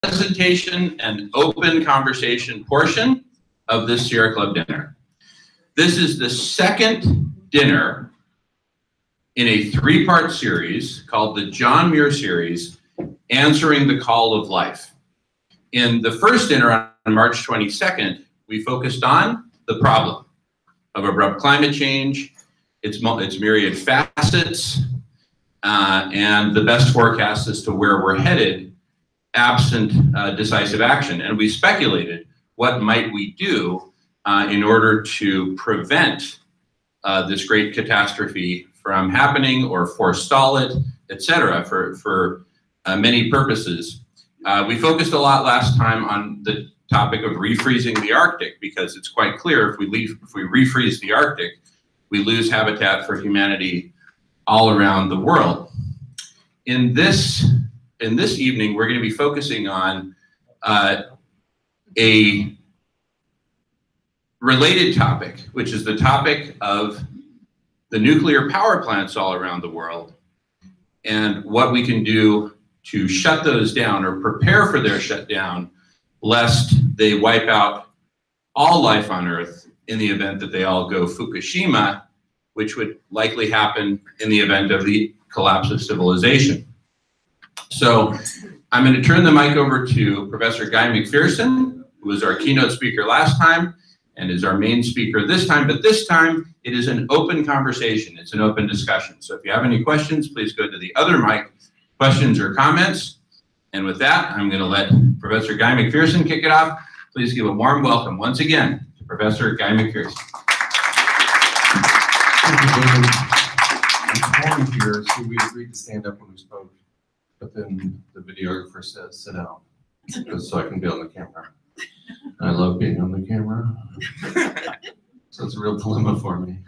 presentation and open conversation portion of this Sierra Club dinner. This is the second dinner in a three-part series called the John Muir series, Answering the Call of Life. In the first dinner on March 22nd, we focused on the problem of abrupt climate change, its myriad facets, and the best forecast as to where we're headed absent decisive action. And we speculated what might we do in order to prevent this great catastrophe from happening or forestall it, etc., for many purposes. We focused a lot last time on the topic of refreezing the Arctic, because it's quite clear if we refreeze the Arctic, we lose habitat for humanity all around the world. In this evening, we're going to be focusing on a related topic, which is the topic of the nuclear power plants all around the world and what we can do to shut those down or prepare for their shutdown, lest they wipe out all life on Earth in the event that they all go Fukushima, which would likely happen in the event of the collapse of civilization. So I'm going to turn the mic over to Professor Guy McPherson, who was our keynote speaker last time and is our main speaker this time, but this time it is an open conversation. It's an open discussion. So if you have any questions, please go to the other mic, questions or comments. And with that, I'm going to let Professor Guy McPherson kick it off. Please give a warm welcome once again to Professor Guy McPherson. I'm torn here, so we agreed to stand up when we spoke, but then the videographer says sit down, just so I can be on the camera. I love being on the camera, so it's a real dilemma for me.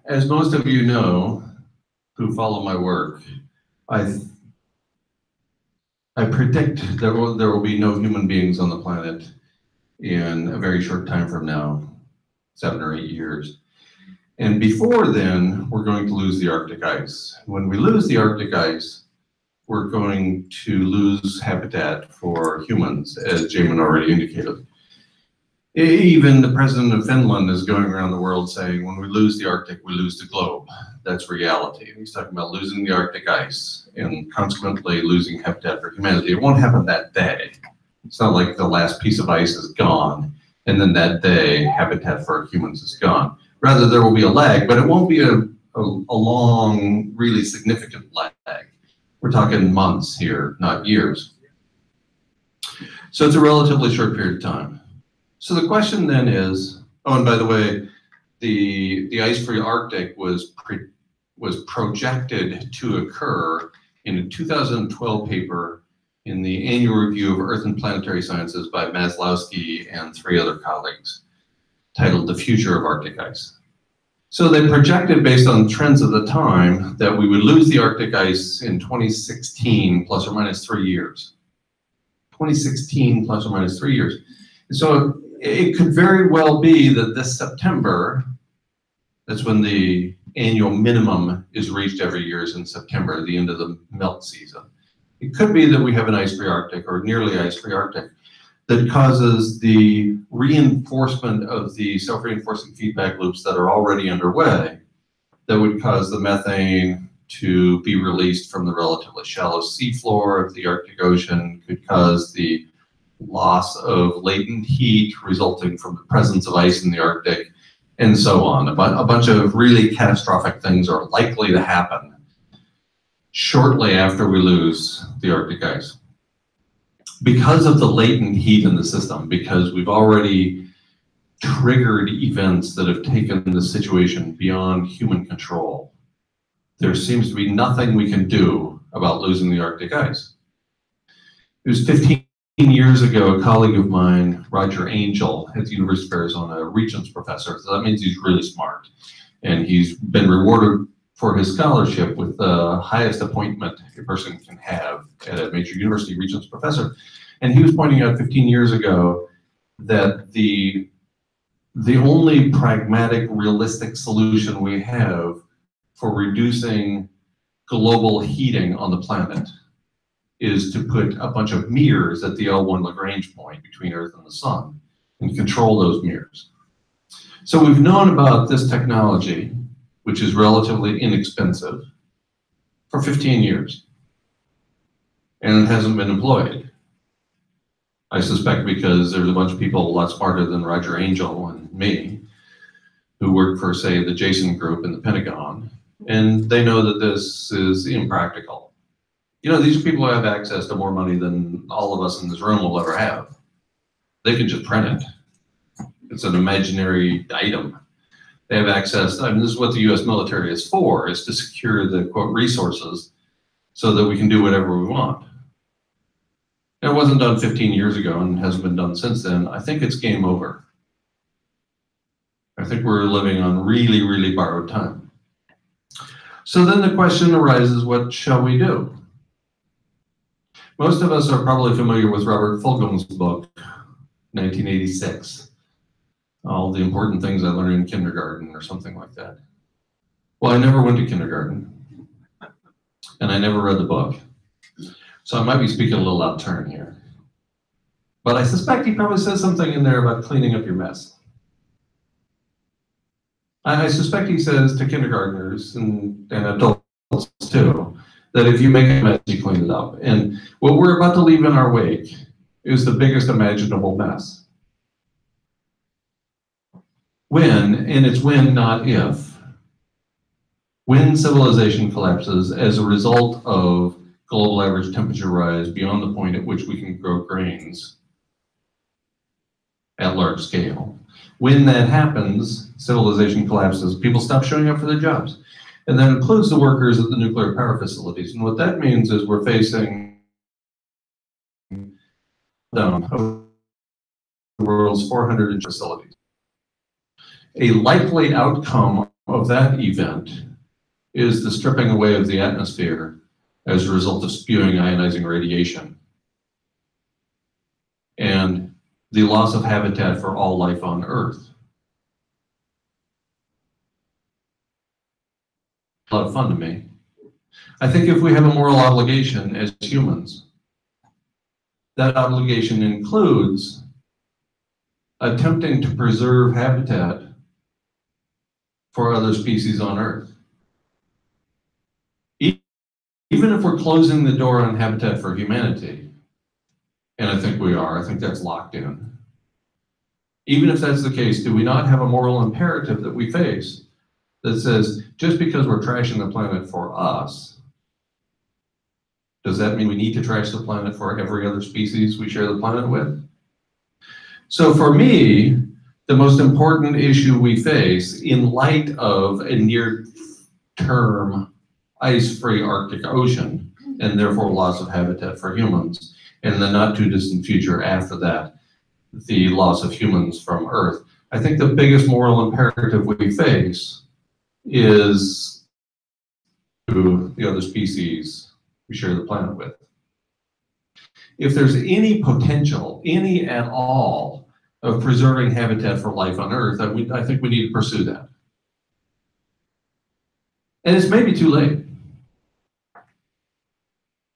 As most of you know, who follow my work, I predict there will be no human beings on the planet in a very short time from now, 7 or 8 years. And before then, we're going to lose the Arctic ice. When we lose the Arctic ice, we're going to lose habitat for humans, as Jamen already indicated. Even the president of Finland is going around the world saying, when we lose the Arctic, we lose the globe. That's reality. And he's talking about losing the Arctic ice and consequently losing habitat for humanity. It won't happen that day. It's not like the last piece of ice is gone, and then that day, habitat for humans is gone. Rather, there will be a lag, but it won't be a long, really significant lag. We're talking months here, not years. So it's a relatively short period of time. So the question then is, oh, and by the way, the ice-free Arctic was projected to occur in a 2012 paper in the Annual Review of Earth and Planetary Sciences by Maslowski and 3 other colleagues, titled The Future of Arctic Ice. So they projected, based on trends of the time, that we would lose the Arctic ice in 2016, plus or minus 3 years. 2016, plus or minus 3 years. So it could very well be that this September, that's when the annual minimum is reached every year, is in September, the end of the melt season. It could be that we have an ice-free Arctic or nearly ice-free Arctic that causes the reinforcement of the self-reinforcing feedback loops that are already underway, that would cause the methane to be released from the relatively shallow seafloor of the Arctic Ocean, could cause the loss of latent heat resulting from the presence of ice in the Arctic, and so on. A bunch of really catastrophic things are likely to happen shortly after we lose the Arctic ice. Because of the latent heat in the system, because we've already triggered events that have taken the situation beyond human control, there seems to be nothing we can do about losing the Arctic ice. It was 15 years ago, a colleague of mine, Roger Angel, at the University of Arizona, a Regents professor, so that means he's really smart, and he's been rewarded for his scholarship with the highest appointment a person can have at a major university, Regents professor. And he was pointing out 15 years ago that the only pragmatic, realistic solution we have for reducing global heating on the planet is to put a bunch of mirrors at the L1 Lagrange point between Earth and the Sun and control those mirrors. So we've known about this technology, which is relatively inexpensive, for 15 years. And it hasn't been employed. I suspect because there's a bunch of people a lot smarter than Roger Angel and me who work for, say, the Jason Group in the Pentagon, and they know that this is impractical. You know, these are people who have access to more money than all of us in this room will ever have. They can just print it. It's an imaginary item. They have access, I mean, this is what the US military is for, is to secure the, quote, resources so that we can do whatever we want. It wasn't done 15 years ago and hasn't been done since then. I think it's game over. I think we're living on really, really borrowed time. So then the question arises, what shall we do? Most of us are probably familiar with Robert Fulghum's book, 1986. All the important things I learned in kindergarten or something like that. Well, I never went to kindergarten, and I never read the book. So I might be speaking a little out of turn here. But I suspect he probably says something in there about cleaning up your mess. I suspect he says to kindergartners and adults too, that if you make a mess, you clean it up. And what we're about to leave in our wake is the biggest imaginable mess. When, and it's when, not if, when civilization collapses as a result of global average temperature rise beyond the point at which we can grow grains at large scale. When that happens, civilization collapses, people stop showing up for their jobs. And that includes the workers at the nuclear power facilities. And what that means is we're facing down of the world's 400 facilities. A likely outcome of that event is the stripping away of the atmosphere as a result of spewing ionizing radiation and the loss of habitat for all life on Earth. A lot of fun to me. I think if we have a moral obligation as humans, that obligation includes attempting to preserve habitat for other species on Earth. Even if we're closing the door on habitat for humanity, and I think we are, I think that's locked in. Even if that's the case, do we not have a moral imperative that we face that says, just because we're trashing the planet for us, does that mean we need to trash the planet for every other species we share the planet with? So for me, the most important issue we face in light of a near-term ice-free Arctic Ocean, and therefore loss of habitat for humans, and in the not-too-distant future after that, the loss of humans from Earth. I think the biggest moral imperative we face is to the other species we share the planet with. If there's any potential, any at all, of preserving habitat for life on Earth, I think we need to pursue that. And it's maybe too late.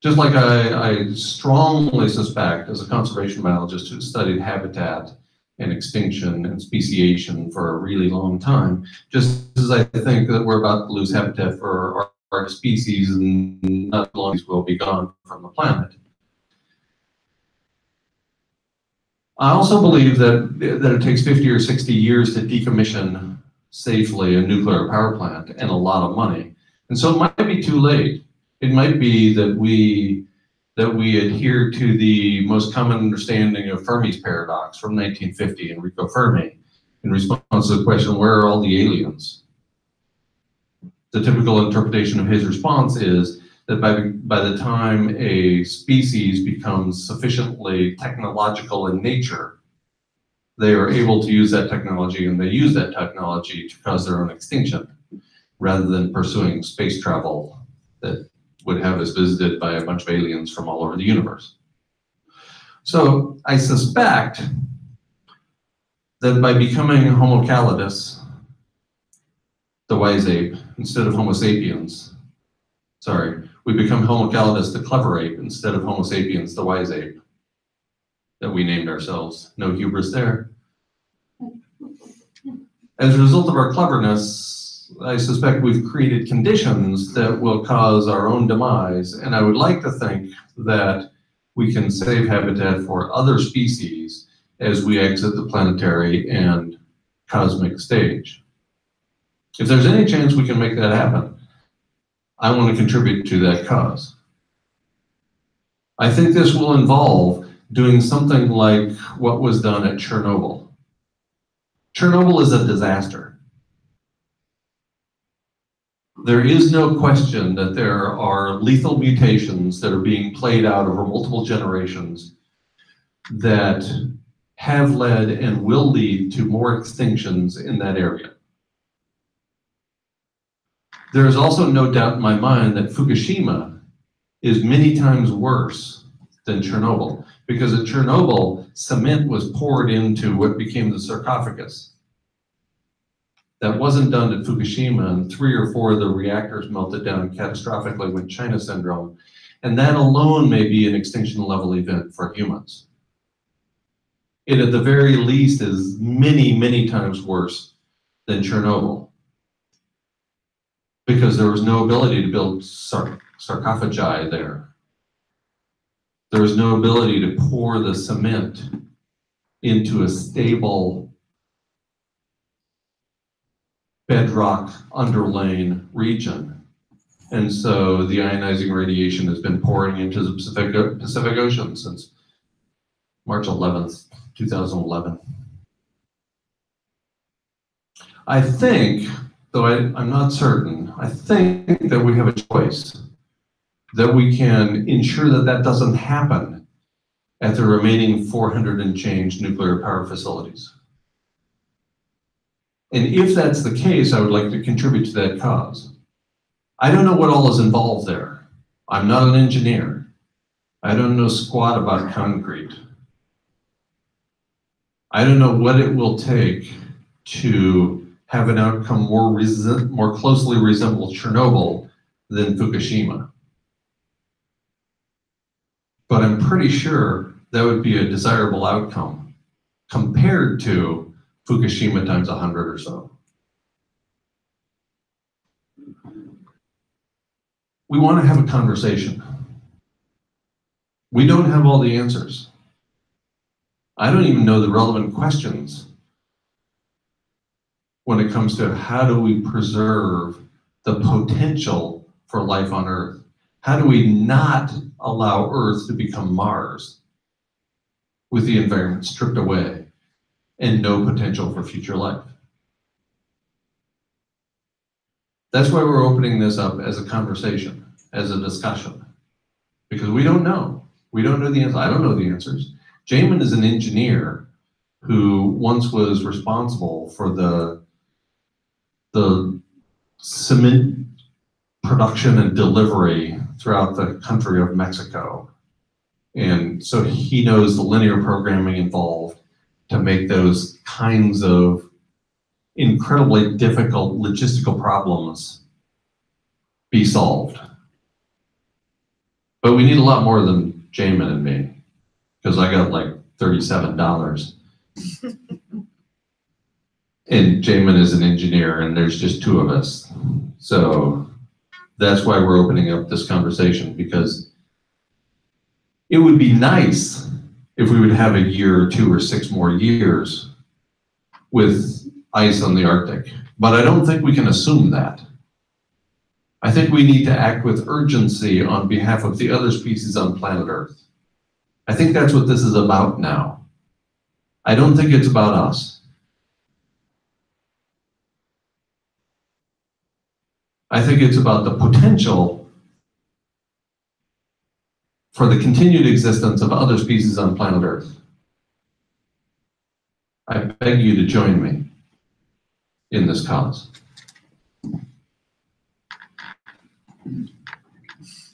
Just like I strongly suspect, as a conservation biologist who studied habitat and extinction and speciation for a really long time, just as I think that we're about to lose habitat for our species and not long as we'll be gone from the planet. I also believe that it takes 50 or 60 years to decommission safely a nuclear power plant and a lot of money. And so it might be too late. It might be that we adhere to the most common understanding of Fermi's paradox from 1950, Enrico Fermi, in response to the question, where are all the aliens? The typical interpretation of his response is that by the time a species becomes sufficiently technological in nature, they are able to use that technology, and they use that technology to cause their own extinction, rather than pursuing space travel that would have us visited by a bunch of aliens from all over the universe. So I suspect that by becoming Homo calidus, the wise ape, instead of Homo sapiens. Sorry, we become Homo calidus, the clever ape, instead of Homo sapiens, the wise ape, that we named ourselves. No hubris there. As a result of our cleverness, I suspect we've created conditions that will cause our own demise, and I would like to think that we can save habitat for other species as we exit the planetary and cosmic stage. If there's any chance we can make that happen, I want to contribute to that cause. I think this will involve doing something like what was done at Chernobyl. Chernobyl is a disaster. There is no question that there are lethal mutations that are being played out over multiple generations that have led and will lead to more extinctions in that area. There is also no doubt in my mind that Fukushima is many times worse than Chernobyl, because at Chernobyl, cement was poured into what became the sarcophagus. That wasn't done at Fukushima, and 3 or 4 of the reactors melted down catastrophically with China syndrome, and that alone may be an extinction level event for humans. It at the very least is many, many times worse than Chernobyl, because there was no ability to build sarcophagi there. There was no ability to pour the cement into a stable bedrock underlain region. And so the ionizing radiation has been pouring into the Pacific Ocean since March 11th, 2011. I think, though I'm not certain, I think that we have a choice, that we can ensure that that doesn't happen at the remaining 400 and change nuclear power facilities. And if that's the case, I would like to contribute to that cause. I don't know what all is involved there. I'm not an engineer. I don't know squat about concrete. I don't know what it will take to have an outcome more closely resemble Chernobyl than Fukushima. But I'm pretty sure that would be a desirable outcome compared to Fukushima times 100 or so. We want to have a conversation. We don't have all the answers. I don't even know the relevant questions when it comes to how do we preserve the potential for life on Earth? How do we not allow Earth to become Mars with the environment stripped away and no potential for future life? That's why we're opening this up as a conversation, as a discussion, because we don't know. We don't know the answers. I don't know the answers. Jamen is an engineer who once was responsible for the cement production and delivery throughout the country of Mexico. And so he knows the linear programming involved to make those kinds of incredibly difficult logistical problems be solved. But we need a lot more than Jamen and me, because I got like $37. And Jamen is an engineer, and there's just 2 of us. So that's why we're opening up this conversation, because it would be nice if we would have a year or 2 or 6 more years with ice on the Arctic. But I don't think we can assume that. I think we need to act with urgency on behalf of the other species on planet Earth. I think that's what this is about now. I don't think it's about us. I think it's about the potential for the continued existence of other species on planet Earth. I beg you to join me in this cause.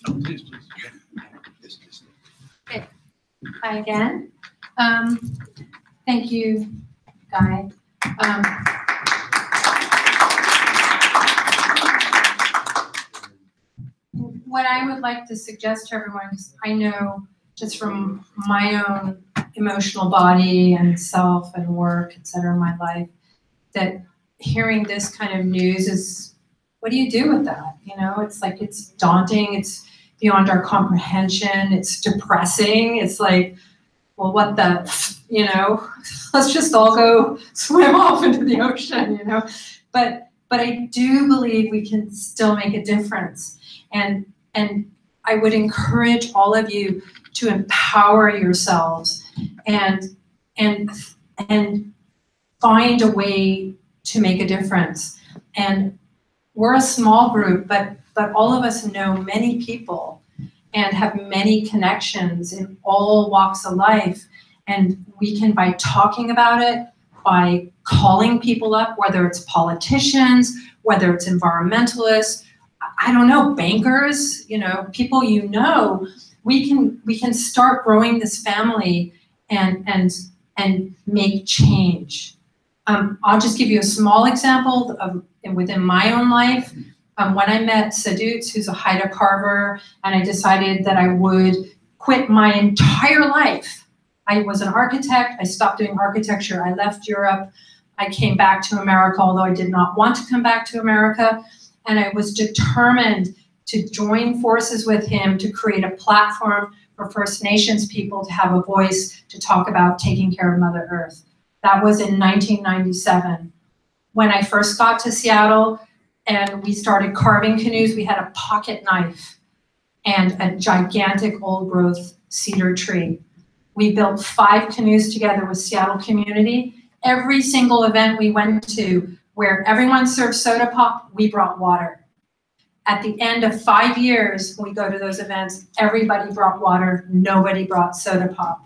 Please. Okay. Hi again. Thank you, Guy. what I would like to suggest to everyone, because I know just from my own emotional body and self and work, et cetera, in my life, that hearing this kind of news is, what do you do with that? You know, it's like, it's daunting, it's beyond our comprehension, it's depressing, it's like, well, what the, you know, let's just all go swim off into the ocean, you know? But I do believe we can still make a difference. And I would encourage all of you to empower yourselves and find a way to make a difference. And we're a small group, but all of us know many people and have many connections in all walks of life. And we can, by talking about it, by calling people up, whether it's politicians, whether it's environmentalists, I don't know, bankers, you know, people you know, we can start growing this family and make change. I'll just give you a small example of within my own life. When I met Sadutz, who's a Haida carver, and I decided that I would quit my entire life. I was an architect, I stopped doing architecture, I left Europe, I came back to America, although I did not want to come back to America, and I was determined to join forces with him to create a platform for First Nations people to have a voice to talk about taking care of Mother Earth. That was in 1997. When I first got to Seattle and we started carving canoes, we had a pocket knife and a gigantic old growth cedar tree. We built 5 canoes together with Seattle community. Every single event we went to where everyone served soda pop, we brought water. At the end of 5 years, when we go to those events, everybody brought water, nobody brought soda pop.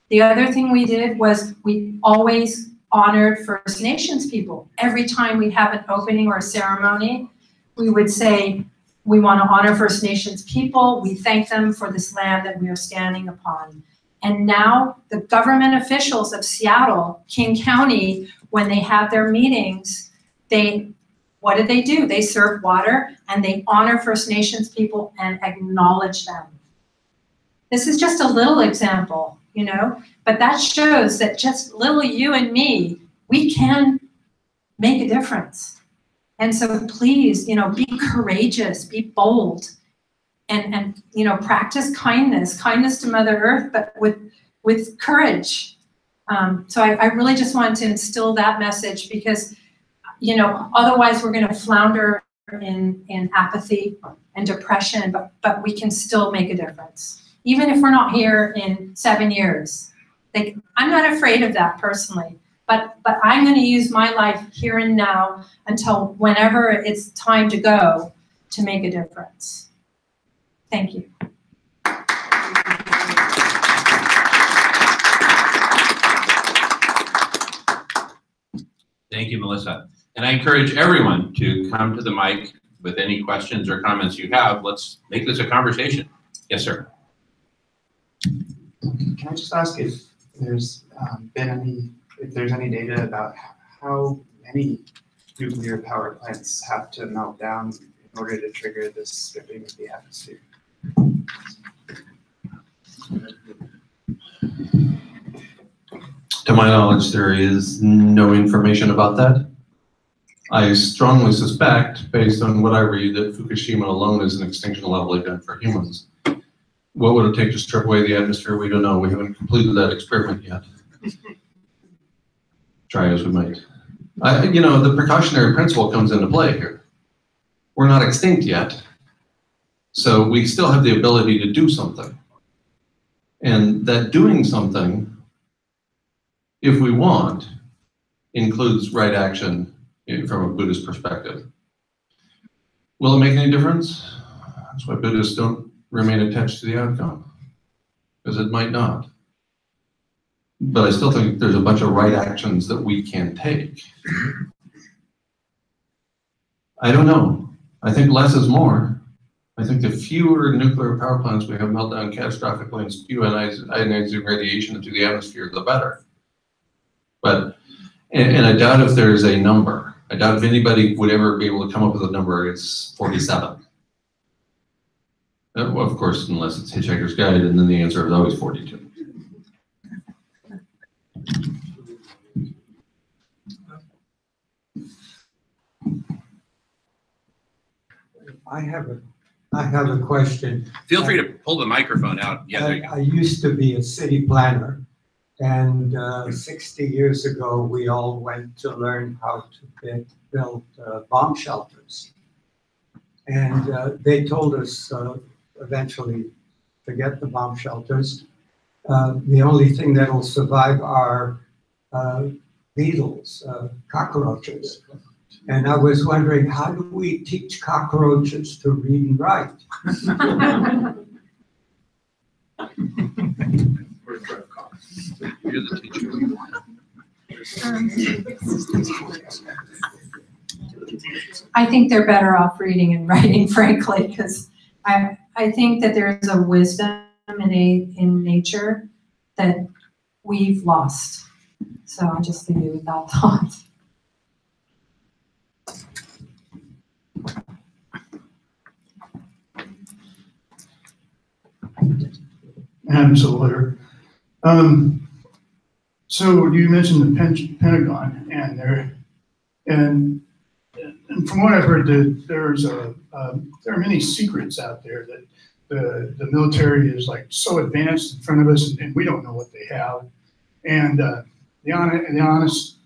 The other thing we did was we always honored First Nations people. Every time we'd have an opening or a ceremony, we would say, we want to honor First Nations people. We thank them for this land that we are standing upon. And now the government officials of Seattle, King County, when they have their meetings, what do? They serve water and they honor First Nations people and acknowledge them. This is just a little example, you know, but that shows that just little you and me, we can make a difference. And so please, you know, be courageous, be bold, and you know, practice kindness to Mother Earth, but with courage. So I really just wanted to instill that message because, you know, otherwise we're going to flounder in apathy and depression, but we can still make a difference. Even if we're not here in 7 years. Like, I'm not afraid of that personally, but I'm going to use my life here and now until whenever it's time to go to make a difference. Thank you. Thank you, Melissa. And I encourage everyone to come to the mic with any questions or comments you have. Let's make this a conversation. Yes, sir. Can I just ask if there's if there's any data about how many nuclear power plants have to melt down in order to trigger this stripping of the atmosphere? To my knowledge, there is no information about that. I strongly suspect, based on what I read, that Fukushima alone is an extinction level event for humans. What would it take to strip away the atmosphere? We don't know. We haven't completed that experiment yet. Try as we might. You know, the precautionary principle comes into play here. We're not extinct yet, so we still have the ability to do something. And that doing something, if we want, includes right action from a Buddhist perspective. Will it make any difference? That's why Buddhists don't remain attached to the outcome, because it might not. But I still think there's a bunch of right actions that we can take. I don't know. I think less is more. I think the fewer nuclear power plants we have melt down catastrophically and spew ionizing radiation into the atmosphere, the better. But, and I doubt if there's a number. I doubt if anybody would ever be able to come up with a number. It's 47. Well, of course, unless it's Hitchhiker's Guide, and then the answer is always 42. I have a question. Feel free to pull the microphone out. Yeah, there you go. I used to be a city planner, and 60 years ago, we all went to learn how to build bomb shelters. And they told us eventually, forget the bomb shelters. The only thing that will survive are beetles, cockroaches. And I was wondering, how do we teach cockroaches to read and write? You're the teacher. I think they're better off reading and writing, frankly, because I think that there's a wisdom in nature that we've lost. So I'll just leave you with that thought. Adam Solder. So you mentioned the Pentagon, and from what I've heard, there are many secrets out there that the military is like so advanced in front of us, and we don't know what they have. And the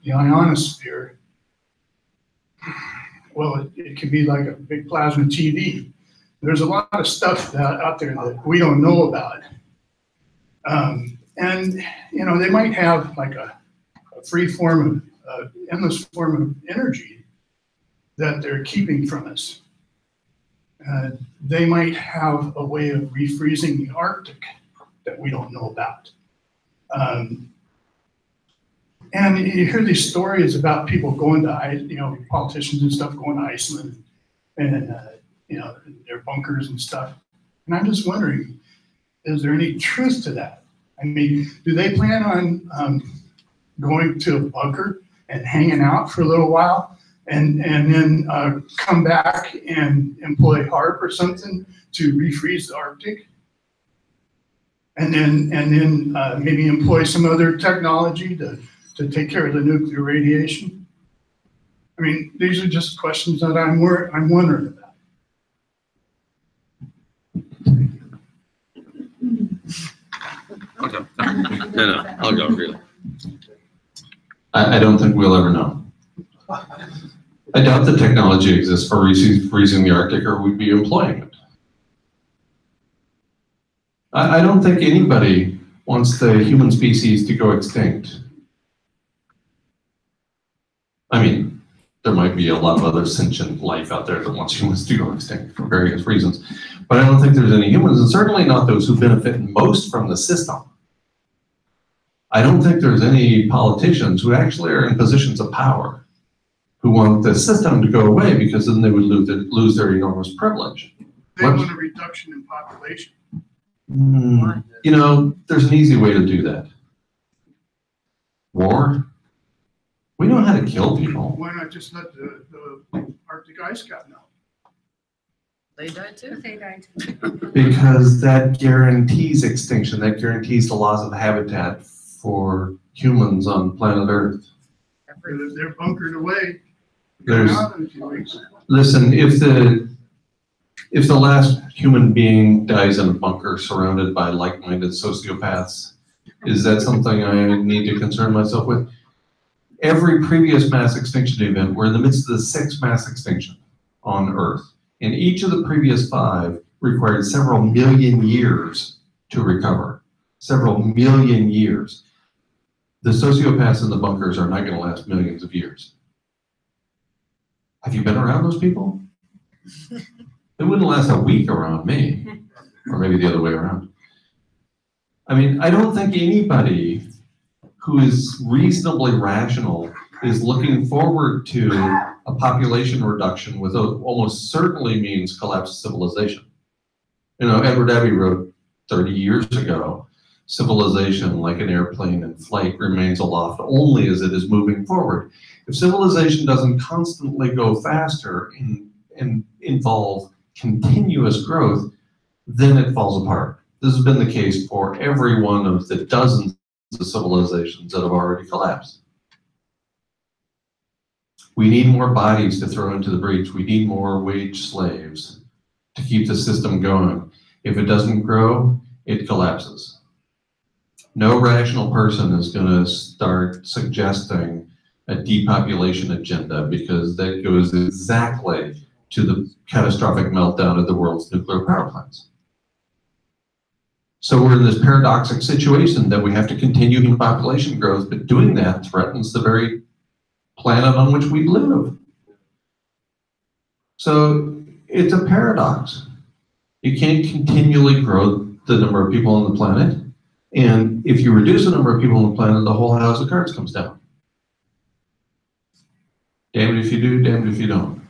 ionosphere, well, it could be like a big plasma TV. There's a lot of stuff out there that we don't know about. And, you know, they might have like a free form of, endless form of energy that they're keeping from us. They might have a way of refreezing the Arctic that we don't know about. And you hear these stories about people going to, you know, politicians and stuff going to Iceland and, you know, their bunkers and stuff. And I'm just wondering, is there any truth to that? I mean, do they plan on going to a bunker and hanging out for a little while and then come back and employ HARP or something to refreeze the Arctic? And then maybe employ some other technology to take care of the nuclear radiation? I mean, these are just questions that I'm wondering about. Okay. No, I'll go, really. I don't think we'll ever know. I doubt the technology exists for freezing the Arctic, or we'd be employing it. I don't think anybody wants the human species to go extinct. I mean, there might be a lot of other sentient life out there that wants humans to go extinct for various reasons, but I don't think there's any humans, and certainly not those who benefit most from the system. I don't think there's any politicians who actually are in positions of power who want the system to go away, because then they would lose their enormous privilege. They want a reduction in population. You know, there's an easy way to do that. War. We know how to kill people. Why not just let the Arctic ice cap know? They died too. They died. Because that guarantees extinction. That guarantees the loss of habitat for humans on planet Earth. They're bunkered away. There's, out in a few weeks. listen, if the last human being dies in a bunker surrounded by like-minded sociopaths, is that something I need to concern myself with? Every previous mass extinction event, we're in the midst of the 6th mass extinction on Earth. And each of the previous 5 required several million years to recover. Several million years. The sociopaths in the bunkers are not going to last millions of years. Have you been around those people? They wouldn't last a week around me, or maybe the other way around. I mean, I don't think anybody who is reasonably rational is looking forward to a population reduction with almost certainly means collapse of civilization. You know, Edward Abbey wrote 30 years ago, civilization, like an airplane in flight, remains aloft only as it is moving forward. If civilization doesn't constantly go faster and involve continuous growth, then it falls apart. This has been the case for every one of the dozens of civilizations that have already collapsed. We need more bodies to throw into the breach. We need more wage slaves to keep the system going. If it doesn't grow, it collapses. No rational person is going to start suggesting a depopulation agenda, because that goes exactly to the catastrophic meltdown of the world's nuclear power plants. So we're in this paradoxic situation that we have to continue human population growth, but doing that threatens the very planet on which we live. So it's a paradox. You can't continually grow the number of people on the planet, and if you reduce the number of people on the planet, the whole house of cards comes down. Damned if you do, damned if you don't.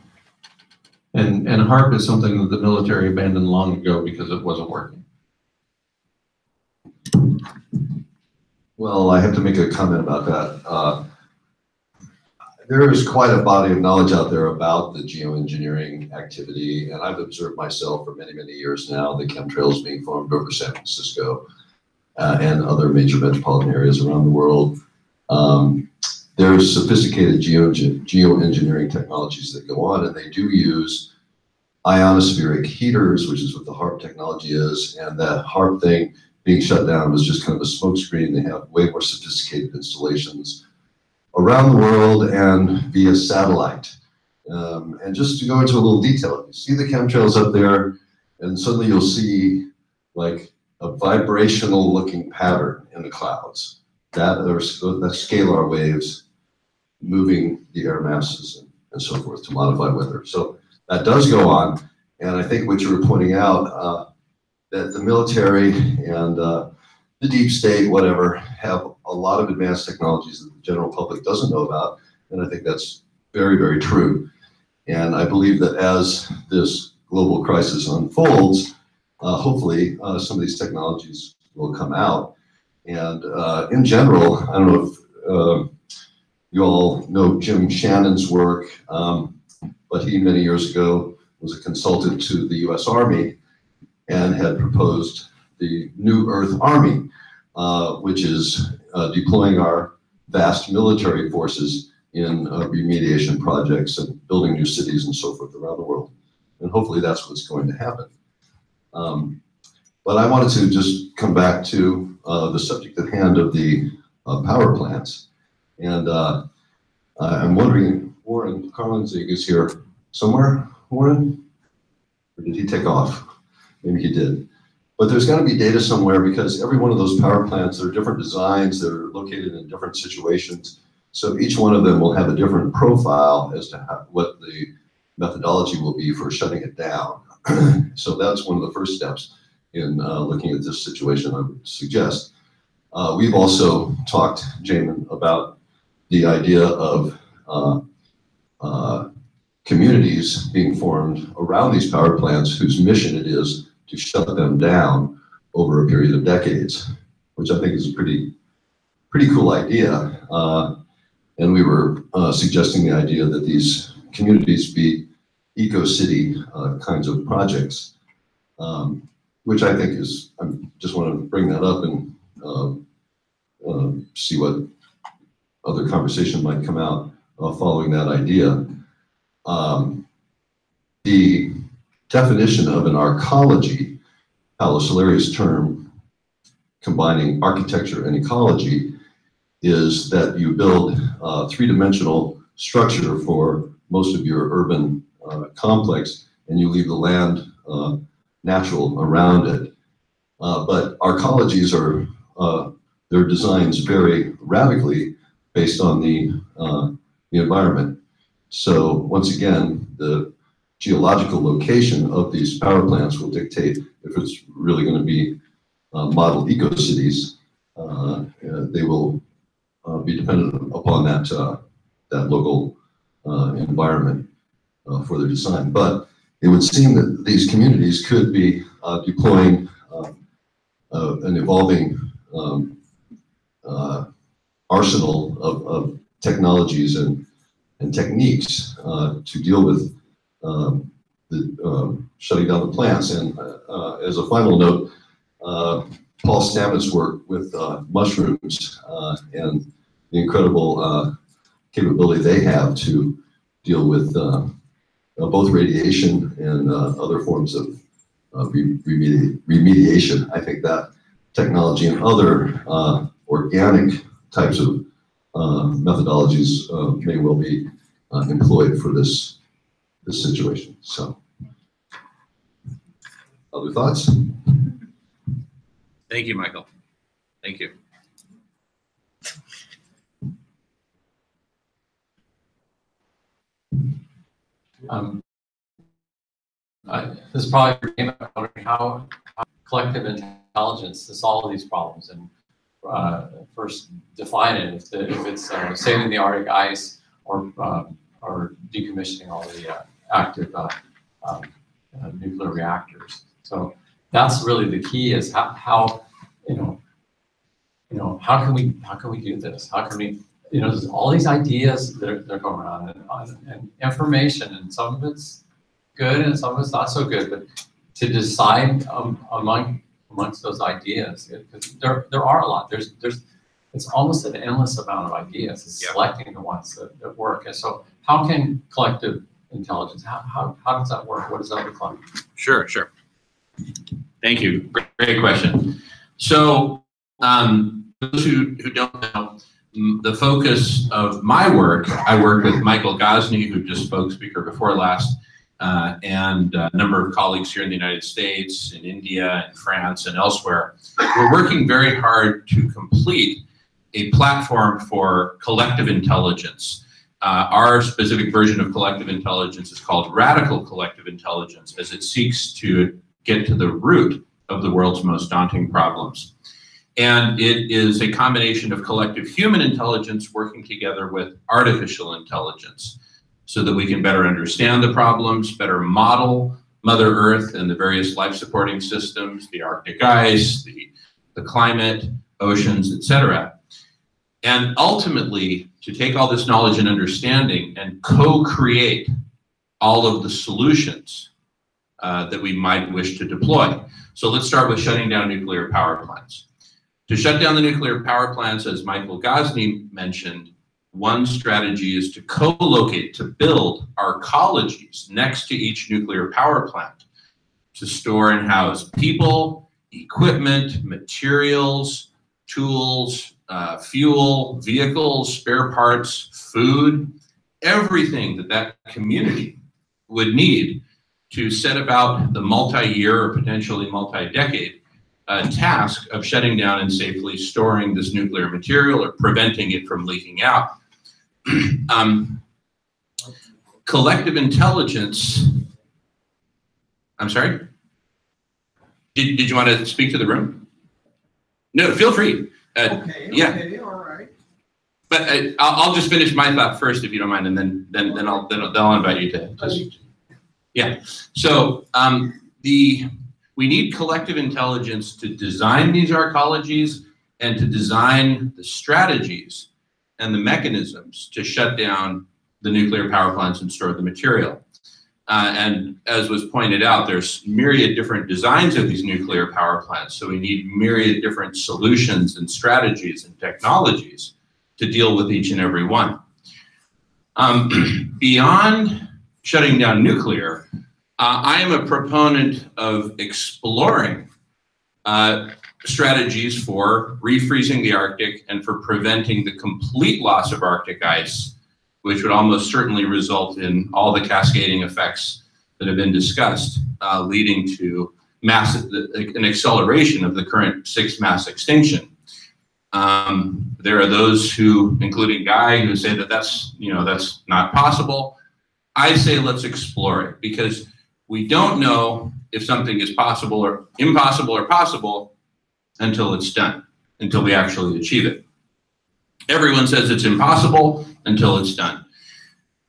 And HARP is something that the military abandoned long ago because it wasn't working. Well, I have to make a comment about that. There is quite a body of knowledge out there about the geoengineering activity, and I've observed myself for many, many years now the chemtrails being formed over San Francisco and other major metropolitan areas around the world. There's sophisticated geoengineering technologies that go on, and they do use ionospheric heaters, which is what the HARP technology is, and that HARP thing being shut down was just kind of a smokescreen. They have way more sophisticated installations around the world and via satellite. And just to go into a little detail, you see the chemtrails up there, and suddenly you'll see like a vibrational looking pattern in the clouds. That's scalar waves moving the air masses and so forth to modify weather. So that does go on. And I think what you were pointing out, that the military and the deep state, whatever, have a lot of advanced technologies that the general public doesn't know about. And I think that's very, very true. And I believe that as this global crisis unfolds, hopefully some of these technologies will come out. And in general, I don't know if you all know Jim Shannon's work, but he many years ago was a consultant to the US Army and had proposed the New Earth Army, which is deploying our vast military forces in remediation projects and building new cities and so forth around the world. And hopefully that's what's going to happen. But I wanted to just come back to the subject at hand of the power plants. And I'm wondering, Warren Carlinzig is here somewhere, Warren? Or did he take off? Maybe he did. But there's got to be data somewhere, because every one of those power plants, there are different designs, they're located in different situations. So each one of them will have a different profile as to what the methodology will be for shutting it down. So that's one of the first steps in looking at this situation, I would suggest. We've also talked, Jamen, about the idea of communities being formed around these power plants whose mission it is to shut them down over a period of decades, which I think is a pretty cool idea. And we were suggesting the idea that these communities be eco-city kinds of projects, which I think is, I just want to bring that up and see what other conversation might come out following that idea. The definition of an arcology, Paolo Soleri's term combining architecture and ecology, is that you build a three-dimensional structure for most of your urban complex, and you leave the land natural around it. But arcologies are, their designs vary radically based on the environment. So once again, the geological location of these power plants will dictate if it's really going to be model eco-cities. They will be dependent upon that local environment for their design. But it would seem that these communities could be deploying an evolving arsenal of technologies and techniques to deal with shutting down the plants. And as a final note, Paul Stamets' work with mushrooms and the incredible capability they have to deal with both radiation and other forms of remediation. I think that technology and other organic types of methodologies may well be employed for this situation. So, other thoughts? Thank you, Michael. Thank you. This is probably how collective intelligence to solve these problems, and first define it. If it's saving the Arctic ice or decommissioning all the active nuclear reactors. So that's really the key: is how how can we do this? How can we there's all these ideas that are going on and information, and some of it's good and some of it's not so good, but to decide amongst those ideas, because there are a lot. It's almost an endless amount of ideas. It's selecting the ones that work. And so how can collective intelligence, how does that work? What does that look like? Sure. Thank you. Great question. So those who don't know, the focus of my work, I work with Michael Gosney, who just spoke, speaker before last, and a number of colleagues here in the United States, in India, in France, and elsewhere. We're working very hard to complete a platform for collective intelligence. Our specific version of collective intelligence is called radical collective intelligence, as it seeks to get to the root of the world's most daunting problems. And it is a combination of collective human intelligence working together with artificial intelligence, so that we can better understand the problems, better model Mother Earth and the various life-supporting systems, the Arctic ice, the climate, oceans, etc. And ultimately, to take all this knowledge and understanding and co-create all of the solutions that we might wish to deploy. So let's start with shutting down nuclear power plants. To shut down the nuclear power plants, as Michael Gosney mentioned, one strategy is to co-locate, to build our ecologies next to each nuclear power plant, to store and house people, equipment, materials, tools, fuel, vehicles, spare parts, food, everything that community would need to set about the multi-year or potentially multi-decade task of shutting down and safely storing this nuclear material or preventing it from leaking out. Collective intelligence, I'm sorry? Did you want to speak to the room? No, feel free. Okay, all right. But I'll just finish my thought first, if you don't mind, and then I'll invite you to. Yeah. So we need collective intelligence to design these ecologies and to design the strategies and the mechanisms to shut down the nuclear power plants and store the material. And as was pointed out, there's myriad different designs of these nuclear power plants. So we need myriad different solutions and strategies and technologies to deal with each and every one. Beyond shutting down nuclear, I am a proponent of exploring strategies for refreezing the Arctic and for preventing the complete loss of Arctic ice, which would almost certainly result in all the cascading effects that have been discussed, leading to an acceleration of the current 6 mass extinction. There are those who, including Guy, who say that that's not possible. I say let's explore it, because we don't know if something is possible or impossible or possible until it's done, until we actually achieve it. Everyone says it's impossible until it's done.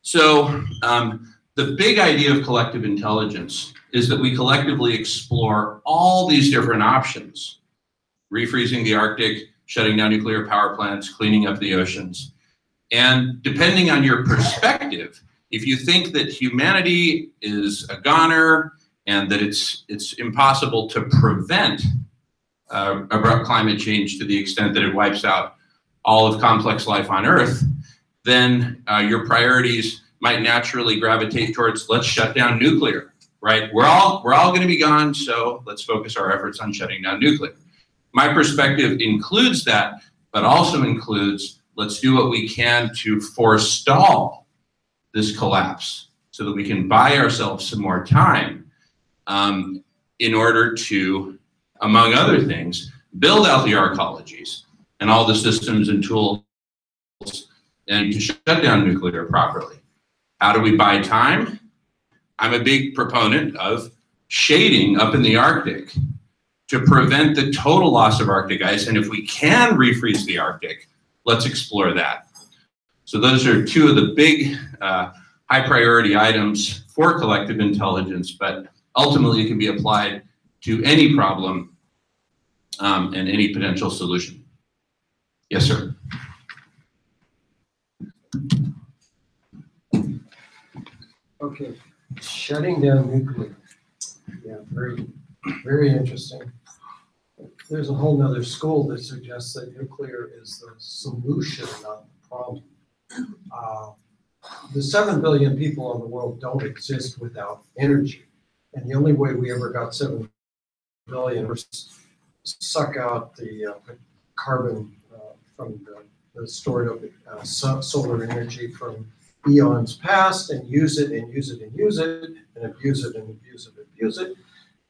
So the big idea of collective intelligence is that we collectively explore all these different options: refreezing the Arctic, shutting down nuclear power plants, cleaning up the oceans. And depending on your perspective, if you think that humanity is a goner and that it's impossible to prevent abrupt climate change to the extent that it wipes out all of complex life on Earth, then your priorities might naturally gravitate towards, let's shut down nuclear, right? We're all going to be gone, so let's focus our efforts on shutting down nuclear. My perspective includes that, but also includes, let's do what we can to forestall this collapse so that we can buy ourselves some more time in order to, among other things, build out the arcologies and all the systems and tools and to shut down nuclear properly. How do we buy time? I'm a big proponent of shading up in the Arctic to prevent the total loss of Arctic ice. And if we can refreeze the Arctic, let's explore that. So those are two of the big high priority items for collective intelligence, but ultimately it can be applied to any problem and any potential solution. Yes, sir. Okay, shutting down nuclear. Yeah, very, very interesting. There's a whole nother school that suggests that nuclear is the solution, not the problem. The 7 billion people in the world don't exist without energy. And the only way we ever got 7 billion was suck out the carbon from the stored up solar energy from eons past and use it and use it and use it and abuse it and abuse it and abuse it.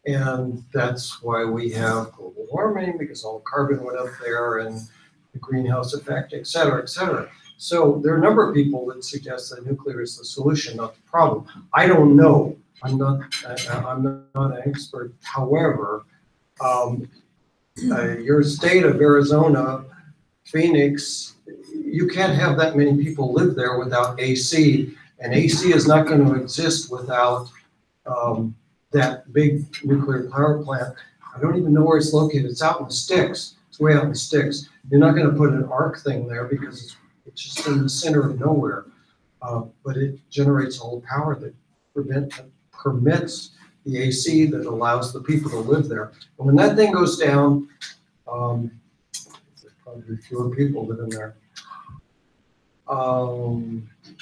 And that's why we have global warming, because all the carbon went up there and the greenhouse effect, et cetera, et cetera. So there are a number of people that suggest that nuclear is the solution, not the problem. I don't know. I'm not an expert. However, your state of Arizona, Phoenix, you can't have that many people live there without AC, and AC is not going to exist without that big nuclear power plant. I don't even know where it's located. It's out in the sticks. It's way out in the sticks. You're not going to put an arc thing there because it's just in the center of nowhere. But it generates all the power that permits the AC that allows the people to live there. And when that thing goes down, there's probably fewer people living there.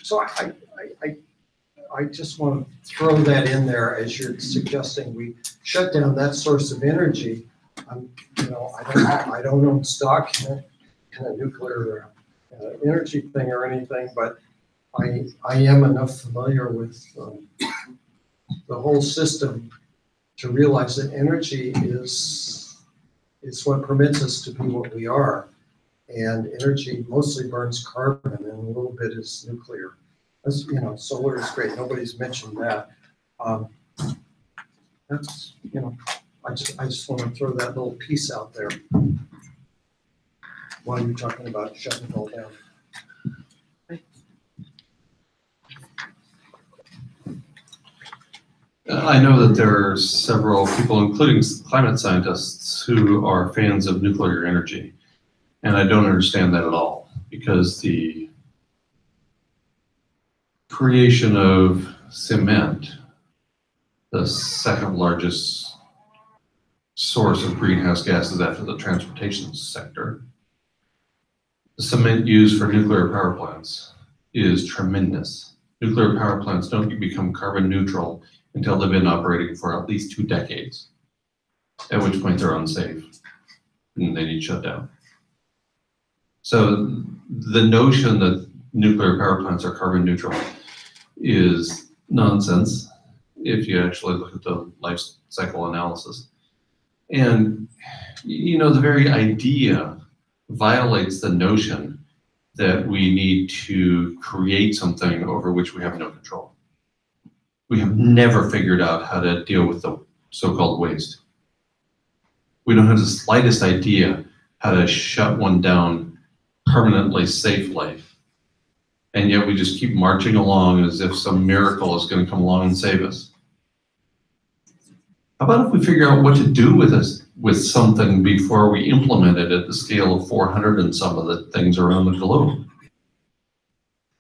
So I just want to throw that in there as you're suggesting we shut down that source of energy. I don't own stock in a nuclear energy thing or anything, but I am enough familiar with the whole system to realize that energy is what permits us to be what we are. And energy mostly burns carbon and a little bit is nuclear. As, solar is great. Nobody's mentioned that. That's, I just want to throw that little piece out there while you're talking about shutting it all down. I know that there are several people, including climate scientists, who are fans of nuclear energy. And I don't understand that at all, because the creation of cement, the second largest source of greenhouse gases after the transportation sector, the cement used for nuclear power plants is tremendous. Nuclear power plants don't become carbon neutral until they've been operating for at least 2 decades, at which point they're unsafe and they need shut down. So the notion that nuclear power plants are carbon neutral is nonsense if you actually look at the life cycle analysis. And, the very idea violates the notion that we need to create something over which we have no control. We have never figured out how to deal with the so-called waste. We don't have the slightest idea how to shut one down permanently safely. And yet we just keep marching along as if some miracle is going to come along and save us. How about if we figure out what to do with something before we implement it at the scale of 400 and some of the things around the globe?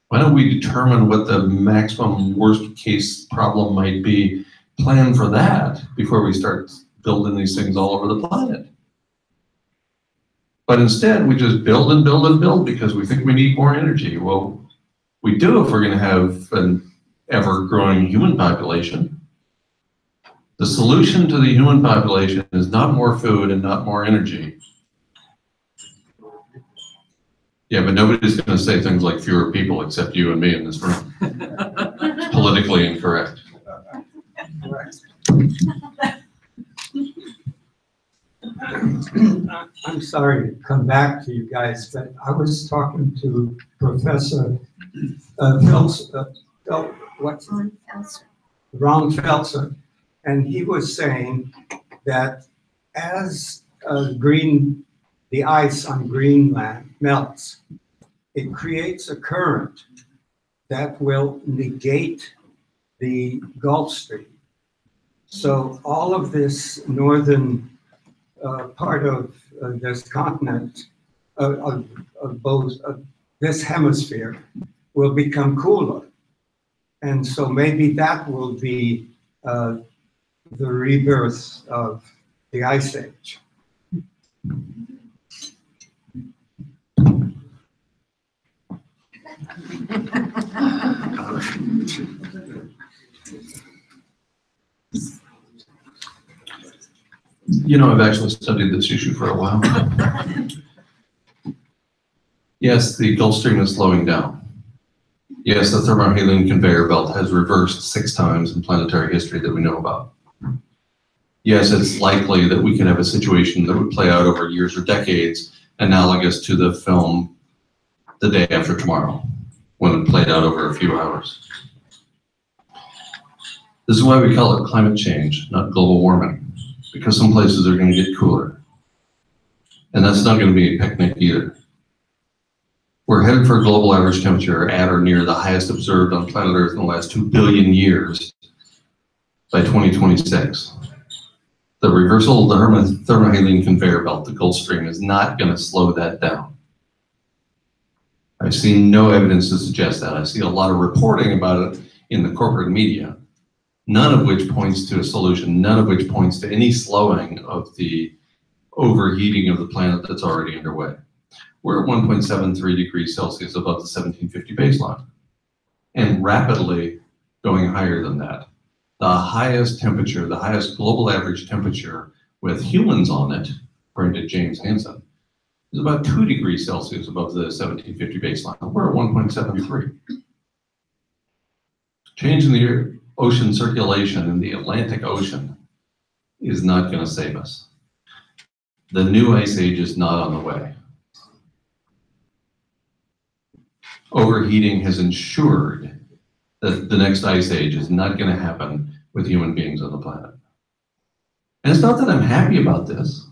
Why don't we determine what the maximum worst case problem might be, plan for that before we start building these things all over the planet? But instead, we just build and build and build because we think we need more energy. Well, we do if we're going to have an ever-growing human population. The solution to the human population is not more food and not more energy. Yeah, but nobody's going to say things like fewer people except you and me in this room. It's politically incorrect. I'm sorry to come back to you guys, but I was talking to Professor Ron Felser, and he was saying that as the ice on Greenland melts, it creates a current that will negate the Gulf Stream. So all of this northern part of this continent, of this hemisphere, will become cooler. And so maybe that will be the rebirth of the Ice Age. You know, I've actually studied this issue for a while. Yes, the Gulf Stream is slowing down. Yes, the thermohaline conveyor belt has reversed 6 times in planetary history that we know about. Yes, it's likely that we could have a situation that would play out over years or decades, analogous to the film The Day After Tomorrow, when it played out over a few hours. This is why we call it climate change, not global warming, because some places are going to get cooler. And that's not going to be a picnic either. We're headed for a global average temperature at or near the highest observed on planet Earth in the last 2 billion years by 2026. The reversal of the thermohaline conveyor belt, the Gulf Stream, is not going to slow that down. I've seen no evidence to suggest that. I see a lot of reporting about it in the corporate media, none of which points to a solution, none of which points to any slowing of the overheating of the planet that's already underway. We're at 1.73 degrees Celsius above the 1750 baseline, and rapidly going higher than that. The highest temperature, the highest global average temperature with humans on it, according to James Hansen, is about 2 degrees Celsius above the 1750 baseline. We're at 1.73. Change in the ocean circulation in the Atlantic Ocean is not going to save us. The new ice age is not on the way. Overheating has ensured that the next ice age is not going to happen with human beings on the planet. And it's not that I'm happy about this.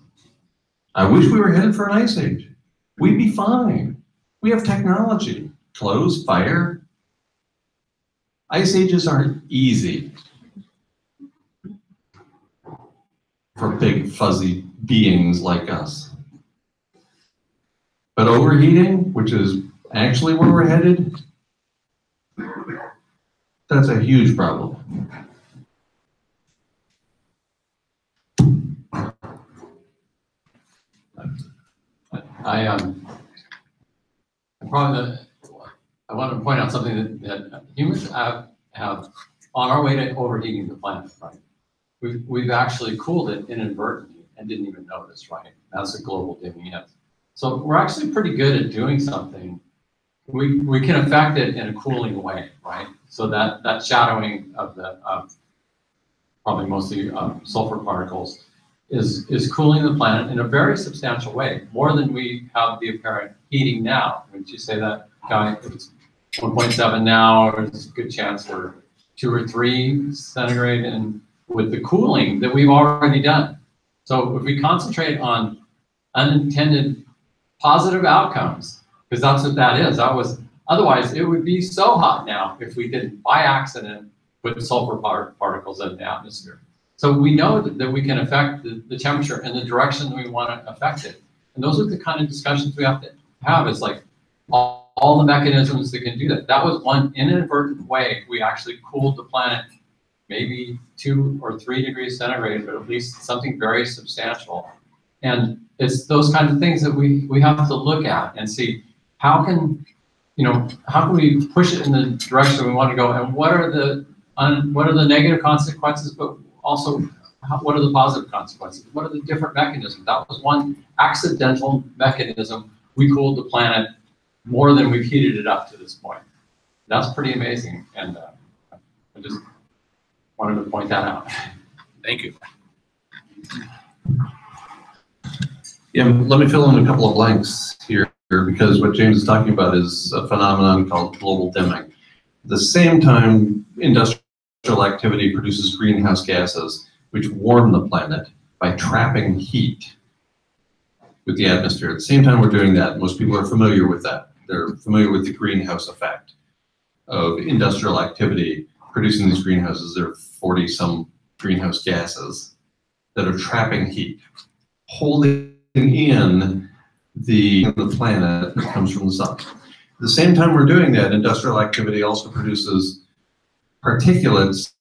I wish we were headed for an ice age. We'd be fine. We have technology, clothes, fire. Ice ages aren't easy for big fuzzy beings like us. But overheating, which is actually where we're headed, that's a huge problem. I want to point out something that humans have on our way to overheating the planet, right? We've actually cooled it inadvertently and didn't even notice, right? That's a global dimming in. So we're actually pretty good at doing something. We can affect it in a cooling way, right? So that shadowing of the probably mostly sulfur particles is cooling the planet in a very substantial way, more than we have the apparent heating now. Would you say that, Guy? If it's 1.7 now, there's a good chance for 2 or 3 centigrade, and with the cooling that we've already done. So if we concentrate on unintended positive outcomes, because that's what that is. Otherwise, it would be so hot now if we didn't, by accident, put sulfur particles in the atmosphere. So we know that we can affect the temperature in the direction that we want to affect it. And those are the kind of discussions we have to have. Is like all all the mechanisms that can do that. That was one inadvertent way we actually cooled the planet, maybe 2 or 3 degrees centigrade, but at least something very substantial. And it's those kinds of things that we have to look at and see how can we push it in the direction we want to go, and what are the negative consequences, but also what are the positive consequences? What are the different mechanisms? That was one accidental mechanism. We cooled the planet more than we've heated it up to this point. That's pretty amazing, and I just wanted to point that out. Thank you. Yeah, let me fill in a couple of blanks here, because what James is talking about is a phenomenon called global dimming. At the same time, industrial activity produces greenhouse gases, which warm the planet by trapping heat with the atmosphere. At the same time we're doing that, most people are familiar with that. They're familiar with the greenhouse effect of industrial activity producing these greenhouses. There are 40-some greenhouse gases that are trapping heat, holding in the planet that comes from the sun. At the same time we're doing that, industrial activity also produces particulates,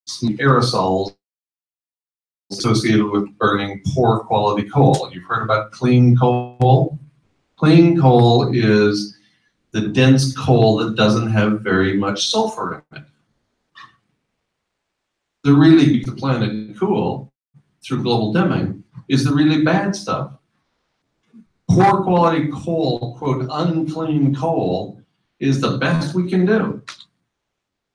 aerosols associated with burning poor quality coal. You've heard about clean coal? Clean coal is the dense coal that doesn't have very much sulfur in it. The really keep the planet cool through global dimming is the really bad stuff. Poor quality coal, quote, unclean coal, is the best we can do.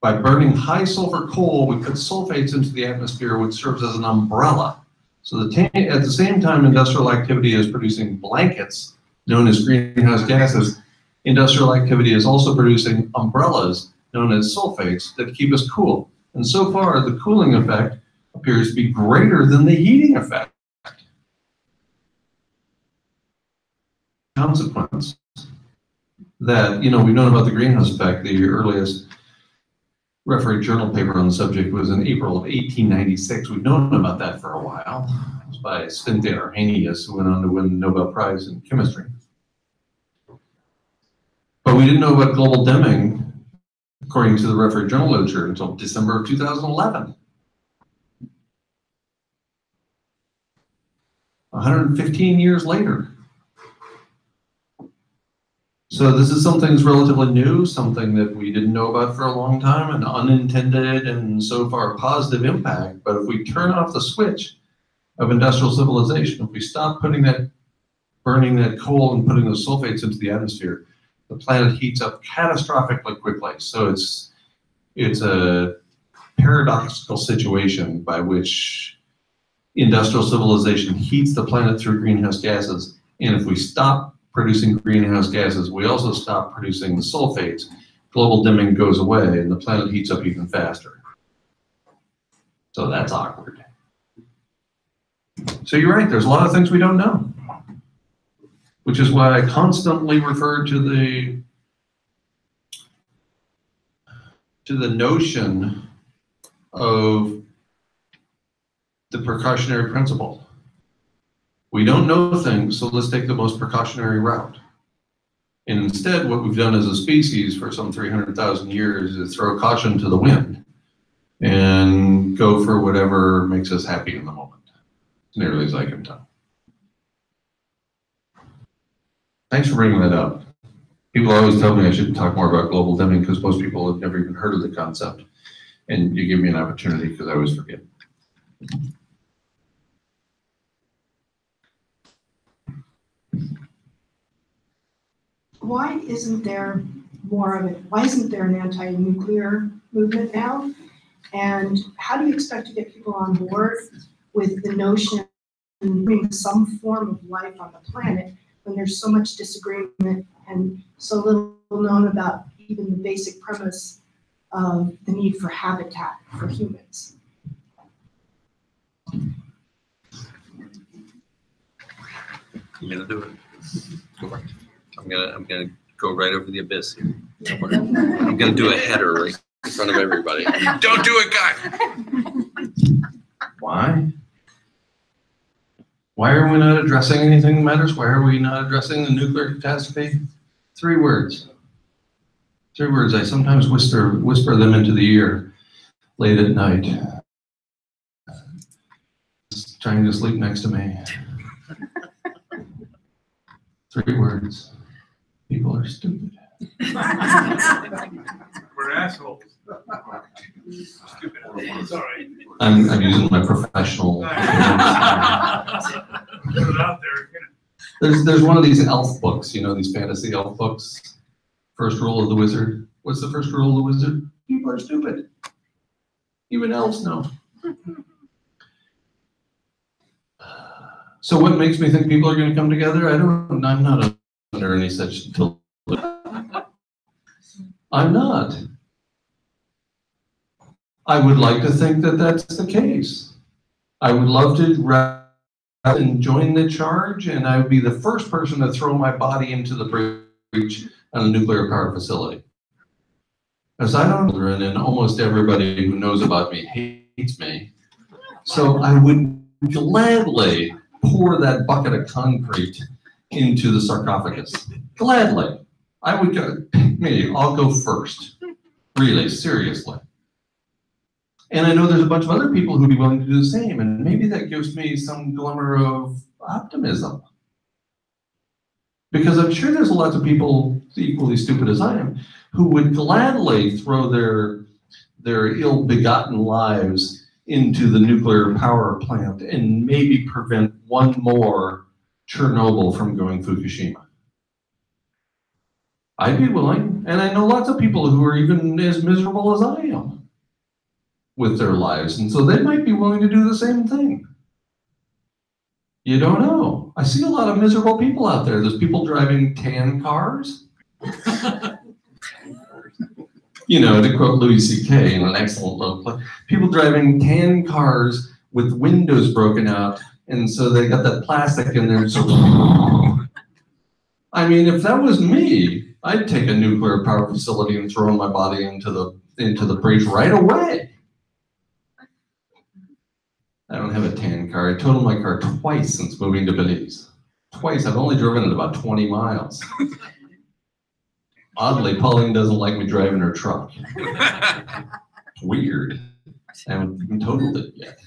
By burning high sulfur coal, we put sulfates into the atmosphere, which serves as an umbrella. So at the same time industrial activity is producing blankets known as greenhouse gases, industrial activity is also producing umbrellas known as sulfates that keep us cool. And so far, the cooling effect appears to be greater than the heating effect. Consequence that, we've known about the greenhouse effect. The earliest refereed journal paper on the subject was in April of 1896. We've known about that for a while. It was by Svante Arrhenius, who went on to win the Nobel Prize in chemistry. But we didn't know about global dimming, according to the refereed journal literature, until December of 2011. 115 years later. So this is something that's relatively new, something that we didn't know about for a long time, an unintended and so far positive impact. But if we turn off the switch of industrial civilization, if we stop burning that coal and putting those sulfates into the atmosphere, the planet heats up catastrophically quickly. So it's a paradoxical situation by which industrial civilization heats the planet through greenhouse gases. And if we stop producing greenhouse gases, we also stop producing the sulfates. Global dimming goes away and the planet heats up even faster. So that's awkward. So you're right, there's a lot of things we don't know, which is why I constantly refer to the notion of the precautionary principle. We don't know things, so let's take the most precautionary route. And instead, what we've done as a species for some 300,000 years is throw caution to the wind and go for whatever makes us happy in the moment, as nearly as I can tell. Thanks for bringing that up. People always tell me I should talk more about global dimming because most people have never even heard of the concept. And you give me an opportunity because I always forget. Why isn't there more of it? Why isn't there an anti-nuclear movement now? And how do you expect to get people on board with the notion of bringing some form of life on the planet when there's so much disagreement and so little known about even the basic premise of the need for habitat for humans? I'm gonna do it. Go right. I'm gonna go right over the abyss here. I'm gonna do a header right in front of everybody. Don't do it, guy. Why? Why are we not addressing anything that matters? Why are we not addressing the nuclear catastrophe? 3 words. 3 words. I sometimes whisper them into the ear late at night. Just trying to sleep next to me. 3 words. People are stupid. We're assholes. Stupid. Sorry. I'm using my professional. Put it out there. There's one of these elf books, you know, these fantasy elf books. First rule of the wizard. What's the first rule of the wizard? People are stupid. Even elves know. So what makes me think people are going to come together? I'm not under any such delusion. I'm not. I would like to think that that's the case. I would love to rather than join the charge, and I would be the first person to throw my body into the breach at a nuclear power facility. Because I don't know, and almost everybody who knows about me hates me. So I would gladly pour that bucket of concrete into the sarcophagus. Gladly. I would go, pick me, I'll go first. Really, seriously. And I know there's a bunch of other people who'd be willing to do the same, and maybe that gives me some glimmer of optimism. Because I'm sure there's lots of people equally stupid as I am who would gladly throw their ill-begotten lives into the nuclear power plant and maybe prevent one more Chernobyl from going Fukushima. I'd be willing, and I know lots of people who are even as miserable as I am with their lives, and so they might be willing to do the same thing. You don't know. I see a lot of miserable people out there. There's people driving tan cars. You know, to quote Louis C.K. in an excellent little play, people driving tan cars with windows broken out, and so they got that plastic in there. So, I mean, if that was me, I'd take a nuclear power facility and throw my body into the breach right away. I don't have a tan car. I totaled my car twice since moving to Belize. Twice. I've only driven it about 20 miles. Oddly, Pauline doesn't like me driving her truck. It's weird. I haven't even totaled it yet.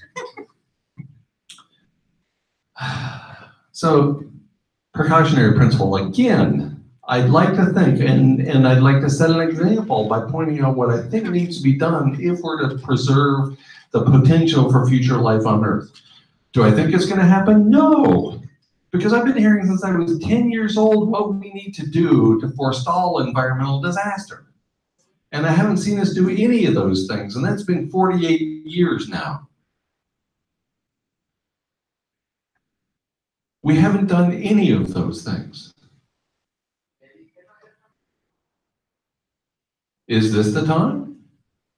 So, precautionary principle, again, I'd like to think, and I'd like to set an example by pointing out what I think needs to be done if we're to preserve the potential for future life on Earth. Do I think it's going to happen? No. Because I've been hearing since I was 10 years old what we need to do to forestall environmental disaster. And I haven't seen us do any of those things, and that's been 48 years now. We haven't done any of those things. Is this the time?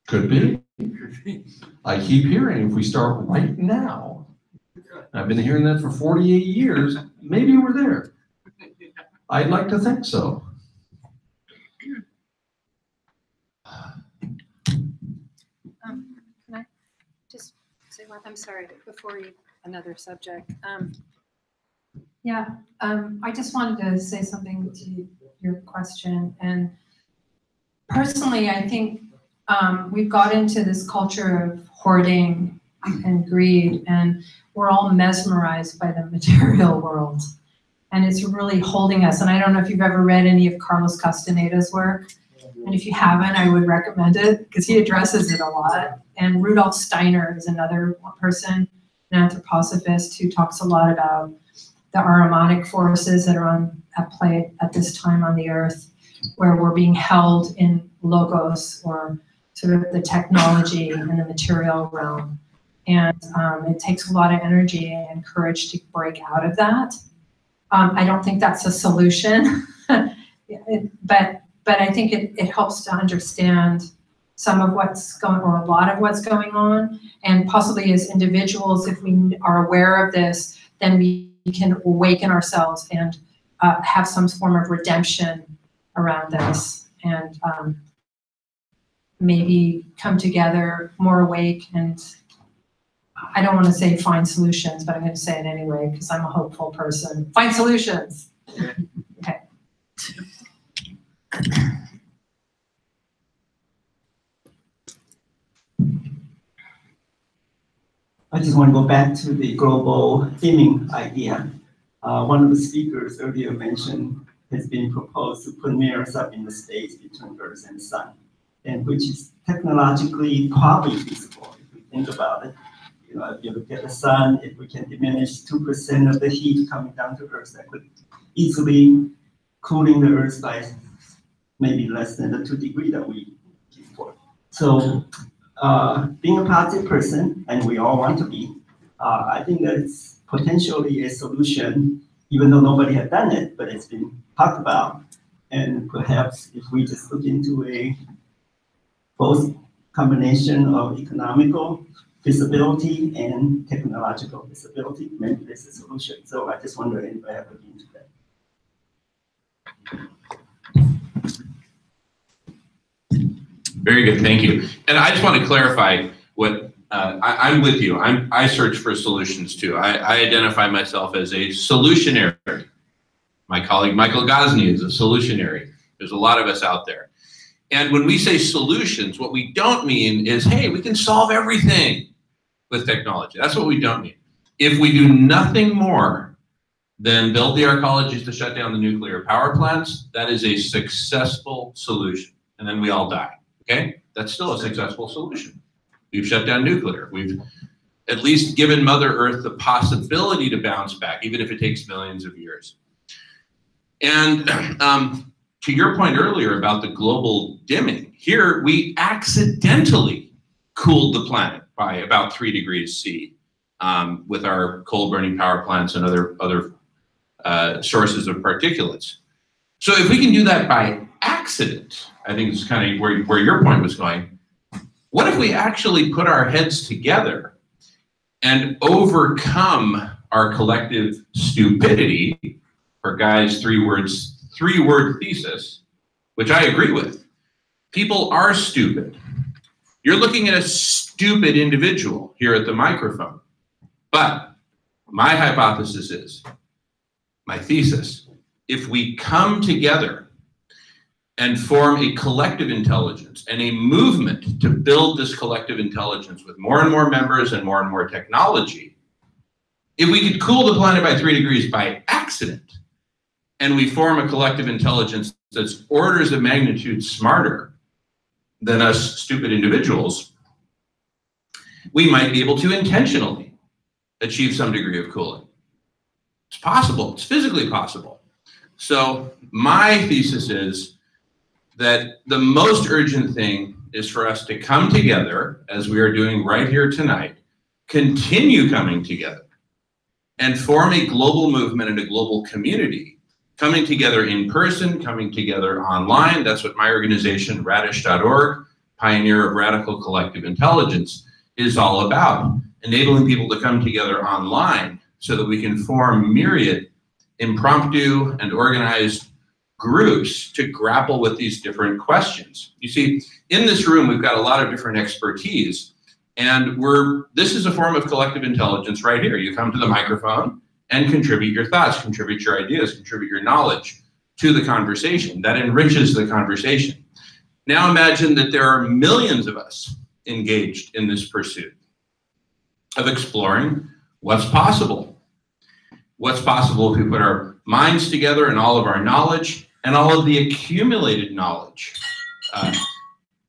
Could be. I keep hearing if we start right now. I've been hearing that for 48 years. Maybe we're there. I'd like to think so. Can I just say one? I'm sorry, before you, another subject. I just wanted to say something to your question. And personally, I think we've got into this culture of hoarding and greed, and we're all mesmerized by the material world. And it's really holding us. And I don't know if you've ever read any of Carlos Castaneda's work. And if you haven't, I would recommend it because he addresses it a lot. And Rudolf Steiner is another person, an anthroposophist, who talks a lot about the harmonic forces that are at play at this time on the earth, where we're being held in logos, or sort of the technology and the material realm. And it takes a lot of energy and courage to break out of that. I don't think that's a solution, but I think it helps to understand some of what's going, or a lot of what's going on. And possibly as individuals, if we are aware of this, then we can awaken ourselves and have some form of redemption around this, and maybe come together more awake. And I don't want to say find solutions, but I'm going to say it anyway because I'm a hopeful person. Find solutions. Okay. I just want to go back to the global dimming idea. One of the speakers earlier mentioned has been proposed to put mirrors up in the space between Earth and the Sun, and which is technologically probably feasible if we think about it. You know, if you look at the Sun, if we can diminish 2% of the heat coming down to Earth, that could easily cooling the Earth by maybe less than the 2 degrees that we keep for. So being a positive person, and we all want to be, I think that it's potentially a solution, even though nobody had done it, but it's been talked about. And perhaps if we just look into a both combination of economical feasibility and technological feasibility, maybe there's a solution. So I just wonder if I have looked into that. Very good, thank you. And I just want to clarify what, I'm with you. I search for solutions too. I identify myself as a solutionary. My colleague Michael Gosney is a solutionary. There's a lot of us out there. And when we say solutions, what we don't mean is, hey, we can solve everything with technology. That's what we don't mean. If we do nothing more than build the arcologies to shut down the nuclear power plants, that is a successful solution. And then we all die, okay? That's still a successful solution. We've shut down nuclear. We've at least given Mother Earth the possibility to bounce back, even if it takes millions of years. And to your point earlier about the global dimming, here we accidentally cooled the planet by about 3 degrees C with our coal-burning power plants and other sources of particulates. So if we can do that by accident, I think it's kind of where your point was going. What if we actually put our heads together and overcome our collective stupidity, for Guy's three-word thesis, which I agree with. People are stupid. You're looking at a stupid individual here at the microphone. But my hypothesis is, my thesis, if we come together and form a collective intelligence and a movement to build this collective intelligence with more and more members and more technology, if we could cool the planet by 3 degrees by accident, and we form a collective intelligence that's orders of magnitude smarter than us stupid individuals, we might be able to intentionally achieve some degree of cooling. It's possible, it's physically possible. So my thesis is that the most urgent thing is for us to come together, as we are doing right here tonight, continue coming together, and form a global movement and a global community, coming together in person, coming together online. That's what my organization, radish.org, Pioneer of Radical Collective Intelligence, is all about. Enabling people to come together online so that we can form myriad impromptu and organized groups to grapple with these different questions. You see, in this room, we've got a lot of different expertise, and this is a form of collective intelligence right here. You come to the microphone and contribute your thoughts, contribute your ideas, contribute your knowledge to the conversation. That enriches the conversation. Now imagine that there are millions of us engaged in this pursuit of exploring what's possible. What's possible if we put our minds together and all of our knowledge and all of the accumulated knowledge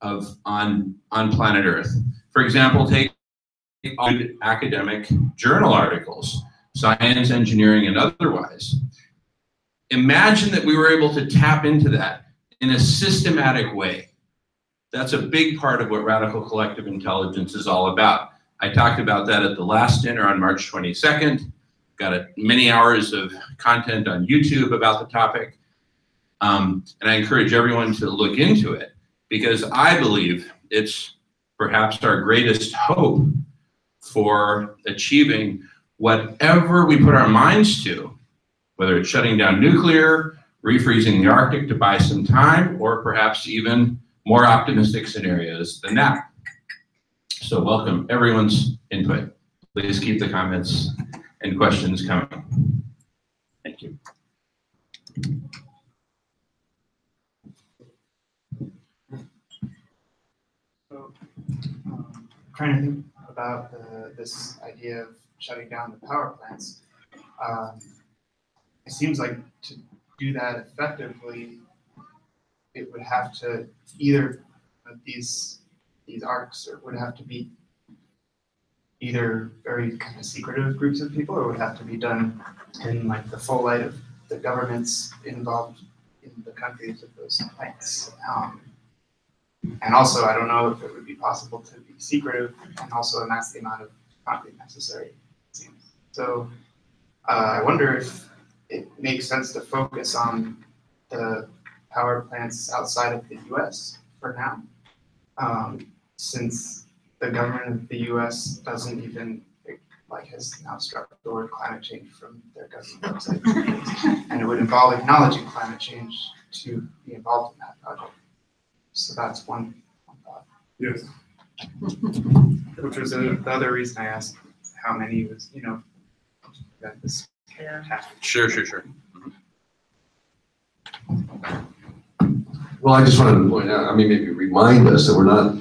on planet Earth. For example, take academic journal articles, science, engineering, and otherwise. Imagine that we were able to tap into that in a systematic way. That's a big part of what radical collective intelligence is all about. I talked about that at the last dinner on March 22nd. Got many hours of content on YouTube about the topic. And I encourage everyone to look into it, because I believe it's perhaps our greatest hope for achieving whatever we put our minds to, whether it's shutting down nuclear, refreezing the Arctic to buy some time, or perhaps even more optimistic scenarios than that. So welcome everyone's input. Please keep the comments and questions coming. Thank you. trying to think about this idea of shutting down the power plants. It seems like to do that effectively, it would have to either these arcs or would have to be either very kind of secretive groups of people, or would have to be done in like the full light of the governments involved in the countries of those plants. And also, I don't know if it would be possible to be secretive and also amass the amount of concrete necessary, it seems. So I wonder if it makes sense to focus on the power plants outside of the US for now, since the government of the US doesn't even, has now struck the word climate change from their government website. And it would involve acknowledging climate change to be involved in that project. So that's one thought. Yes. Which was the other reason I asked how many was, that this happened. Sure. Well, I just wanted to point out, maybe remind us that we're not,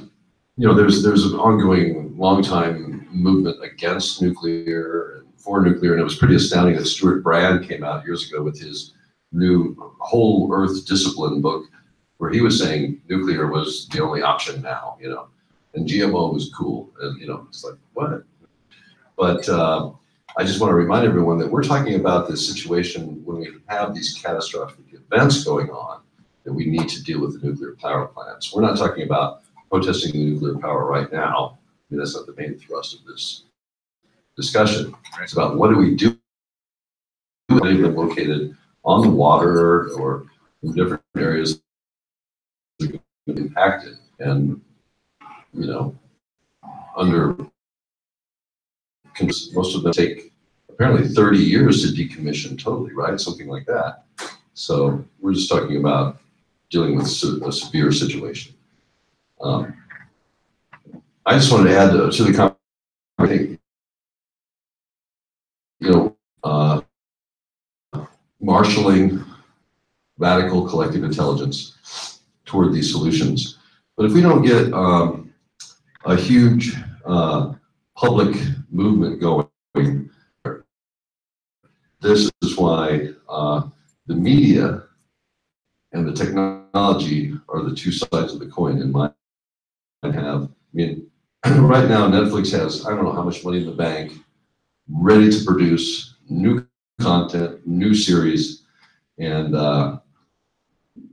there's an ongoing, long time movement against nuclear and for nuclear, and it was pretty astounding that Stuart Brand came out years ago with his new Whole Earth Discipline book, where he was saying nuclear was the only option now, and GMO was cool, and it's like, what? But I just want to remind everyone that we're talking about this situation when we have these catastrophic events going on, that we need to deal with the nuclear power plants. We're not talking about protesting the nuclear power right now. That's not the main thrust of this discussion. It's about what do we do with them located on the water or in different areas that are impacted, and most of them take apparently 30 years to decommission totally, right? Something like that. So we're just talking about dealing with a severe situation. I just wanted to add to the conversation, marshaling radical collective intelligence toward these solutions. But if we don't get a huge public movement going, this is why the media and the technology are the two sides of the coin in my have. Right now Netflix has, I don't know how much money in the bank, ready to produce new content, new series, and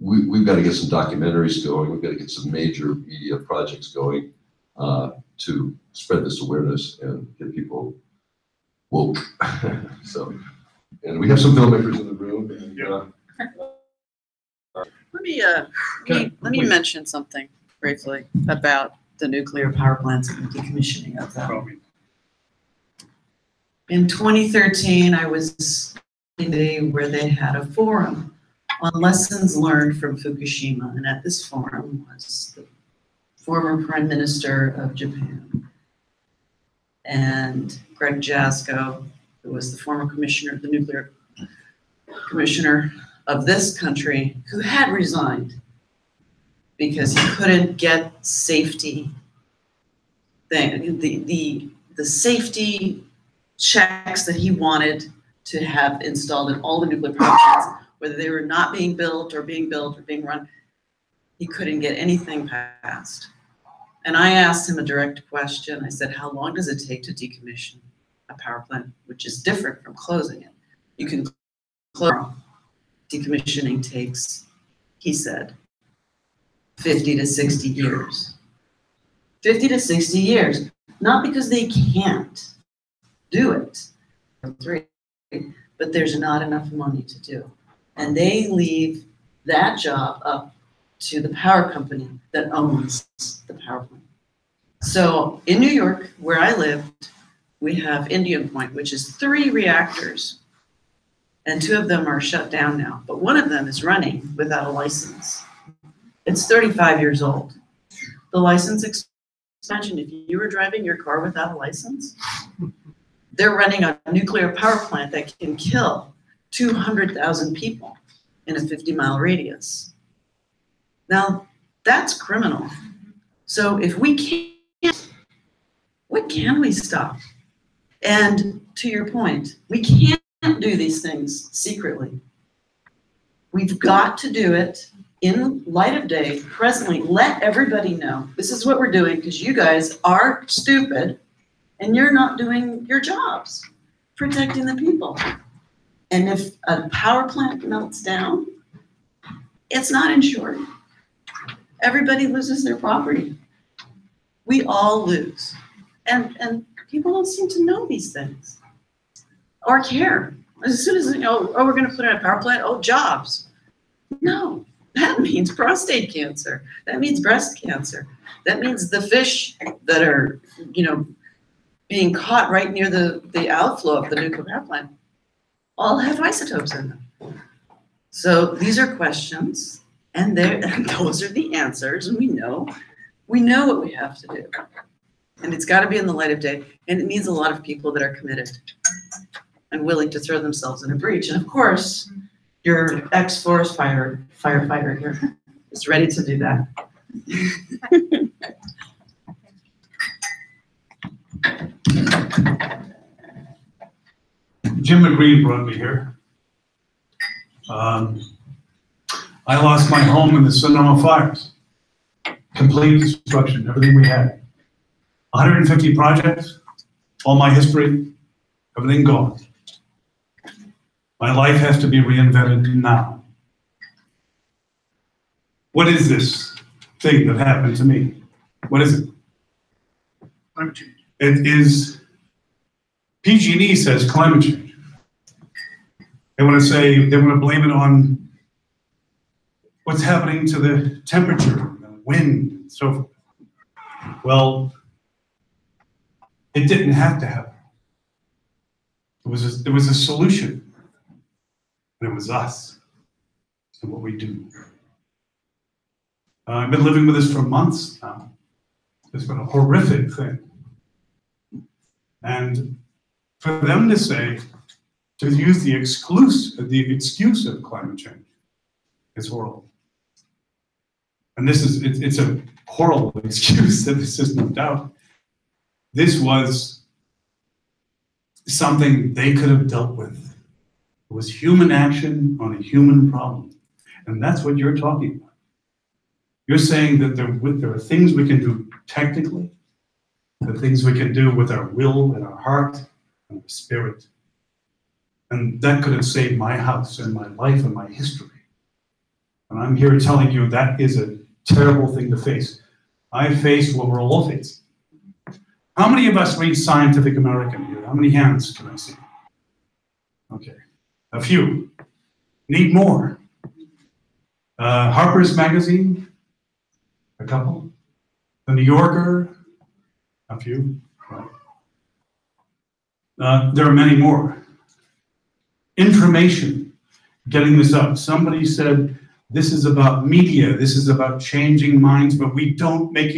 we've got to get some documentaries going. We've got to get some major media projects going to spread this awareness and get people woke. So, and we have some filmmakers in the room. And, Let me mention something briefly about the nuclear power plants and the decommissioning of them. In 2013, I was in the where they had a forum on lessons learned from Fukushima, and at this forum was the former Prime Minister of Japan and Greg Jasko, who was the former commissioner, the nuclear commissioner of this country, who had resigned because he couldn't get safety the safety checks that he wanted to have installed in all the nuclear power plants, whether they were not being built or being run, he couldn't get anything passed. And I asked him a direct question. I said, how long does it take to decommission a power plant, which is different from closing it? You can close. Decommissioning takes, he said, 50 to 60 years. 50 to 60 years, not because they can't do it, but there's not enough money to do. And they leave that job up to the power company that owns the power plant. So in New York, where I lived, we have Indian Point, which is 3 reactors, and 2 of them are shut down now, but 1 of them is running without a license. It's 35 years old. The license expansion, if you were driving your car without a license, they're running a nuclear power plant that can kill 200,000 people in a 50-mile radius. Now, that's criminal. So if we can't When can we stop? And to your point, we can't do these things secretly. We've got to do it in light of day, presently. Let everybody know this is what we're doing because you guys are stupid and you're not doing your jobs, protecting the people. And if a power plant melts down, it's not insured. Everybody loses their property. We all lose. And people don't seem to know these things or care. As soon as, we're going to put in a power plant, jobs. No, that means prostate cancer. That means breast cancer. That means the fish that are, being caught right near the outflow of the nuclear power plant all have isotopes in them. So these are questions, and those are the answers, and we know what we have to do. And it's got to be in the light of day, and it needs a lot of people that are committed and willing to throw themselves in a breach. And of course, your ex-forest firefighter here is ready to do that. Jim McGreen brought me here. I lost my home in the Sonoma fires. Complete destruction, everything we had. 150 projects, all my history, everything gone. My life has to be reinvented now. What is this thing that happened to me? What is it? Climate change. It is, PG&E says climate change. They want to blame it on what's happening to the temperature, the wind, and so forth. Well, it didn't have to happen. There was a solution, and it was us and what we do. I've been living with this for months now. It's been a horrific thing. And for them to say, to use the excuse of climate change is horrible. And it's a horrible excuse, this is no doubt. This was something they could have dealt with. It was human action on a human problem. And that's what you're talking about. You're saying that there are things we can do technically, the things we can do with our will and our heart and our spirit. And that could have saved my house and my life and my history. And I'm here telling you that is a terrible thing to face. I face what we're all facing. How many of us read Scientific American here? How many hands can I see? Okay, a few. Need more. Harper's Magazine, a couple. The New Yorker, a few. Right. There are many more. Information, getting this up. Somebody said, this is about media, this is about changing minds, but we don't make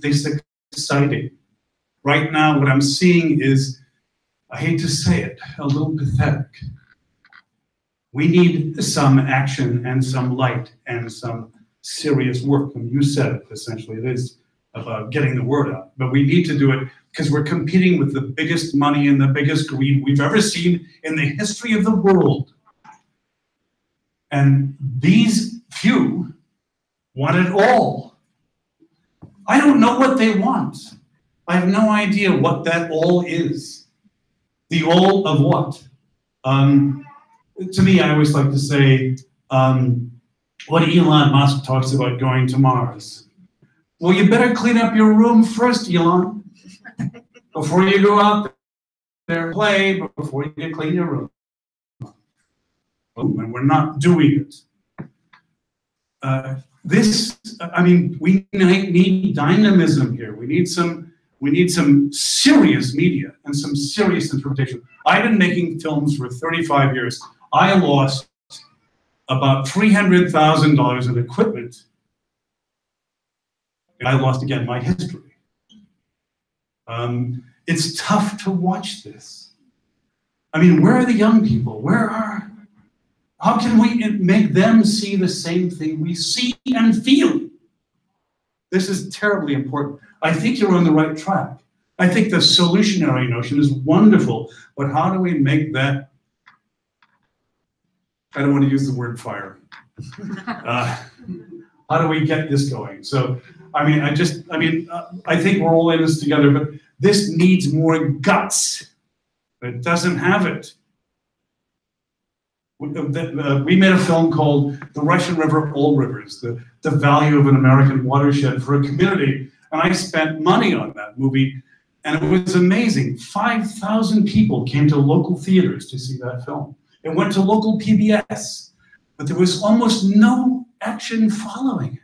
this exciting. Right now, what I'm seeing is, I hate to say it, a little pathetic. We need some action and some light and some serious work. And you said it, essentially, it is about getting the word out. But we need to do it because we're competing with the biggest money and the biggest greed we've ever seen in the history of the world. And these few want it all. I don't know what they want. I have no idea what that all is. The all of what? To me, I always like to say, what Elon Musk talks about going to Mars. Well, you better clean up your room first, Elon, before you go out there and play, before you can clean your room. And we're not doing it. We need dynamism here. We need some serious media and some serious interpretation. I've been making films for 35 years. I lost about $300,000 in equipment. I lost, again, my history. It's tough to watch this. I mean, where are the young people? How can we make them see the same thing we see and feel? This is terribly important. I think you're on the right track. I think the solutionary notion is wonderful, but how do we make that, I don't want to use the word fire. How do we get this going? So, I think we're all in this together, but this needs more guts. It doesn't have it. We made a film called The Russian River, All Rivers, the value of an American watershed for a community. And I spent money on that movie, and it was amazing. 5,000 people came to local theaters to see that film. It went to local PBS, but there was almost no action following it.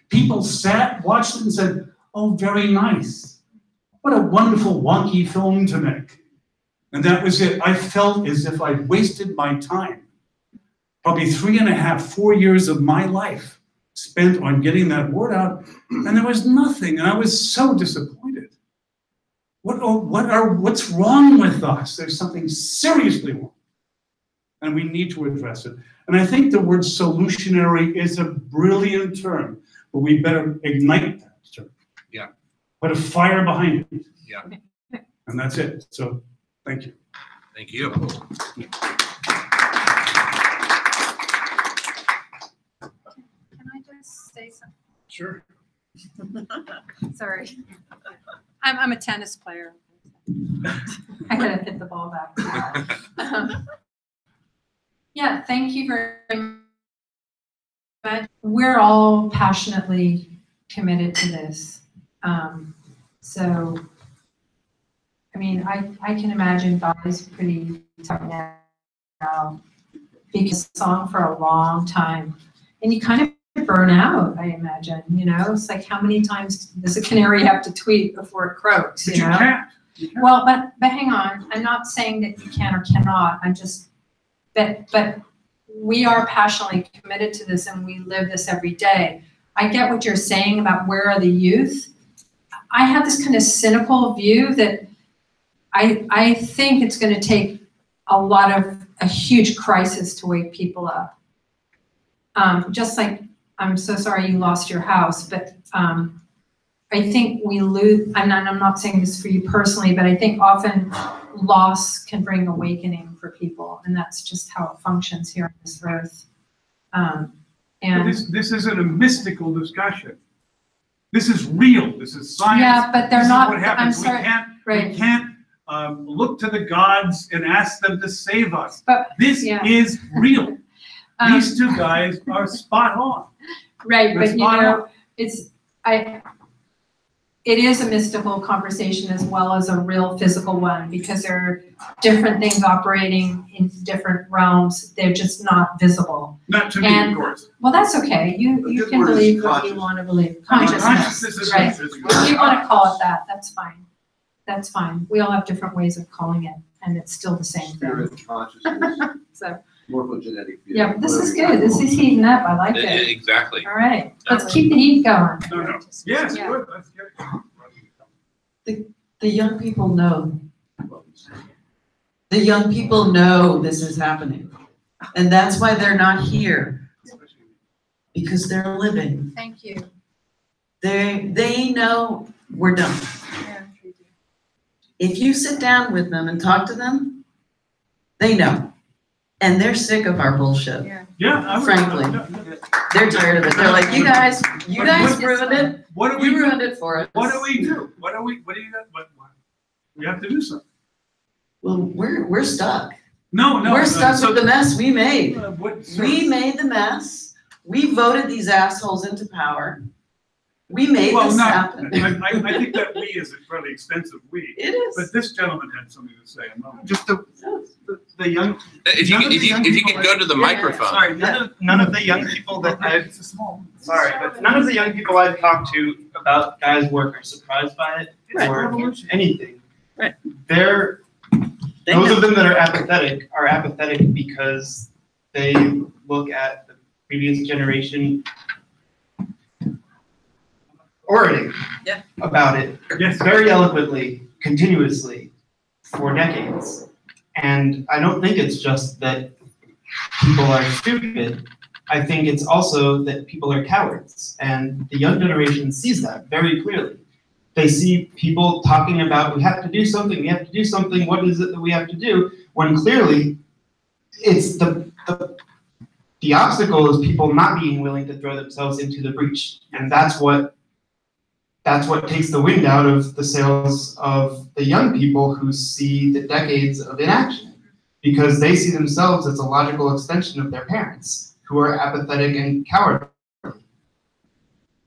People sat, watched it, and said, oh, very nice. What a wonderful, wonky film to make. And that was it. I felt as if I'd wasted my time. Probably 3.5, 4 years of my life spent on getting that word out, and there was nothing, and I was so disappointed. What's wrong with us? There's something seriously wrong, and we need to address it. And I think the word solutionary is a brilliant term, but we better ignite that term. Yeah. Put a fire behind it. Yeah. And that's it. So, thank you. Thank you. Can I just say something? Sure. Sorry. I'm a tennis player. I gotta hit the ball back. Yeah, thank you very much. We're all passionately committed to this. So, I mean, I can imagine Bobby's pretty tough now because song for a long time. And you kind of burn out, I imagine, you know? It's like, how many times does a canary have to tweet before it croaks, But you know? can't. Well, but hang on, I'm not saying that you can or cannot, I'm just, but we are passionately committed to this and we live this every day. I get what you're saying about where are the youth. I have this kind of cynical view that I think it's gonna take a huge crisis to wake people up. Just like, I'm so sorry you lost your house, but I think we lose, I'm not saying this for you personally, but I think often loss can bring awakening for people, and that's just how it functions here on this earth. But And this isn't a mystical discussion. This is real. This is science. yeah, but they're This is not, what happens. I'm sorry, right. We can't look to the gods and ask them to save us. But, This yeah. is real. These two guys are spot on. right, They're but you spot know, it is a mystical conversation as well as a real physical one, because there are different things operating in different realms. They're just not visible. Not to me, And- of course. Well, that's okay. You good can word is believe what you conscious. want to believe. Consciousness Consciousness, is right. good. If you want to call it that, that's fine. That's fine. We all have different ways of calling it, and it's still the same thing. Spirit, consciousness, So, morphogenetic. yeah, this is good. This is heating up. I like it. Exactly. All right, let's keep the heat going. No. Yes, Yeah. good. Let's get it. The young people know. The young people know this is happening. And that's why they're not here, because they're living. Thank you. They know we're done. If you sit down with them and talk to them, they know. And they're sick of our bullshit. Yeah. Frankly. They're tired of it. They're like, you guys ruined it. What do we You do? ruined it for us. What do we do? What do you, what? We have to do something. Well, we're stuck. No. We're stuck with the mess we made. What? We made the mess. We voted these assholes into power. We made Well, this no, happen. I think that we is a fairly extensive we. It is. But this gentleman had something to say. A moment. Just the young. If you none of the young could people go to the Yeah, microphone. Sorry, none of the young people that I've, sorry, but none of the young people I've talked to about Guy's work are surprised by it or anything. Right. Those of them that are apathetic because they look at the previous generation orating about it Yes. very eloquently, continuously, for decades. And I don't think it's just that people are stupid. I think it's also that people are cowards. And the young generation sees that very clearly. they see people talking about, we have to do something, we have to do something, what is it that we have to do? When clearly, it's the obstacle is people not being willing to throw themselves into the breach. And that's what takes the wind out of the sails of the young people who see the decades of inaction, because they see themselves as a logical extension of their parents, who are apathetic and cowardly.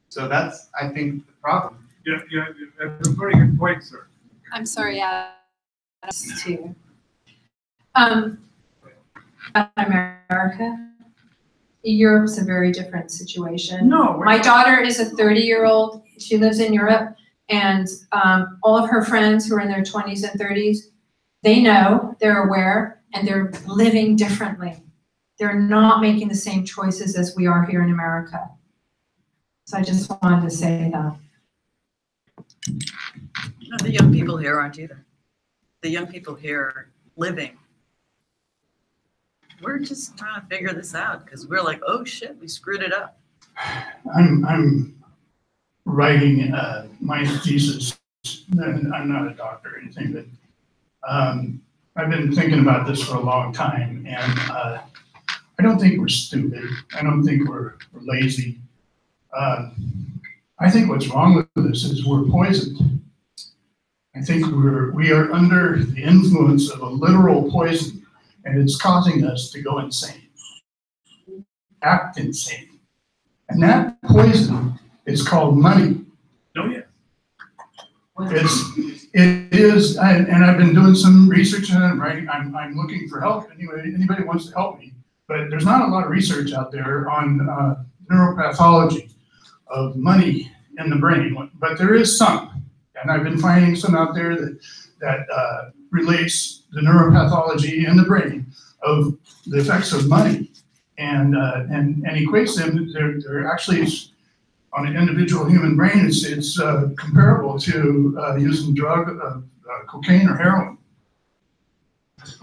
So that's, I think, the problem. Yeah, that's a very good point, sir. I'm sorry, too. About America, Europe's a very different situation. No. My daughter is a 30-year-old. She lives in Europe, and all of her friends who are in their 20s and 30s, they know, they're aware, and they're living differently. They're not making the same choices as we are here in America. So I just wanted to say that. No, the young people here aren't either. The young people here are living. We're just trying to figure this out because we're like, oh shit, we screwed it up. I'm writing my thesis, and I'm not a doctor or anything, but I've been thinking about this for a long time, and I don't think we're stupid. I don't think we're lazy. I think what's wrong with this is we're poisoned. I think we are under the influence of a literal poison, and it's causing us to go insane, act insane. And that poison is called money. Oh, yeah. It is, and I've been doing some research on it, writing. I'm looking for help. Anybody wants to help me, but there's not a lot of research out there on neuropathology of money in the brain, but there is some, and I've been finding some out there that relates the neuropathology in the brain of the effects of money, and equates them. They're actually on an individual human brain. It's comparable to using cocaine or heroin.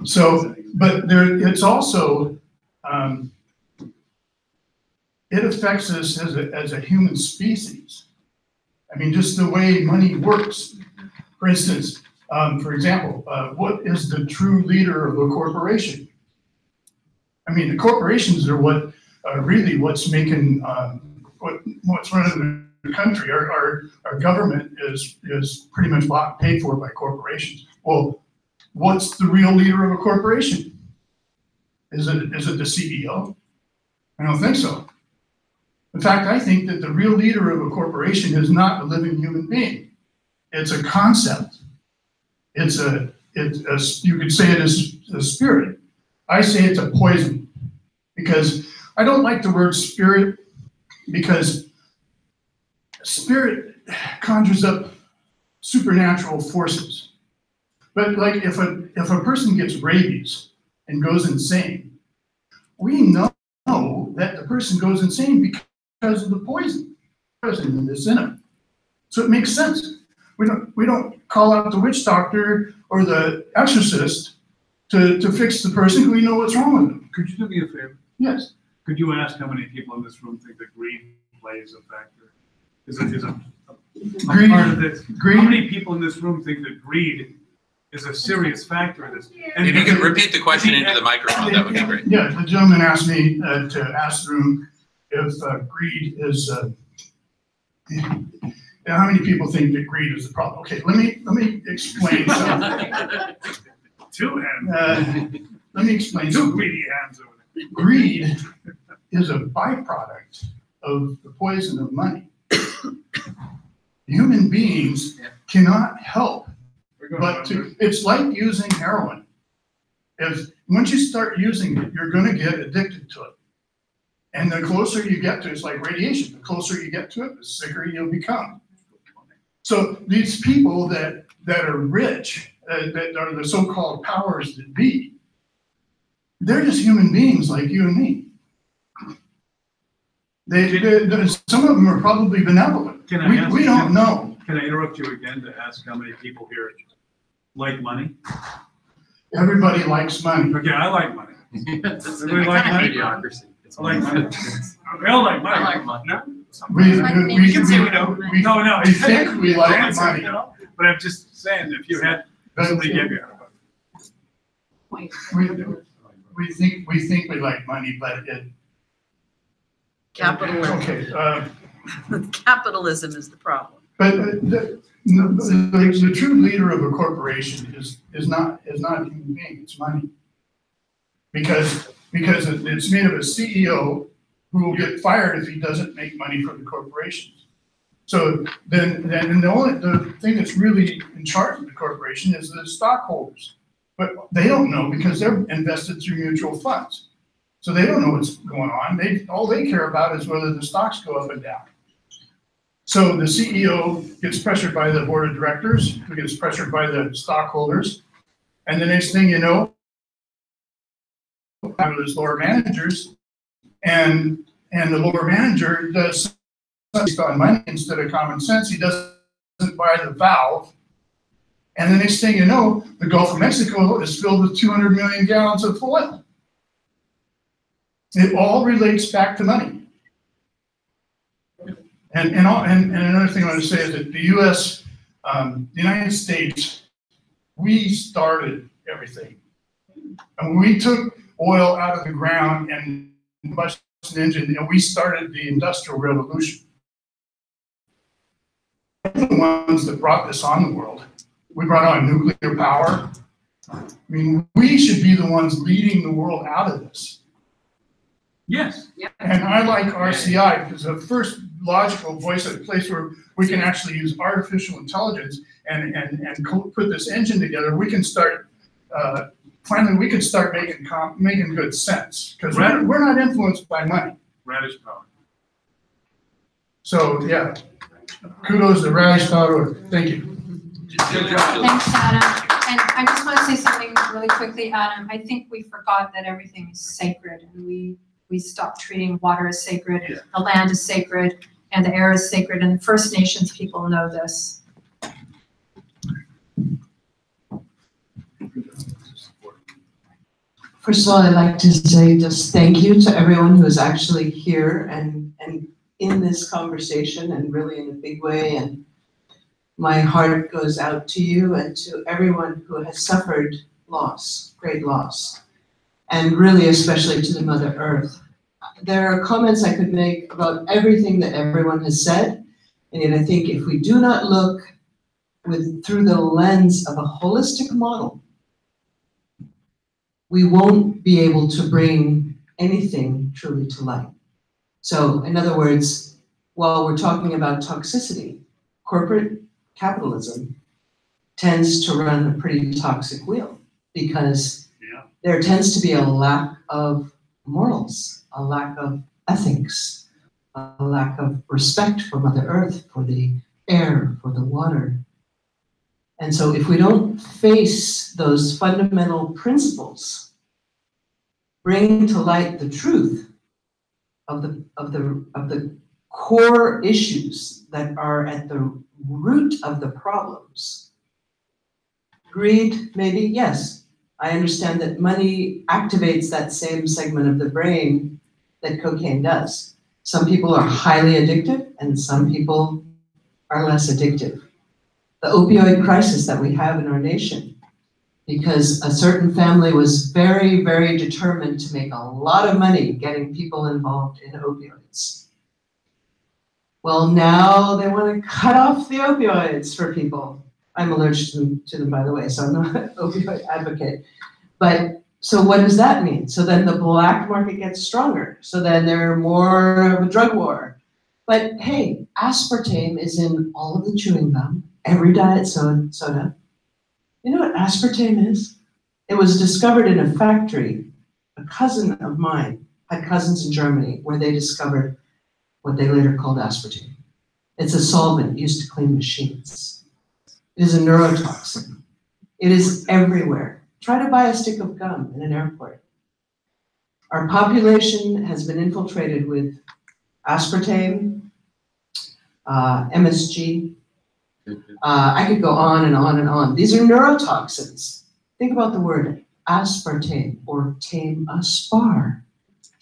So, but it's also it affects us as a human species. I mean, just the way money works. For instance, for example, what is the true leader of a corporation? I mean, the corporations are what really what's making what's running the country. Our government is pretty much bought and paid for by corporations. Well, what's the real leader of a corporation? Is it the CEO? I don't think so. In fact, I think that the real leader of a corporation is not a living human being. It's a concept. You could say it is a spirit. I say it's a poison, because I don't like the word spirit, because spirit conjures up supernatural forces. But like if a person gets rabies and goes insane, we know that the person goes insane because of the poison that's in him. So it makes sense. We don't call out the witch doctor or the exorcist to fix the person, because we know what's wrong with them. Could you do me a favor? Yes. Could you ask how many people in this room think that greed plays a factor? Is a Greed, part of this? greed. How many people in this room think that greed is a serious factor in this? And If you could repeat the question into the microphone, that would be great. Yeah, the gentleman asked me to ask the room if greed is. How many people think that greed is the problem? Okay, let me explain something. Two hands. Let me explain Two something. greedy hands over there. Greed is a byproduct of the poison of money. Human beings cannot help but to. It's like using heroin. Once you start using it, you're going to get addicted to it. And the closer you get to it, it's like radiation. The closer you get to it, the sicker you'll become. So these people that are rich, that are the so-called powers that be, they're just human beings like you and me. Some of them are probably benevolent. We don't know. Can I interrupt you again to ask how many people here like money? Everybody likes money. Okay, I like money. It's Everybody like money? mediocrity. I like money. We all like money. I like money. No? We can say we don't. We No. we think we like money. But I'm just saying, if you had, somebody gave you we think we like money, but it. Capitalism. Okay, Capitalism is the problem. But the true leader of a corporation is not a human being, it's money. Because it's made of a CEO who will get fired if he doesn't make money for the corporation. So then the thing that's really in charge of the corporation is the stockholders. But they don't know because they're invested through mutual funds. So they don't know what's going on. All they care about is whether the stocks go up and down. So the CEO gets pressured by the board of directors, who gets pressured by the stockholders. And the next thing you know, his lower managers, and the lower manager does based on money instead of common sense. He doesn't buy the valve. And the next thing you know, the Gulf of Mexico is filled with 200 million gallons of oil. It all relates back to money. And another thing I want to say is that the U.S., the United States, we started everything. And we took oil out of the ground and combustion engine, and we started the Industrial Revolution. We're the ones that brought this on the world. We brought on nuclear power. I mean, we should be the ones leading the world out of this. Yes. And I like RCI because the first logical voice at a place where we can actually use artificial intelligence and put this engine together, we can start, finally we can start making good sense because we're not influenced by money. Radish power. So yeah, kudos to radish.org. Thank you. Thanks, Adam. And I just want to say something really quickly, Adam. I think we forgot that everything is sacred, and we stopped treating water as sacred, the land is sacred, and the air is sacred, and First Nations people know this. First of all, I'd like to say just thank you to everyone who is actually here and in this conversation, and really in a big way. And my heart goes out to you and to everyone who has suffered loss, great loss, and really especially to the Mother Earth. There are comments I could make about everything that everyone has said, and yet I think if we do not look through the lens of a holistic model, we won't be able to bring anything truly to light. So in other words, while we're talking about toxicity, corporate capitalism tends to run a pretty toxic wheel because there tends to be a lack of morals, a lack of ethics, a lack of respect for Mother Earth, for the air, for the water. And so if we don't face those fundamental principles, bring to light the truth of the core issues that are at the root of the problems. Greed, maybe, yes. I understand that money activates that same segment of the brain that cocaine does. Some people are highly addictive and some people are less addictive. The opioid crisis that we have in our nation, because a certain family was very, very determined to make a lot of money getting people involved in opioids. Well, now they want to cut off the opioids for people. I'm allergic to them, by the way, so I'm not an opioid advocate. But so what does that mean? So then the black market gets stronger. So then there's more of a drug war. But hey, aspartame is in all of the chewing gum, every diet soda. You know what aspartame is? It was discovered in a factory. A cousin of mine had cousins in Germany where they discovered what they later called aspartame. It's a solvent used to clean machines. It is a neurotoxin. It is everywhere. Try to buy a stick of gum in an airport. Our population has been infiltrated with aspartame, MSG. I could go on and on and on. These are neurotoxins. Think about the word aspartame or tame aspar.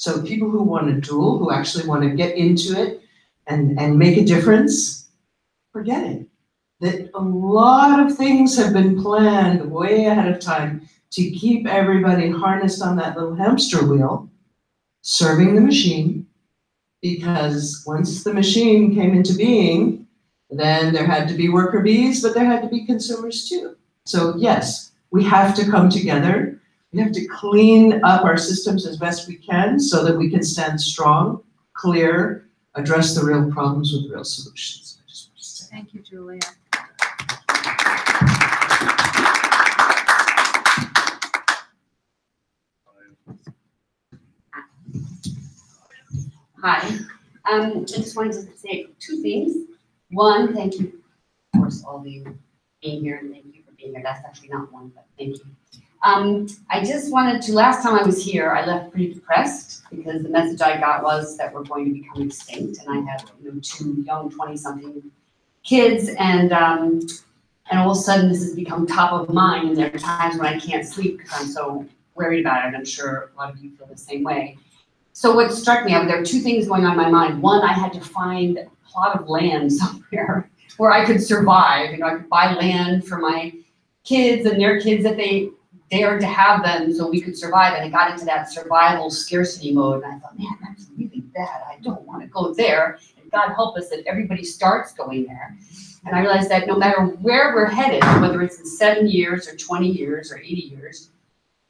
So people who want to dual, who actually want to get into it and make a difference, forget it. That a lot of things have been planned way ahead of time to keep everybody harnessed on that little hamster wheel, serving the machine, because once the machine came into being, then there had to be worker bees, but there had to be consumers too. So yes, we have to come together. We have to clean up our systems as best we can so that we can stand strong, clear, address the real problems with real solutions. I just want to say. Thank you, Julia. Hi, I just wanted to say two things. One, thank you, of course, all of you being here, and thank you for being here. That's actually not one, but thank you. I just wanted to, last time I was here, I left pretty depressed because the message I got was that we're going to become extinct, and I had, two young 20-something kids, and all of a sudden this has become top of mind, and there are times when I can't sleep because I'm so worried about it, and I'm sure a lot of you feel the same way. So what struck me, there were two things going on in my mind. One, I had to find a plot of land somewhere where I could survive. I could buy land for my kids and their kids that they dared to have them so we could survive. And I got into that survival scarcity mode. And I thought, man, that's really bad. I don't want to go there. And God help us that everybody starts going there. And I realized that no matter where we're headed, whether it's in 7 years or 20 years or 80 years,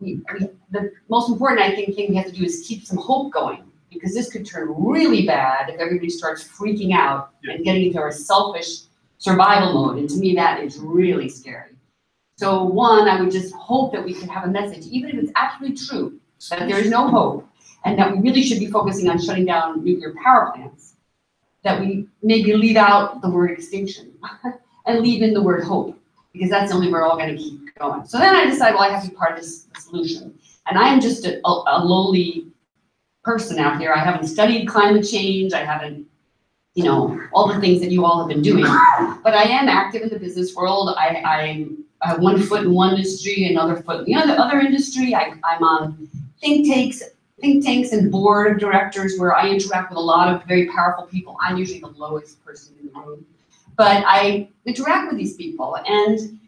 the most important, I think, thing we have to do is keep some hope going, because this could turn really bad if everybody starts freaking out and getting into our selfish survival mode. And to me, that is really scary. So one, I would just hope that we can have a message, even if it's absolutely true, that there is no hope, and that we really should be focusing on shutting down nuclear power plants, that we maybe leave out the word extinction and leave in the word hope, because that's the only way we're all going to keep going. So then I decided, well, I have to be part of this solution. And I am just a lowly person out here. I haven't studied climate change. I haven't, all the things that you all have been doing. But I am active in the business world. I have one foot in one industry, another foot in the other industry. I'm on think tanks and board of directors where I interact with a lot of very powerful people. I'm usually the lowest person in the room. But I interact with these people, and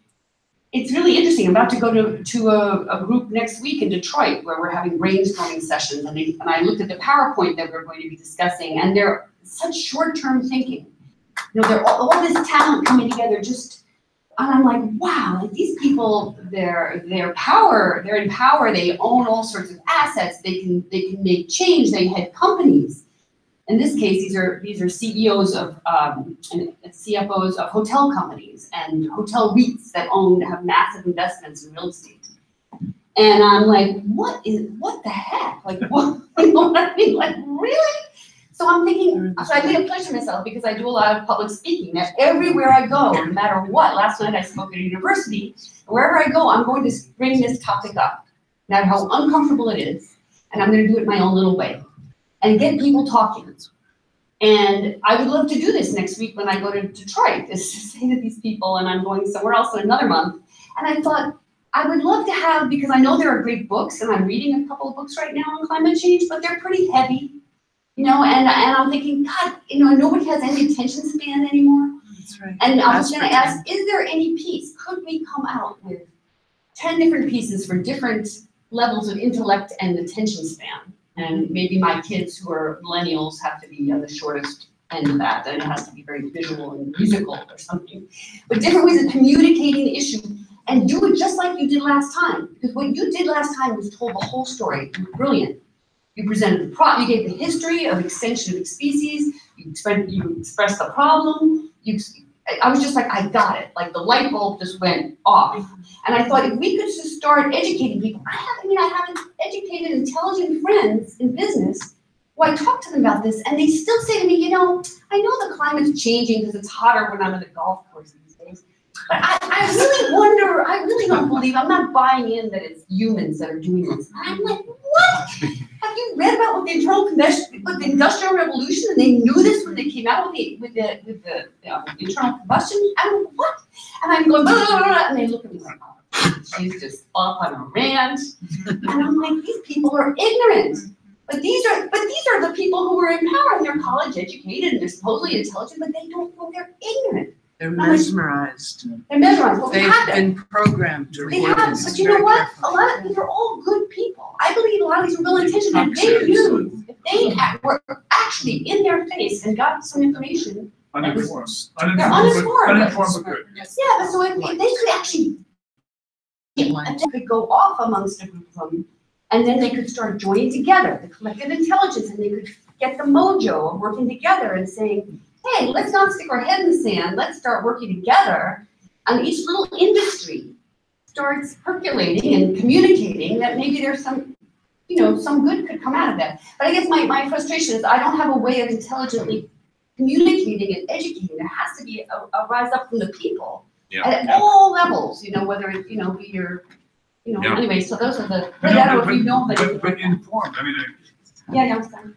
it's really interesting. I'm about to go to a group next week in Detroit where we're having brainstorming sessions, and I looked at the PowerPoint that we're going to be discussing, and they're such short-term thinking. They're all this talent coming together and I'm like, wow, like these people, they're in power, they own all sorts of assets, they can make change, they head companies. In this case, these are CEOs of and CFOs of hotel companies and hotel REITs that have massive investments in real estate. And I'm like, what the heck? Like, what? You know what I mean? Like, really? So I'm thinking, so I made a pledge to myself, because I do a lot of public speaking, that everywhere I go, no matter what, last night I spoke at a university, wherever I go, I'm going to bring this topic up, no matter how uncomfortable it is, and I'm going to do it my own little way, and get people talking. And I would love to do this next week when I go to Detroit, is to say to these people, and I'm going somewhere else in another month. And I thought, I would love to have, because I know there are great books, and I'm reading a couple of books right now on climate change, but they're pretty heavy, and I'm thinking, God, nobody has any attention span anymore. That's right. And I was going to ask, is there any piece? Could we come out with 10 different pieces for different levels of intellect and attention span? And maybe my kids who are millennials have to be on the shortest end of that, and it has to be very visual and musical or something. But different ways of communicating the issue, and do it just like you did last time. Because what you did last time was told the whole story. It was brilliant. You presented you gave the history of extinction of species, you expressed the problem, I was just like, I got it. Like the light bulb just went off. And I thought, if we could just start educating people. I haven't educated intelligent friends in business who I talk to them about this, and they still say to me, I know the climate's changing because it's hotter when I'm at the golf course these days. But I really wonder, I really don't believe, I'm not buying in that it's humans that are doing this. And I'm like, what? Have you read about what the Industrial Revolution, and they knew this when they came out with the internal combustion? What? And I'm going, blah, blah, blah, blah, and they look at me like, oh, she's just off on a rant. And I'm like, these people are ignorant. But these are the people who are in power, and they're college educated and they're supposedly intelligent, but they don't know, they're ignorant. They're mesmerized. They're mesmerized. Well, They've been programmed to They read have, this but you know very what? carefully. A lot of these are all good people. I believe a lot of these are well intentioned. If they were actually in their face and got some information. Uninformed. They're uninformed. Uninformed but good. Yeah, but so if they could actually, they could go off amongst a group of them, and then they could start joining together, the collective intelligence, and they could get the mojo of working together and saying, hey, let's not stick our head in the sand, let's start working together. And each little industry starts percolating and communicating that maybe there's some, some good could come out of that. But I guess my frustration is I don't have a way of intelligently communicating and educating. There has to be a rise up from the people at all levels, whether it, be your, anyway, so those are the, but I don't know if you know, but informed, I mean. Yeah, I'm sorry.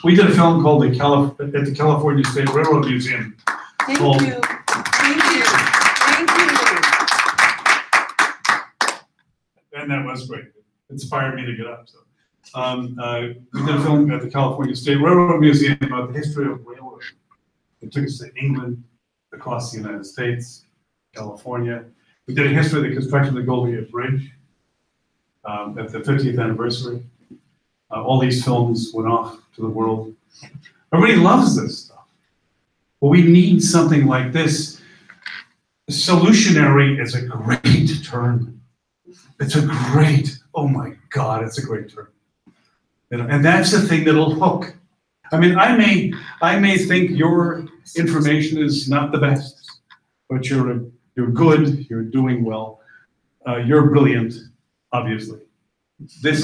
We did a film called at the California State Railroad Museum. Thank you. Thank you. Thank you. And that was great. It inspired me to get up. So, we did a film at the California State Railroad Museum about the history of railroad. It took us to England, across the United States, California. We did a history of the construction of the Golden Gate Bridge at the 50th anniversary. All these films went off to the world. Everybody loves this stuff. But we need something like this. Solutionary is a great term. It's a great, oh my God, it's a great term. And that's the thing that'll hook. I mean, I may think your information is not the best, but you're good, you're doing well, you're brilliant, obviously. This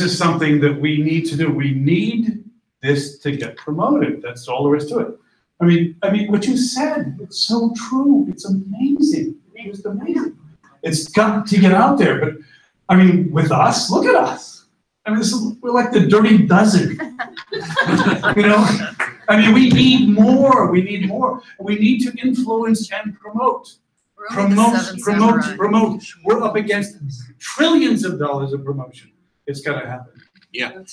is something that we need to do. We need this to get promoted. That's all there is to it. I mean, what you said, it's so true. It's amazing. It's amazing. It's got to get out there. But I mean, with us, look at us. I mean, we're like the dirty dozen. I mean, we need more. We need more. We need to influence and promote. Promote. We're up against trillions of dollars of promotion. It's got to happen. Yeah.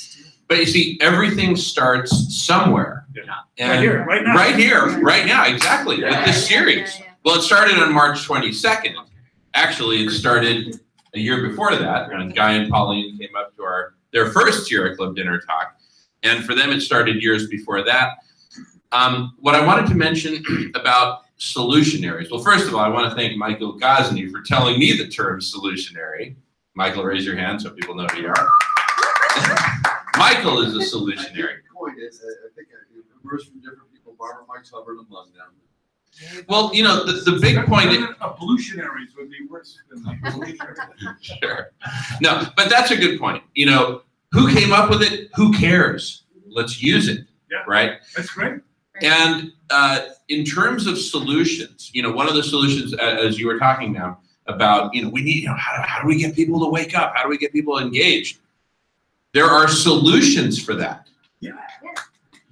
But you see, everything starts somewhere. Yeah. And right here, right now. Right here, right now, exactly, with this series. Well, it started on March 22nd. Actually, it started a year before that, when Guy and Pauline came up to their first Sierra Club dinner talk. And for them, it started years before that. What I wanted to mention about solutionaries. Well, first of all, I want to thank Michael Gosney for telling me the term solutionary. Michael, raise your hand so people know who you are. Michael is a solutionary. The point is, I think it emerged from different people, Barbara Mike Hubbard among them. Well, the big point is evolutionaries would be worse than evolutionary. Sure. No, but that's a good point. Who came up with it? Who cares? Let's use it. Yeah, right? That's great. And in terms of solutions, one of the solutions, as you were talking now about, we need, how do we get people to wake up? How do we get people engaged? There are solutions for that. Yeah.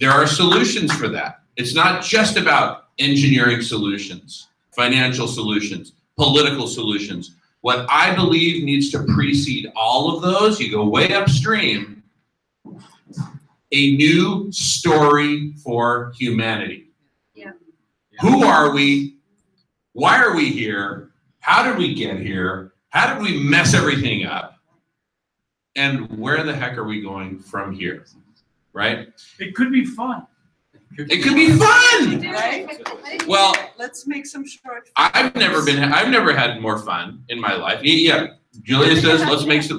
There are solutions for that. It's not just about engineering solutions, financial solutions, political solutions. What I believe needs to precede all of those, you go way upstream, a new story for humanity. Yeah. Who are we? Why are we here? How did we get here? How did we mess everything up? And where the heck are we going from here? Right? It could be fun. It could be fun. Right? Well, let's make some short. I've never had more fun in my life. Yeah, Julia says let's make some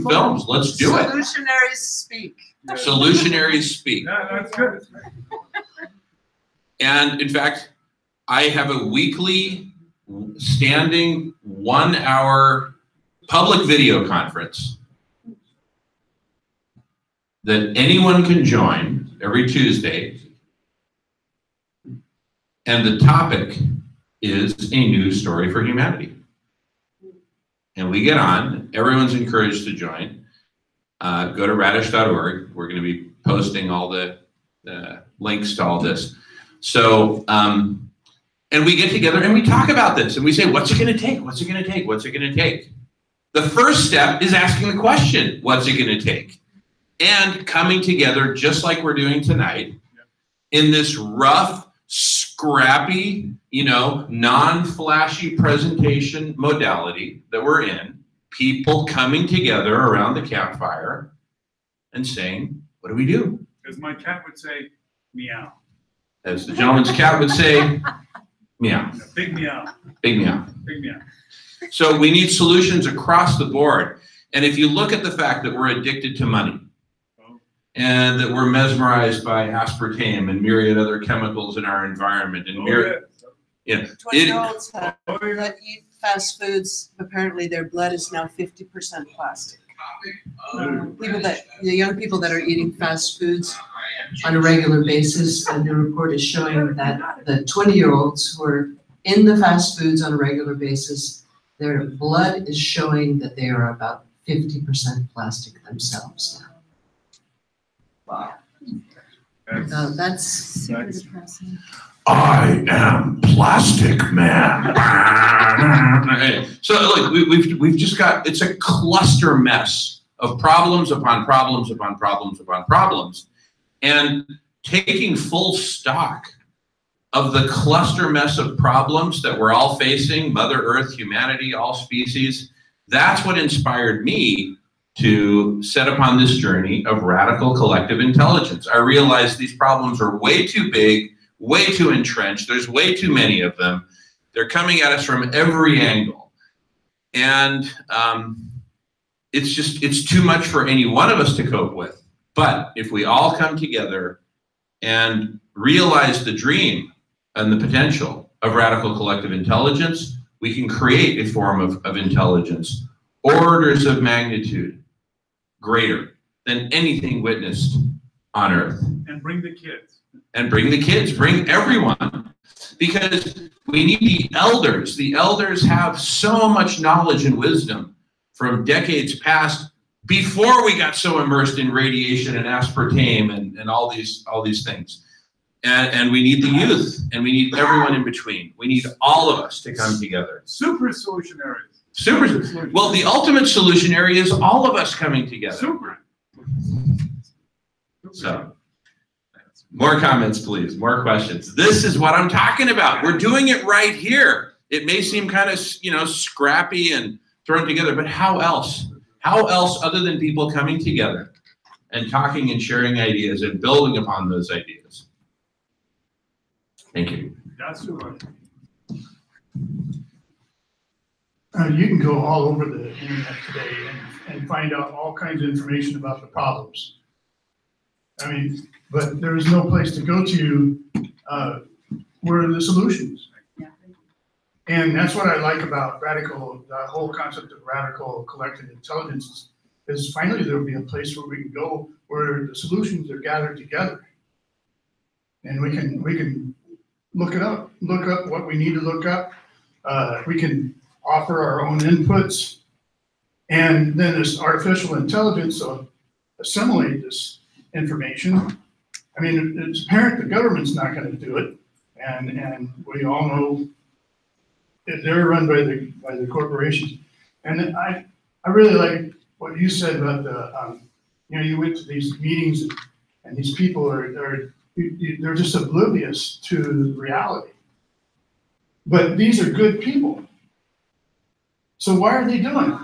films. Let's do it. Solutionaries speak. Solutionaries speak. Yeah, that's good. And in fact, I have a weekly standing 1 hour public video conference that anyone can join every Tuesday. And the topic is a new story for humanity. And we get on, everyone's encouraged to join. Go to radish.org. We're going to be posting all the links to all this. So, and we get together and we talk about this and we say, what's it going to take? What's it going to take? What's it going to take? The first step is asking the question, what's it gonna take? And coming together, just like we're doing tonight, in this rough, scrappy, non-flashy presentation modality that we're in, people coming together around the campfire and saying, what do we do? As my cat would say, meow. As the gentleman's cat would say, meow. Big meow. Big meow. Big meow. So we need solutions across the board. And if you look at the fact that we're addicted to money, and that we're mesmerized by aspartame and myriad other chemicals in our environment, and myriad, 20-year-olds that eat fast foods, apparently their blood is now 50% plastic. The young people that are eating fast foods on a regular basis, a new report is showing that the 20-year-olds who are in the fast foods on a regular basis, their blood is showing that they are about 50% plastic themselves now. Wow. That's super depressing. I am Plastic Man. So look, we've just got, it's a cluster mess of problems upon problems upon problems upon problems. And taking full stock of the cluster mess of problems that we're all facing, Mother Earth, humanity, all species, that's what inspired me to set upon this journey of radical collective intelligence. I realized these problems are way too big, way too entrenched. There's way too many of them. They're coming at us from every angle. And it's too much for any one of us to cope with. But if we all come together and realize the dream and the potential of radical collective intelligence, we can create a form of intelligence, orders of magnitude greater than anything witnessed on Earth. And bring the kids. And bring the kids, bring everyone. Because we need the elders. The elders have so much knowledge and wisdom from decades past, before we got so immersed in radiation and aspartame and all these things. And we need the youth, and we need everyone in between. We need all of us to come together. Super solutionaries. Well, the ultimate solutionary is all of us coming together. Super. So, more comments, please. More questions. This is what I'm talking about. We're doing it right here. It may seem kind of, scrappy and thrown together, but how else? How else other than people coming together and talking and sharing ideas and building upon those ideas? Thank you. That's super. You can go all over the internet today and find out all kinds of information about the problems. I mean, but there is no place to go to where are the solutions. And that's what I like about the whole concept of radical collective intelligence is finally there will be a place where we can go where the solutions are gathered together. And we can look up what we need to look up. We can offer our own inputs, and then this artificial intelligence will assimilate this information. I mean, it's apparent the government's not going to do it, and we all know that they're run by the corporations. And I really like what you said about the you went to these meetings and these people they're just oblivious to reality. But these are good people. So why are they doing it?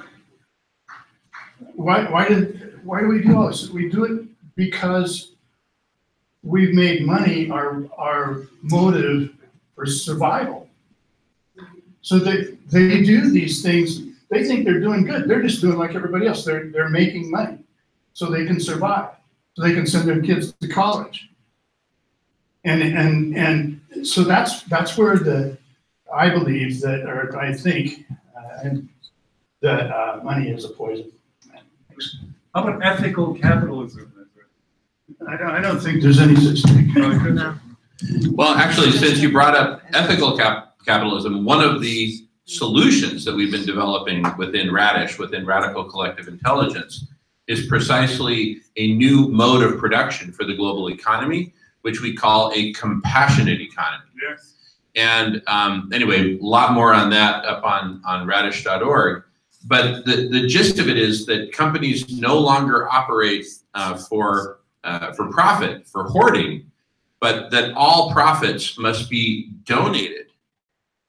Why do we do all this? We do it because we've made money our motive for survival. So they do these things. They think they're doing good. They're just doing like everybody else. They're making money so they can survive. So they can send their kids to college. And so that's where I believe that, or I think that money is a poison. How about ethical capitalism? I don't think there's any such thing. No. Well, actually, since you brought up ethical capitalism, one of the solutions that we've been developing within Radish, within Radical Collective Intelligence, is precisely a new mode of production for the global economy, which we call a compassionate economy. Yes. And anyway, a lot more on that up on radish.org. But the gist of it is that companies no longer operate for profit, for hoarding, but that all profits must be donated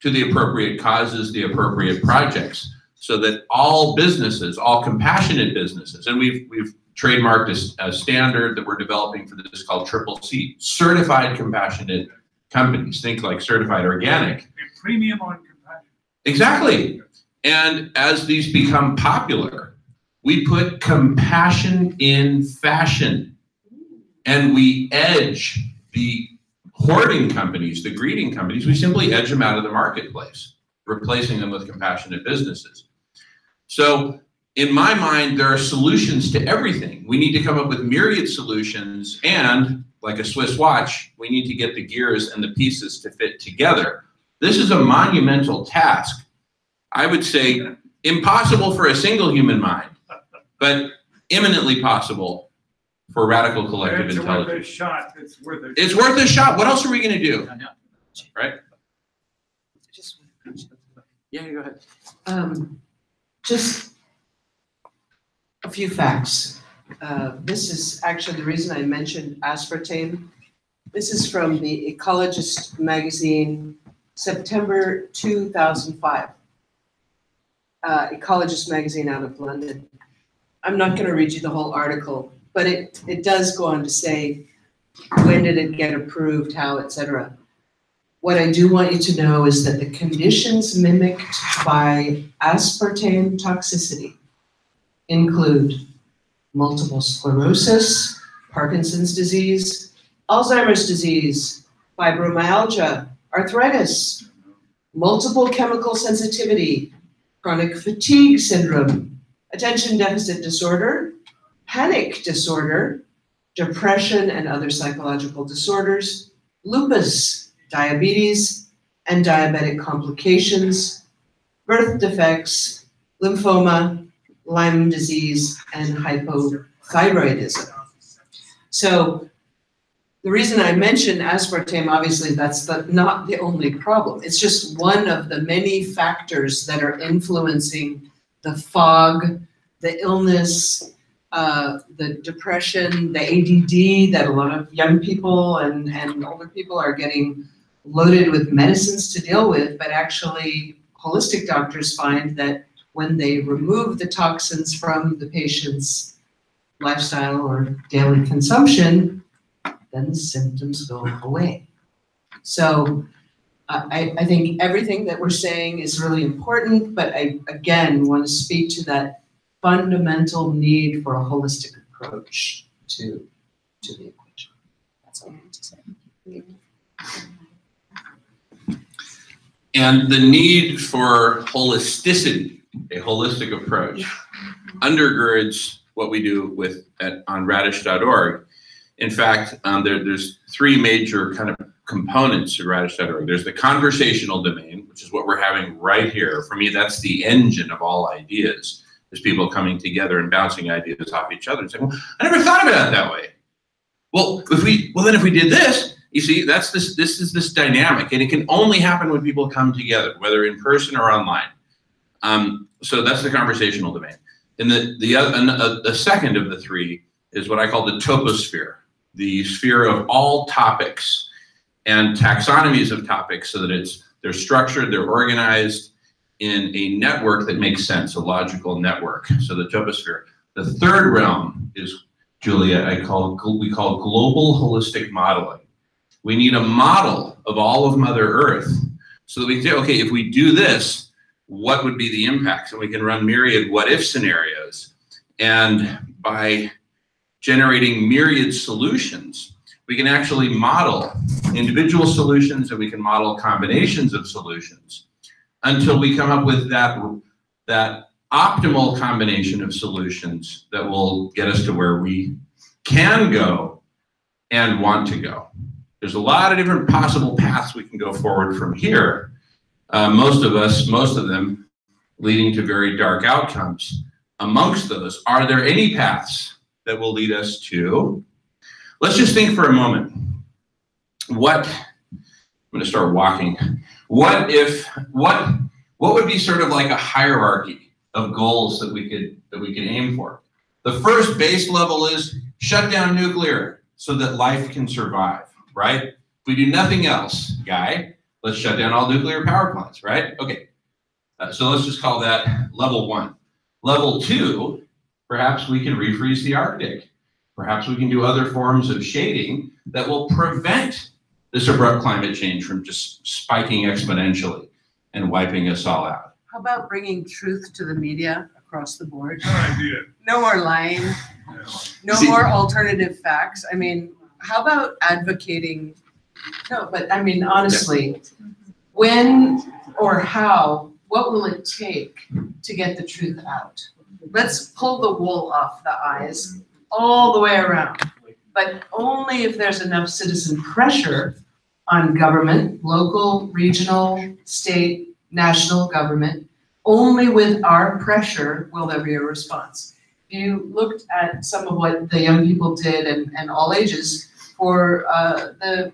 to the appropriate causes, the appropriate projects, so that all businesses, all compassionate businesses, and we've trademarked a standard that we're developing for this called CCC, certified compassionate companies. Think like certified organic. A premium on compassion. Exactly. And as these become popular, we put compassion in fashion, and we edge the hoarding companies, the greeting companies. We simply edge them out of the marketplace, replacing them with compassionate businesses. So in my mind, there are solutions to everything. We need to come up with myriad solutions, and like a Swiss watch, we need to get the gears and the pieces to fit together. This is a monumental task. I would say impossible for a single human mind, but eminently possible for radical collective intelligence. Worth a shot. It's worth a shot. It's worth a shot. What else are we going to do? Right? Yeah, go ahead. Just a few facts. This is actually the reason I mentioned aspartame. This is from the Ecologist magazine, September 2005. Ecologist magazine out of London. I'm not going to read you the whole article, but it does go on to say when did it get approved, how, etc. What I do want you to know is that the conditions mimicked by aspartame toxicity include multiple sclerosis, Parkinson's disease, Alzheimer's disease, fibromyalgia, arthritis, multiple chemical sensitivity, chronic fatigue syndrome, attention deficit disorder, panic disorder, depression and other psychological disorders, lupus, diabetes and diabetic complications, birth defects, lymphoma, Lyme disease, and hypothyroidism. So the reason I mention aspartame, obviously that's not the only problem. It's just one of the many factors that are influencing the fog, the illness, the depression, the ADD that a lot of young people and older people are getting loaded with medicines to deal with, but actually holistic doctors find that when they remove the toxins from the patient's lifestyle or daily consumption, then the symptoms go away. So I think everything that we're saying is really important, but I, again, want to speak to that fundamental need for a holistic approach to the equation. That's all I have to say. And the need for holisticity, a holistic approach, undergirds what we do on radish.org. In fact, there's three major kind of components to radish.org. There's the conversational domain, which is what we're having right here. For me, that's the engine of all ideas. There's people coming together and bouncing ideas off each other and saying, well, I never thought about it that way. Well, then if we did this, you see, this is this dynamic, and it can only happen when people come together, whether in person or online. So that's the conversational domain. And the second of the three is what I call the toposphere, the sphere of all topics and taxonomies of topics, so that they're structured, they're organized in a network that makes sense, a logical network. So the toposphere. The third realm is, Julia, we call global holistic modeling. We need a model of all of Mother Earth so that we can say, okay, if we do this, what would be the impacts? And we can run myriad what-if scenarios. And by generating myriad solutions, we can actually model individual solutions, and we can model combinations of solutions until we come up with that optimal combination of solutions that will get us to where we can go and want to go. There's a lot of different possible paths we can go forward from here. Most of them leading to very dark outcomes. Amongst those, are there any paths that will lead us to? Let's just think for a moment. I'm going to start walking. What would be sort of like a hierarchy of goals that we could aim for. The first base level is shut down nuclear so that life can survive, right? If we do nothing else, Guy, let's shut down all nuclear power plants, right? Okay, so let's just call that level 1. Level 2, perhaps we can refreeze the Arctic. Perhaps we can do other forms of shading that will prevent this abrupt climate change from just spiking exponentially and wiping us all out. How about bringing truth to the media across the board? Good idea. No more lying, no See- more alternative facts. I mean, how about advocating? No, but I mean, honestly, when or how, what will it take to get the truth out? Let's pull the wool off the eyes all the way around, but only if there's enough citizen pressure on government, local, regional, state, national government. Only with our pressure will there be a response. If you looked at some of what the young people did and all ages for the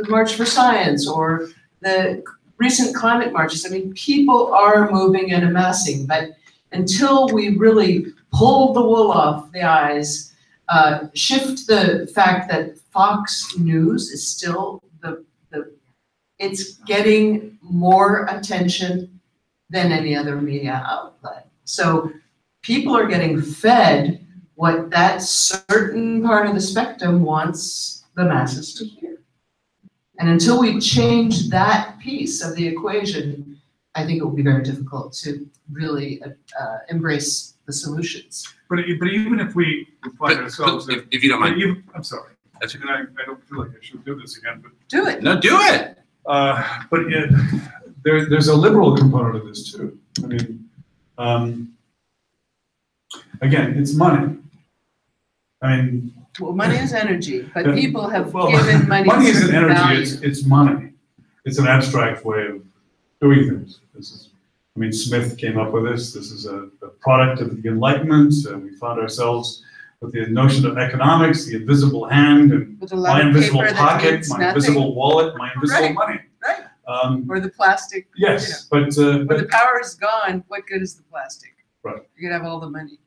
March for Science or the recent climate marches, I mean, people are moving and amassing, but until we really pull the wool off the eyes, shift the fact that Fox News is still it's getting more attention than any other media outlet. So people are getting fed what that certain part of the spectrum wants the masses to hear. And until we change that piece of the equation, I think it will be very difficult to really embrace the solutions. But even if we find ourselves, if you don't mind. I'm sorry. And I don't feel like I should do this again, but. Do it. No, do it. But yet, there's a liberal component of this too. I mean, again, it's money. I mean. Well, money is energy, but Yeah. people have Well, given money. Money isn't certain energy, value. it's money. It's an abstract way of doing things. Smith came up with this. This is a product of the Enlightenment. We found ourselves with the notion of economics, the invisible hand, and With a lot my of invisible paper that pocket, means my nothing. invisible wallet, my invisible Right. money. Right. Or the plastic. Yes, When the but power is gone, what good is the plastic? Right. You can have all the money,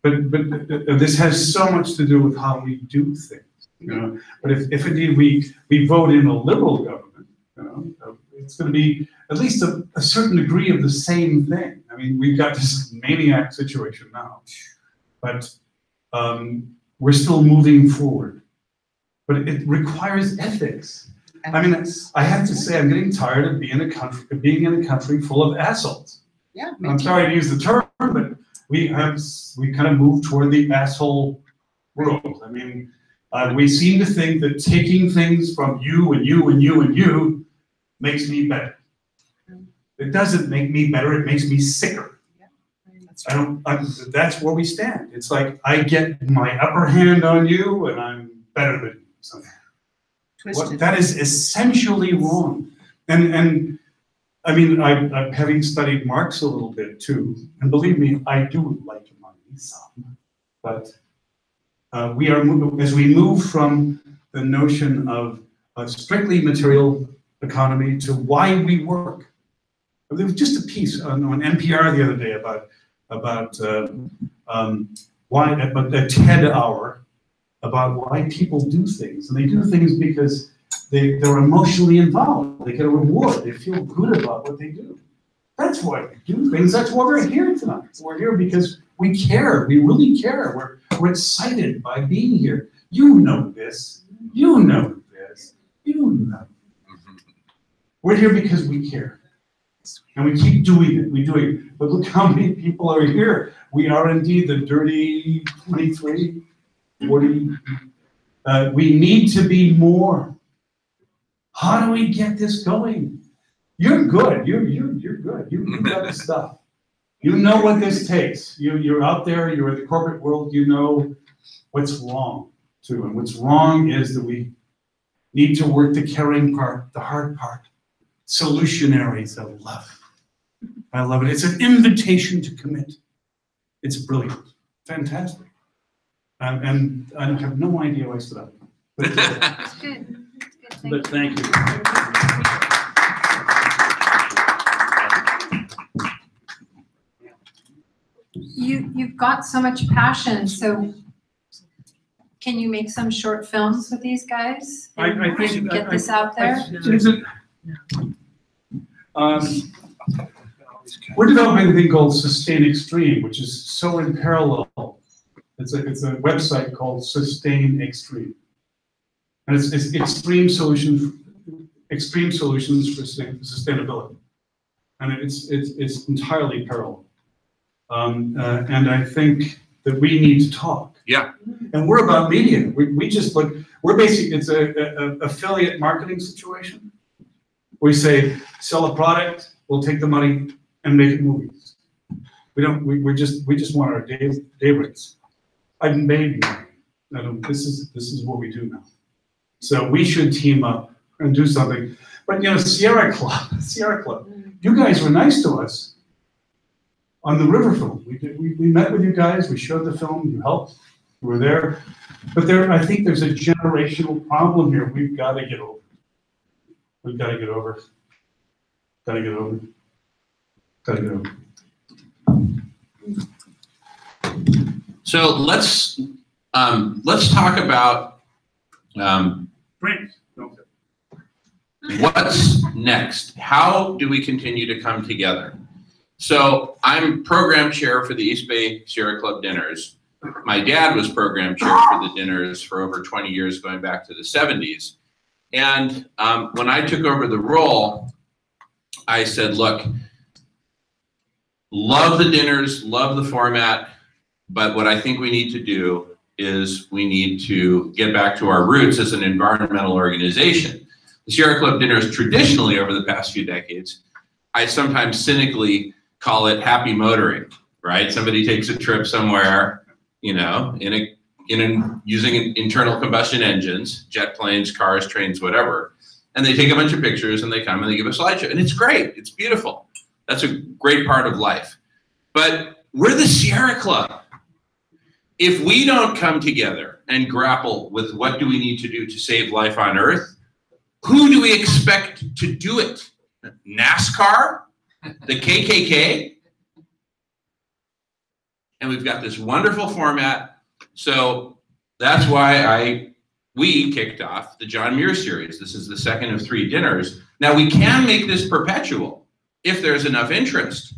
but this has so much to do with how we do things. You know, but if indeed we vote in a liberal government, you know, it's going to be at least a certain degree of the same thing. I mean, we've got this maniac situation now, but we're still moving forward. But it requires ethics. I mean, I have to say, I'm getting tired of being in a country full of assholes. Yeah. I'm sorry to use the term, but we kind of moved toward the asshole world. I mean, we seem to think that taking things from you and you and you and you makes me better. It doesn't make me better, it makes me sicker. That's where we stand. It's like I get my upper hand on you and I'm better than you. So that is essentially wrong. And I mean, I'm having studied Marx a little bit too, and believe me, I do like money some, but as we move from the notion of a strictly material economy to why we work. There was just a piece on NPR the other day about a TED hour about why people do things, and they do things because they're emotionally involved. They get a reward. They feel good about what they do. That's why we do things. That's why we're here tonight. We're here because we care. We really care. We're excited by being here. You know this. You know this. You know. We're here because we care. And we keep doing it. We do it. But look how many people are here. We are indeed the dirty 23, 40. We need to be more. How do we get this going? You're good. You're good. You got the stuff. You know what this takes. You're out there. You're in the corporate world. You know what's wrong too. And what's wrong is that we need to work the caring part, the hard part. Solutionaries. I love it. I love it. It's an invitation to commit. It's brilliant. Fantastic. And I have no idea why I stood up. That's good. But thank you. you've got so much passion, so can you make some short films with these guys? I think. And get this out there? We're developing a thing called Sustain Extreme, which is so in parallel. It's a website called Sustain Extreme. And it's extreme solutions for sustainability. And it's entirely parallel. And I think that we need to talk. Yeah. And we're about media. We just look, we're basically, it's a affiliate marketing situation. We say, sell a product, we'll take the money and make it movies. We just want our day rates. I've made money. This is what we do now. So we should team up and do something. But Sierra Club, you guys were nice to us on the river film. We met with you guys, we showed the film, you helped, you were there. But I think there's a generational problem here we've got to get over. We've got to get over. Got to get over. Got to get over. So let's talk about what's next. How do we continue to come together? So I'm program chair for the East Bay Sierra Club dinners. My dad was program chair for the dinners for over 20 years, going back to the 70s. And when I took over the role, I said, look, love the dinners, love the format, but what I think we need to do is we need to get back to our roots as an environmental organization. The Sierra Club dinners traditionally over the past few decades, I sometimes cynically call it happy motoring, right? Somebody takes a trip somewhere, using internal combustion engines, jet planes, cars, trains, whatever, and they take a bunch of pictures and they come and they give a slideshow, and it's great, it's beautiful. That's a great part of life. But we're the Sierra Club. If we don't come together and grapple with what do we need to do to save life on Earth, who do we expect to do it? NASCAR? The KKK? And we've got this wonderful format. So that's why we kicked off the John Muir series. This is the second of 3 dinners. Now we can make this perpetual if there's enough interest.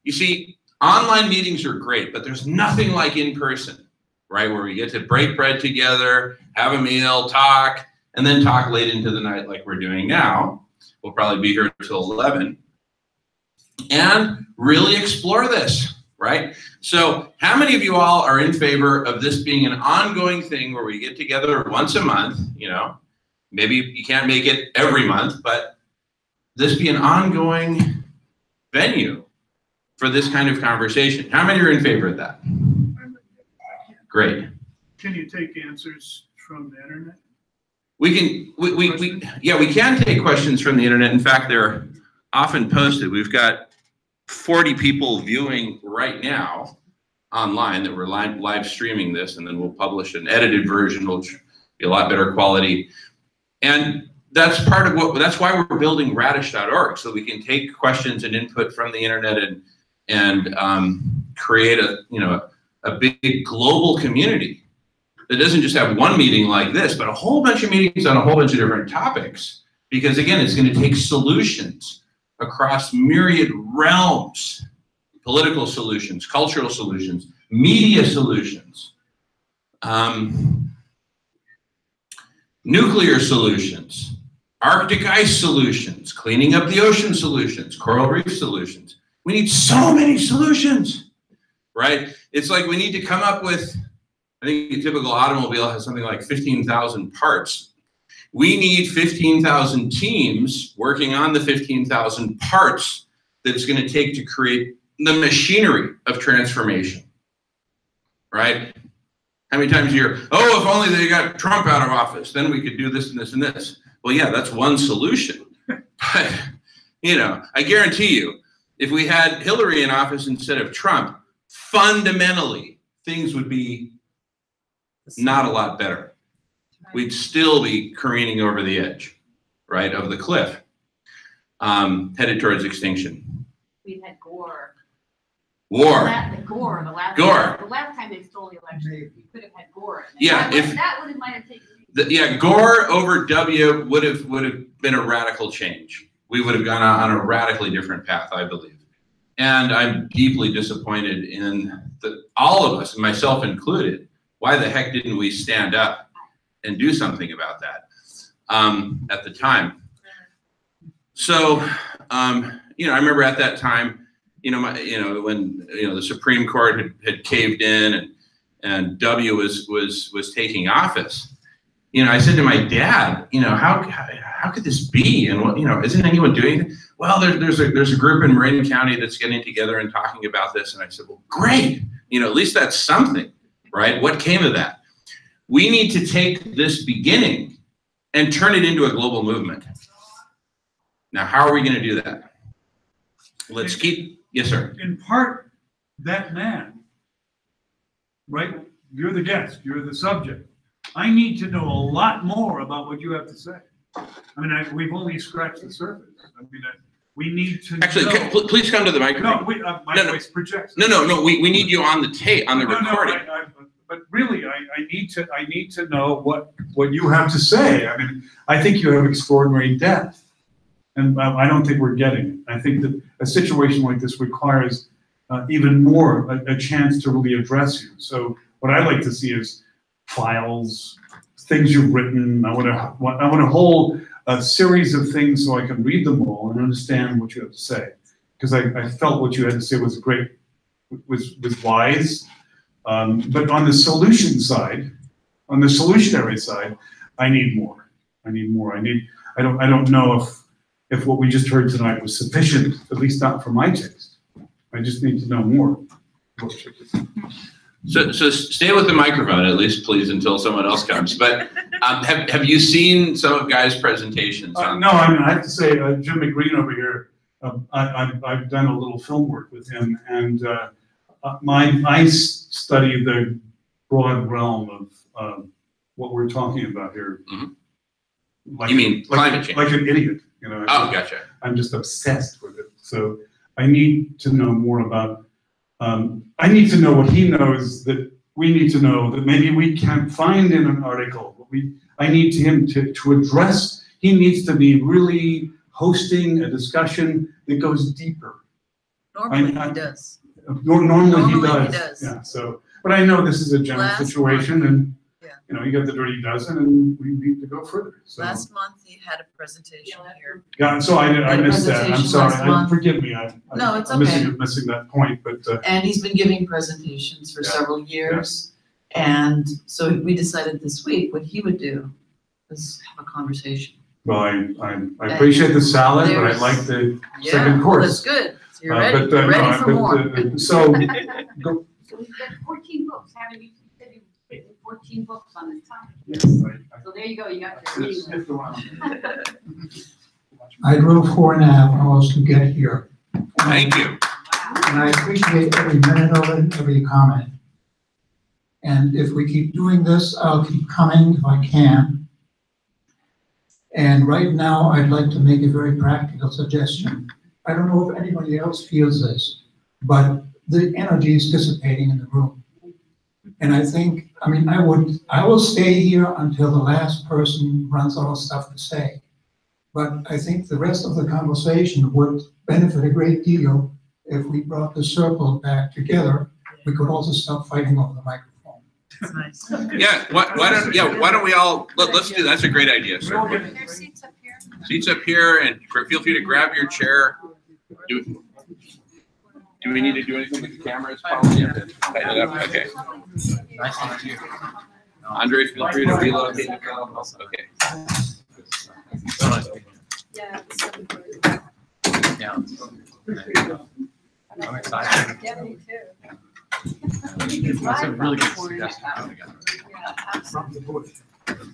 You see, online meetings are great, but there's nothing like in person, right? Where we get to break bread together, have a meal, talk, and then talk late into the night like we're doing now. We'll probably be here until 11. And really explore this, right? So how many of you all are in favor of this being an ongoing thing where we get together once a month, maybe you can't make it every month, but this be an ongoing venue for this kind of conversation? How many are in favor of that? Great. Can you take answers from the internet? We can take questions from the internet. In fact, they're often posted. We've got 40 people viewing right now online that we're live streaming this, and then we'll publish an edited version, which will be a lot better quality. And that's part of that's why we're building radish.org, so we can take questions and input from the internet and create a big global community that doesn't just have one meeting like this, but a whole bunch of meetings on a whole bunch of different topics. Because again, it's going to take solutions across myriad realms: political solutions, cultural solutions, media solutions, nuclear solutions, Arctic ice solutions, cleaning up the ocean solutions, coral reef solutions. We need so many solutions, right? It's like we need to come up with, I think a typical automobile has something like 15,000 parts. We need 15,000 teams working on the 15,000 parts that it's going to take to create the machinery of transformation, right? How many times a year, oh, if only they got Trump out of office, then we could do this and this and this. Well, yeah, that's one solution. But, I guarantee you, if we had Hillary in office instead of Trump, fundamentally, things would be not a lot better. We'd still be careening over the edge, right, of the cliff, headed towards extinction. We've had Gore. War. Gore, Gore. the last time they stole the election, you could have had Gore in it. Yeah, That would have might have taken. Yeah, Gore over W would have been a radical change. We would have gone on a radically different path, I believe. And I'm deeply disappointed in all of us, myself included. Why the heck didn't we stand up and do something about that at the time? So, I remember at that time, when the Supreme Court had caved in and W was taking office. I said to my dad, how could this be? And what, isn't anyone doing it? Well, there's a group in Marin County that's getting together and talking about this. And I said, well, great. At least that's something, right? What came of that? We need to take this beginning and turn it into a global movement. Now, how are we going to do that? Let's keep, yes, sir. In part, that man, right? You're the guest, you're the subject. I need to know a lot more about what you have to say. We've only scratched the surface. We need to actually know. Please come to the microphone. No, my voice projects. No. We need you on the tape, on the recording. But really, I need to know what you have to say. I think you have extraordinary depth, and I don't think we're getting it. I think that a situation like this requires even more a chance to really address you. So what I'd like to see is files, things you've written. I want a whole series of things so I can read them all and understand what you have to say. Because I felt what you had to say was great, was wise. But on the solution side, on the solutionary side, I need more. I don't know if what we just heard tonight was sufficient, at least not for my taste. I just need to know more. So stay with the microphone at least, please, until someone else comes. But have you seen some of Guy's presentations? No, I have to say, Jim McGreen over here, I've done a little film work with him, and I study the broad realm of what we're talking about here. Mm-hmm. You mean climate change? Like an idiot, Oh, gotcha. I'm just obsessed with it. So I need to know more about. I need to know what he knows that we need to know that maybe we can't find in an article. I need him to address. He needs to be really hosting a discussion that goes deeper. Normally he does. Normally he does. Yeah. So, but I know this is a general situation, and you got the Dirty Dozen, and we need to go further. So. Last month he had a presentation here. Yeah, so I missed that. I'm sorry. Forgive me. No, it's I'm okay. missing that point, but. And he's been giving presentations for several years, and so we decided this week what he would do is have a conversation. Well, I appreciate the salad, but I like the second course. That's good. So you're ready. You're ready for more. So we've got 14 books, haven't you? You said you've written 14 books on this topic. Yes. So there you go. You got your reading list. I drove 4.5 hours to get here. Thank you. And I appreciate every minute of it, every comment. And if we keep doing this, I'll keep coming if I can. And right now, I'd like to make a very practical suggestion. I don't know if anybody else feels this, but the energy is dissipating in the room. And I think, I will stay here until the last person runs out of stuff to say. But I think the rest of the conversation would benefit a great deal if we brought the circle back together. We could also stop fighting over the microphone. That's nice. Yeah, why don't we all, let's do, that's a great idea, sir. Seats up here. Seats up here, and feel free to grab your chair. Do we need to do anything with the cameras? Probably have to tighten it up, okay. Nice to meet you. Andre, feel free to relocate. Okay. Yeah. I'm excited. Yeah, me too. That's a really good suggestion. Can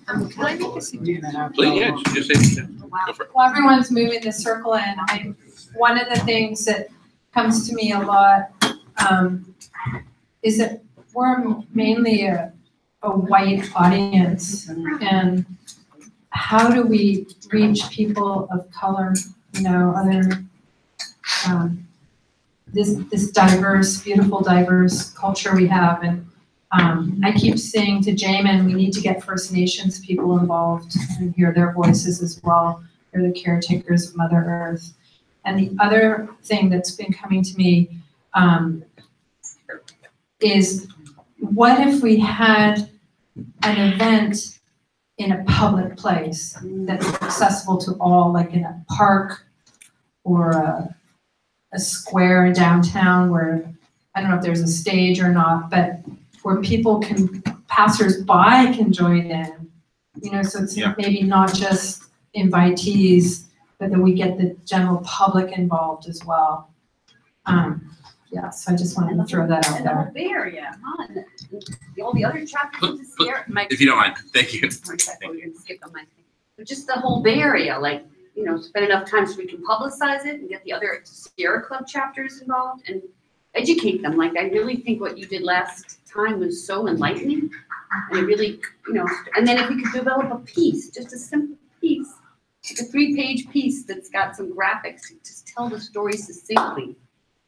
I make a suggestion? Please, yeah, just say, go for it. Well, everyone's moving the circle in. One of the things that comes to me a lot is that we're mainly a white audience, and how do we reach people of color, other this diverse, beautiful, diverse culture we have. And I keep saying to Jamen, we need to get First Nations people involved and hear their voices as well. They're the caretakers of Mother Earth. And the other thing that's been coming to me is, what if we had an event in a public place that's accessible to all, like in a park or a square downtown where, I don't know if there's a stage or not, but where people can, passers-by can join in, you know, so it's maybe not just invitees, but that we get the general public involved as well. Yeah, so I just wanted to throw that out And the there. whole Bay Area, huh? And all the other chapters of Sierra. If you don't mind, thank you. We're gonna skip the mic. But just the whole Bay Area, like, you know, spend enough time so we can publicize it and get the other Sierra Club chapters involved and educate them. Like, I really think what you did last time was so enlightening. And it really, you know, and then if we could develop a piece, just a simple piece, like a 3-page piece that's got some graphics, to just tell the story succinctly,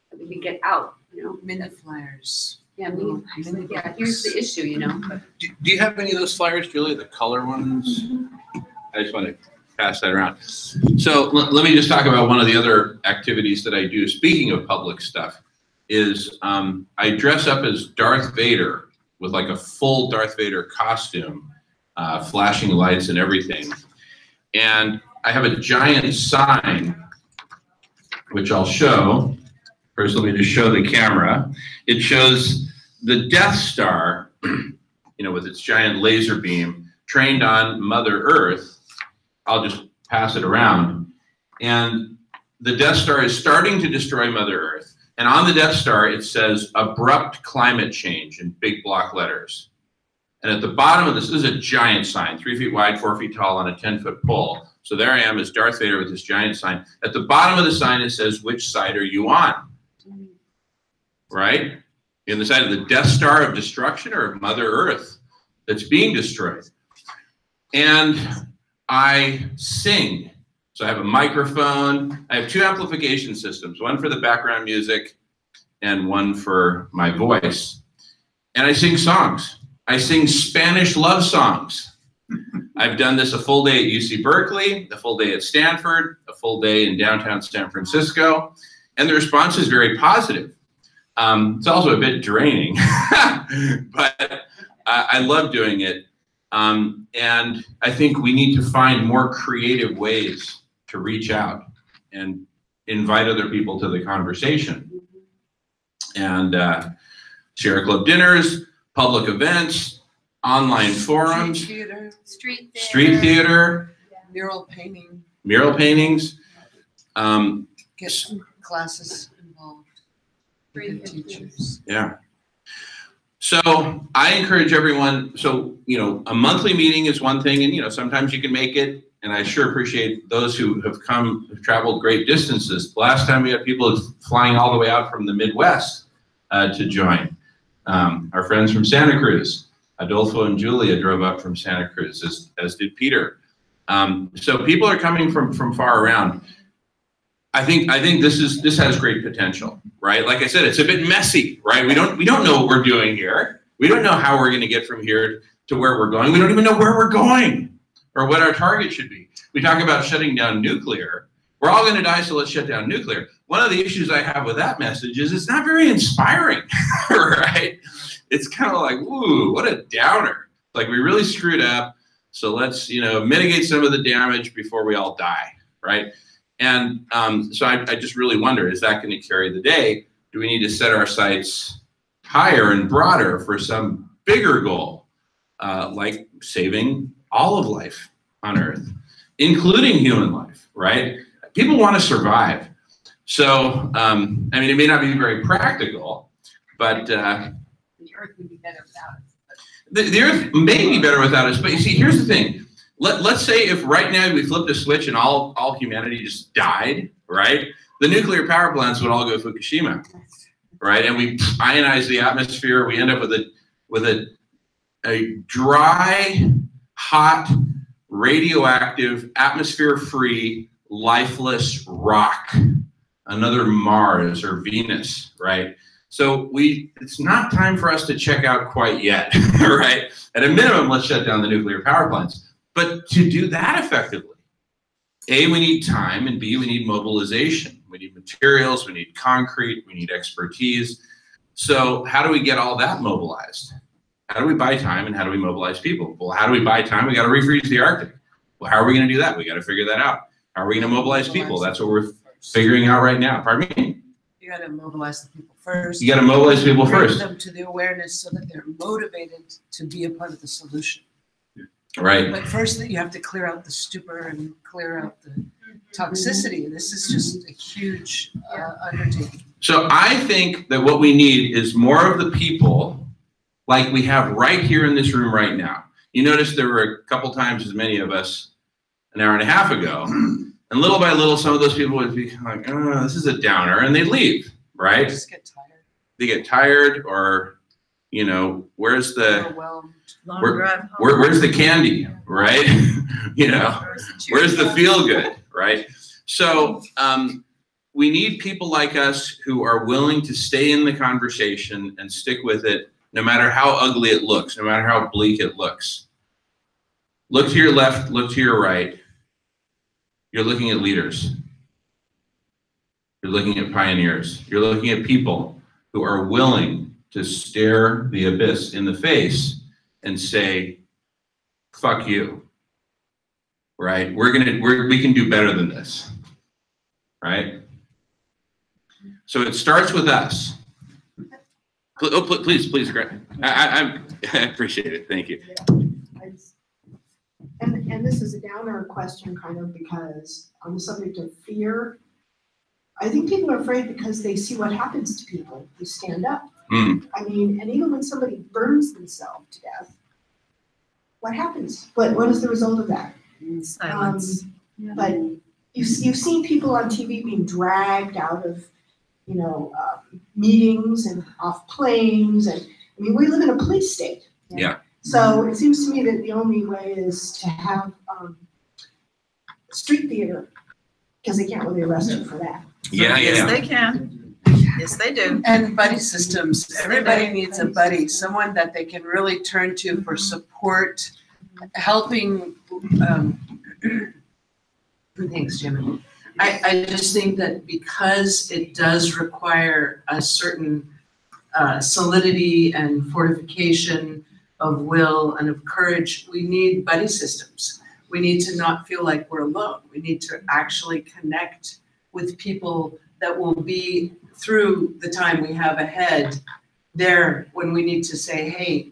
that we could get out, you know. Minute flyers. Yeah, yeah, here's the issue, you know. But Do you have any of those flyers, Julie, the color ones? I just want to pass that around. So let me just talk about one of the other activities that I do. Speaking of public stuff, is I dress up as Darth Vader with like a full Darth Vader costume, flashing lights and everything. And I have a giant sign, which I'll show. First, let me just show the camera. It shows the Death Star, you know, with its giant laser beam, trained on Mother Earth. I'll just pass it around. And the Death Star is starting to destroy Mother Earth. And on the Death Star, it says abrupt climate change in big block letters. And at the bottom of this is a giant sign, 3 feet wide, 4 feet tall on a 10-foot pole. So there I am as Darth Vader with this giant sign. At the bottom of the sign, it says, which side are you on? Right? In the side of the Death Star of destruction or of Mother Earth that's being destroyed. And I sing. So I have a microphone. I have 2 amplification systems, one for the background music and one for my voice. And I sing songs. I sing Spanish love songs. I've done this a full day at UC Berkeley, a full day at Stanford, a full day in downtown San Francisco. And the response is very positive. It's also a bit draining, but I love doing it. And I think we need to find more creative ways to reach out and invite other people to the conversation. And Sierra Club dinners, public events, online forums, Street theater, mural painting, mural paintings. get some classes involved. Great teachers. Yeah. So I encourage everyone, so, you know, a monthly meeting is one thing, and, you know, sometimes you can make it, and I sure appreciate those who have traveled great distances. Last time we had people flying all the way out from the Midwest to join. Our friends from Santa Cruz, Adolfo and Julia drove up from Santa Cruz, as did Peter. So people are coming from far around. I think this has great potential, right? Like I said, it's a bit messy, right? We don't know what we're doing here. We don't know how we're going to get from here to where we're going. We don't even know where we're going or what our target should be. We talk about shutting down nuclear. We're all going to die, so let's shut down nuclear. One of the issues I have with that message is it's not very inspiring, right? It's kind of like, ooh, what a downer. Like, we really screwed up, so let's, you know, mitigate some of the damage before we all die, right? And so I just really wonder, is that going to carry the day? Do we need to set our sights higher and broader for some bigger goal, like saving all of life on Earth, including human life, right? People want to survive. So, I mean, it may not be very practical, but the Earth would be better without us. The Earth may be better without us, but you see, here's the thing. Let's say if right now we flipped a switch and all humanity just died, right? The nuclear power plants would all go Fukushima, right? And we ionize the atmosphere. We end up with a dry, hot, radioactive, atmosphere-free, lifeless rock. another Mars or Venus, right? So it's not time for us to check out quite yet, right? At a minimum, let's shut down the nuclear power plants. But to do that effectively, A, we need time, and B, we need mobilization. We need materials, we need concrete, we need expertise. So how do we get all that mobilized? How do we buy time and how do we mobilize people? Well, how do we buy time? We got to refreeze the Arctic. Well, how are we going to do that? We got to figure that out. How are we going to mobilize people? That's what we're figuring out right now. Pardon me? You gotta mobilize the people first. You got to mobilize people first. Bring them to the awareness so that they're motivated to be a part of the solution. Right. But first, you have to clear out the stupor and clear out the toxicity. This is just a huge undertaking. So I think that what we need is more of the people like we have right here in this room right now. You notice there were a couple times as many of us an hour and a half ago. And little by little, some of those people would be like, oh, this is a downer, and they'd leave, right? Just get tired. They get tired, or, you know, where's the, Long drive home. where's the candy, right? You know, where's the feel good, right? So we need people like us who are willing to stay in the conversation and stick with it, no matter how ugly it looks, no matter how bleak it looks. Look to your left, look to your right. You're looking at leaders. You're looking at pioneers. You're looking at people who are willing to stare the abyss in the face and say, fuck you, right? We can do better than this, right? So it starts with us. Oh, please, Greg. I appreciate it, thank you. And this is a downer question kind of because on the subject of fear, I think people are afraid because they see what happens to people who stand up. I mean, and even when somebody burns themselves to death, what happens? What is the result of that? Silence. But you've seen people on TV being dragged out of, you know, meetings and off planes, and I mean, we live in a police state. Yeah. So it seems to me that the only way is to have street theater, because they can't really arrest you for that. Yes, they can. Yes, they do. And buddy systems. Everybody needs a buddy, someone that they can really turn to for support, helping. Thanks, Jimmy. I just think that because it does require a certain solidity and fortification of will and of courage, we need buddy systems. We need to not feel like we're alone. We need to actually connect with people that will be through the time we have ahead there when we need to say, hey,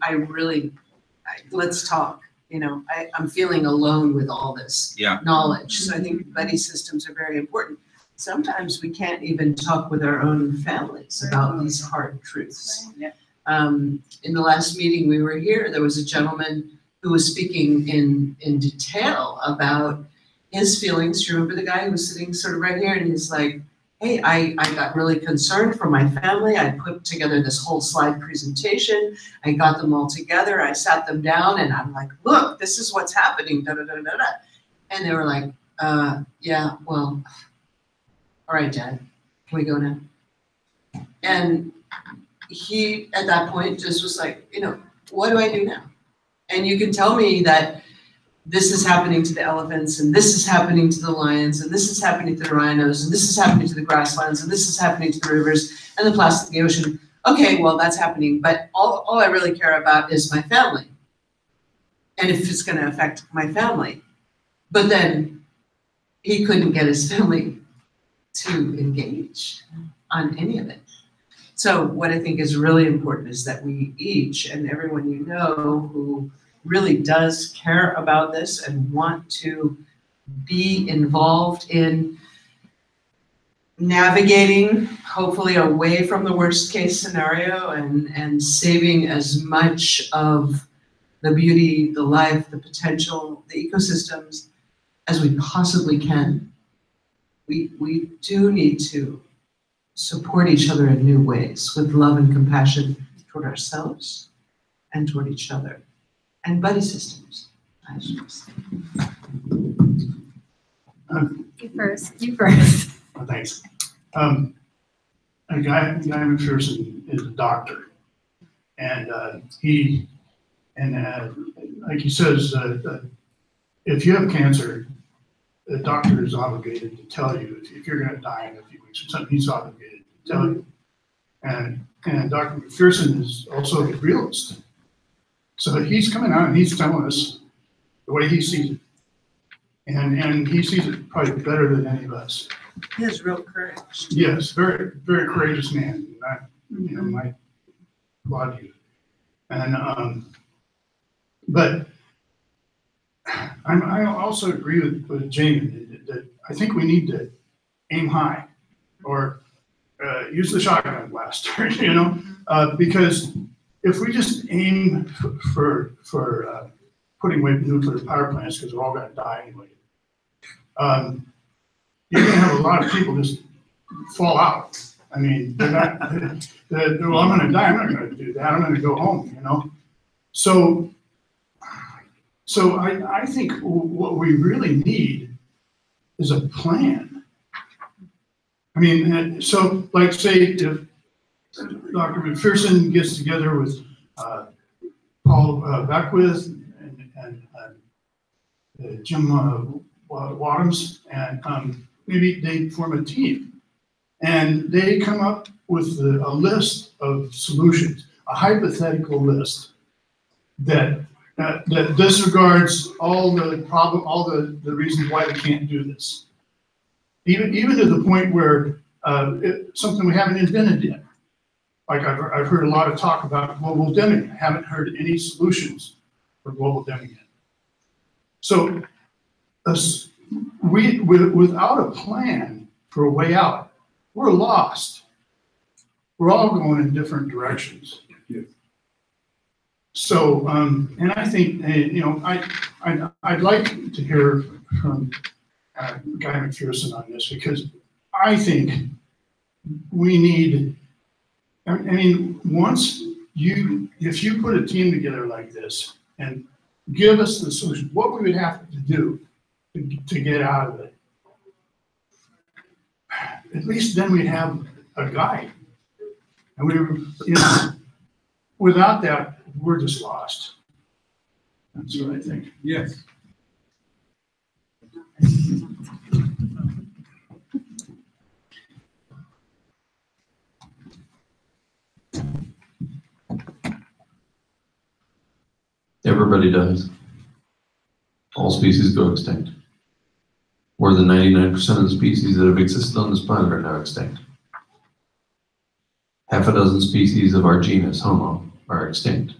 let's talk. You know, I'm feeling alone with all this knowledge. So I think buddy systems are very important. Sometimes we can't even talk with our own families about these hard truths. In the last meeting we were here, there was a gentleman who was speaking in detail about his feelings. Do you remember the guy who was sitting sort of right here? And he's like, hey, I got really concerned for my family. I put together this whole slide presentation. I got them all together. I sat them down and I'm like, look, this is what's happening, da da da da da. And they were like, yeah, well, all right, Dad, can we go now? And he, at that point, just was like, you know, what do I do now? And you can tell me that this is happening to the elephants, and this is happening to the lions, and this is happening to the rhinos, and this is happening to the grasslands, and this is happening to the rivers and the plastic in the ocean. Okay, well, that's happening, but all I really care about is my family, and if it's going to affect my family. But then he couldn't get his family to engage on any of it. So what I think is really important is that we each, and everyone you know who really does care about this and want to be involved in navigating, hopefully away from the worst case scenario, and saving as much of the beauty, the life, the potential, the ecosystems as we possibly can. We do need to support each other in new ways with love and compassion toward ourselves and toward each other. And buddy systems, I should say. You first. Thanks. A guy, McPherson is a doctor, and like he says, if you have cancer, the doctor is obligated to tell you if you're going to die in a few weeks or something. He's obligated to tell you. And Dr. McPherson is also a realist, so he's coming out and he's telling us the way he sees it, and he sees it probably better than any of us. He has real courage. Yes, very, very courageous man. I applaud you. And but I also agree with Jamie that I think we need to aim high, or use the shotgun blaster, because if we just aim for putting away nuclear power plants because we're all going to die anyway, you're going to have a lot of people just fall out. I mean, they're not, well, I'm going to die. I'm not going to do that. I'm going to go home, So I think what we really need is a plan. I mean, so like say if Dr. McPherson gets together with Paul Beckwith and Jim Wadhams, and maybe they form a team, and they come up with a list of solutions, a hypothetical list that disregards all the reasons why we can't do this. Even to the point where it's something we haven't invented yet. Like I've heard a lot of talk about global dimming. I haven't heard any solutions for global dimming yet. So without a plan for a way out, we're lost. We're all going in different directions. So, and I think, I'd like to hear from Guy McPherson on this, because I think we need, if you put a team together like this and give us the solution, what we would have to do to get out of it, at least then we'd have a guide. And without that, we're just lost. That's what I think. Yes. Everybody dies. All species go extinct. More than 99% of the species that have existed on this planet are now extinct. Half a dozen species of our genus, Homo, are extinct.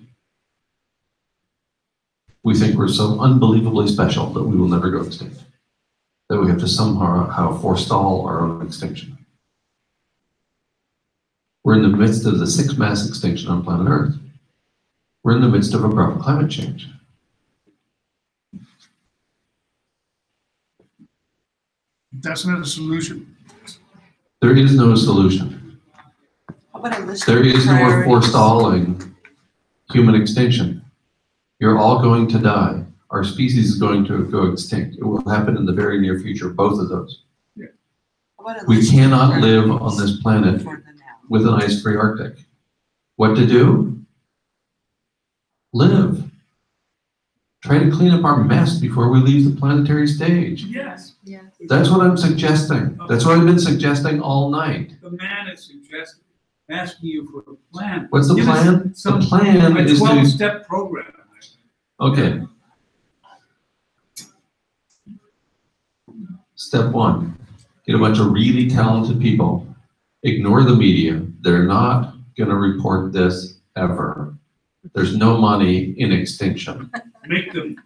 We think we're so unbelievably special that we will never go extinct, that we have to somehow forestall our own extinction. We're in the midst of the 6th mass extinction on planet Earth. We're in the midst of abrupt climate change. That's not a solution. There is no solution. How about a list There of is no priorities? forestalling human extinction. You're all going to die. Our species is going to go extinct. It will happen in the very near future, both of those. How about a We list of cannot live priorities on this planet for the now? with an ice-free Arctic. What to do? Live. Try to clean up our mess before we leave the planetary stage. Yes. Yeah. That's what I'm suggesting. That's what I've been suggesting all night. The man is asking you for a plan. What's the Give us plan? The plan a is to, 12-step program. okay. Step 1, get a bunch of really talented people. Ignore the media. They're not going to report this ever. There's no money in extinction. Make them.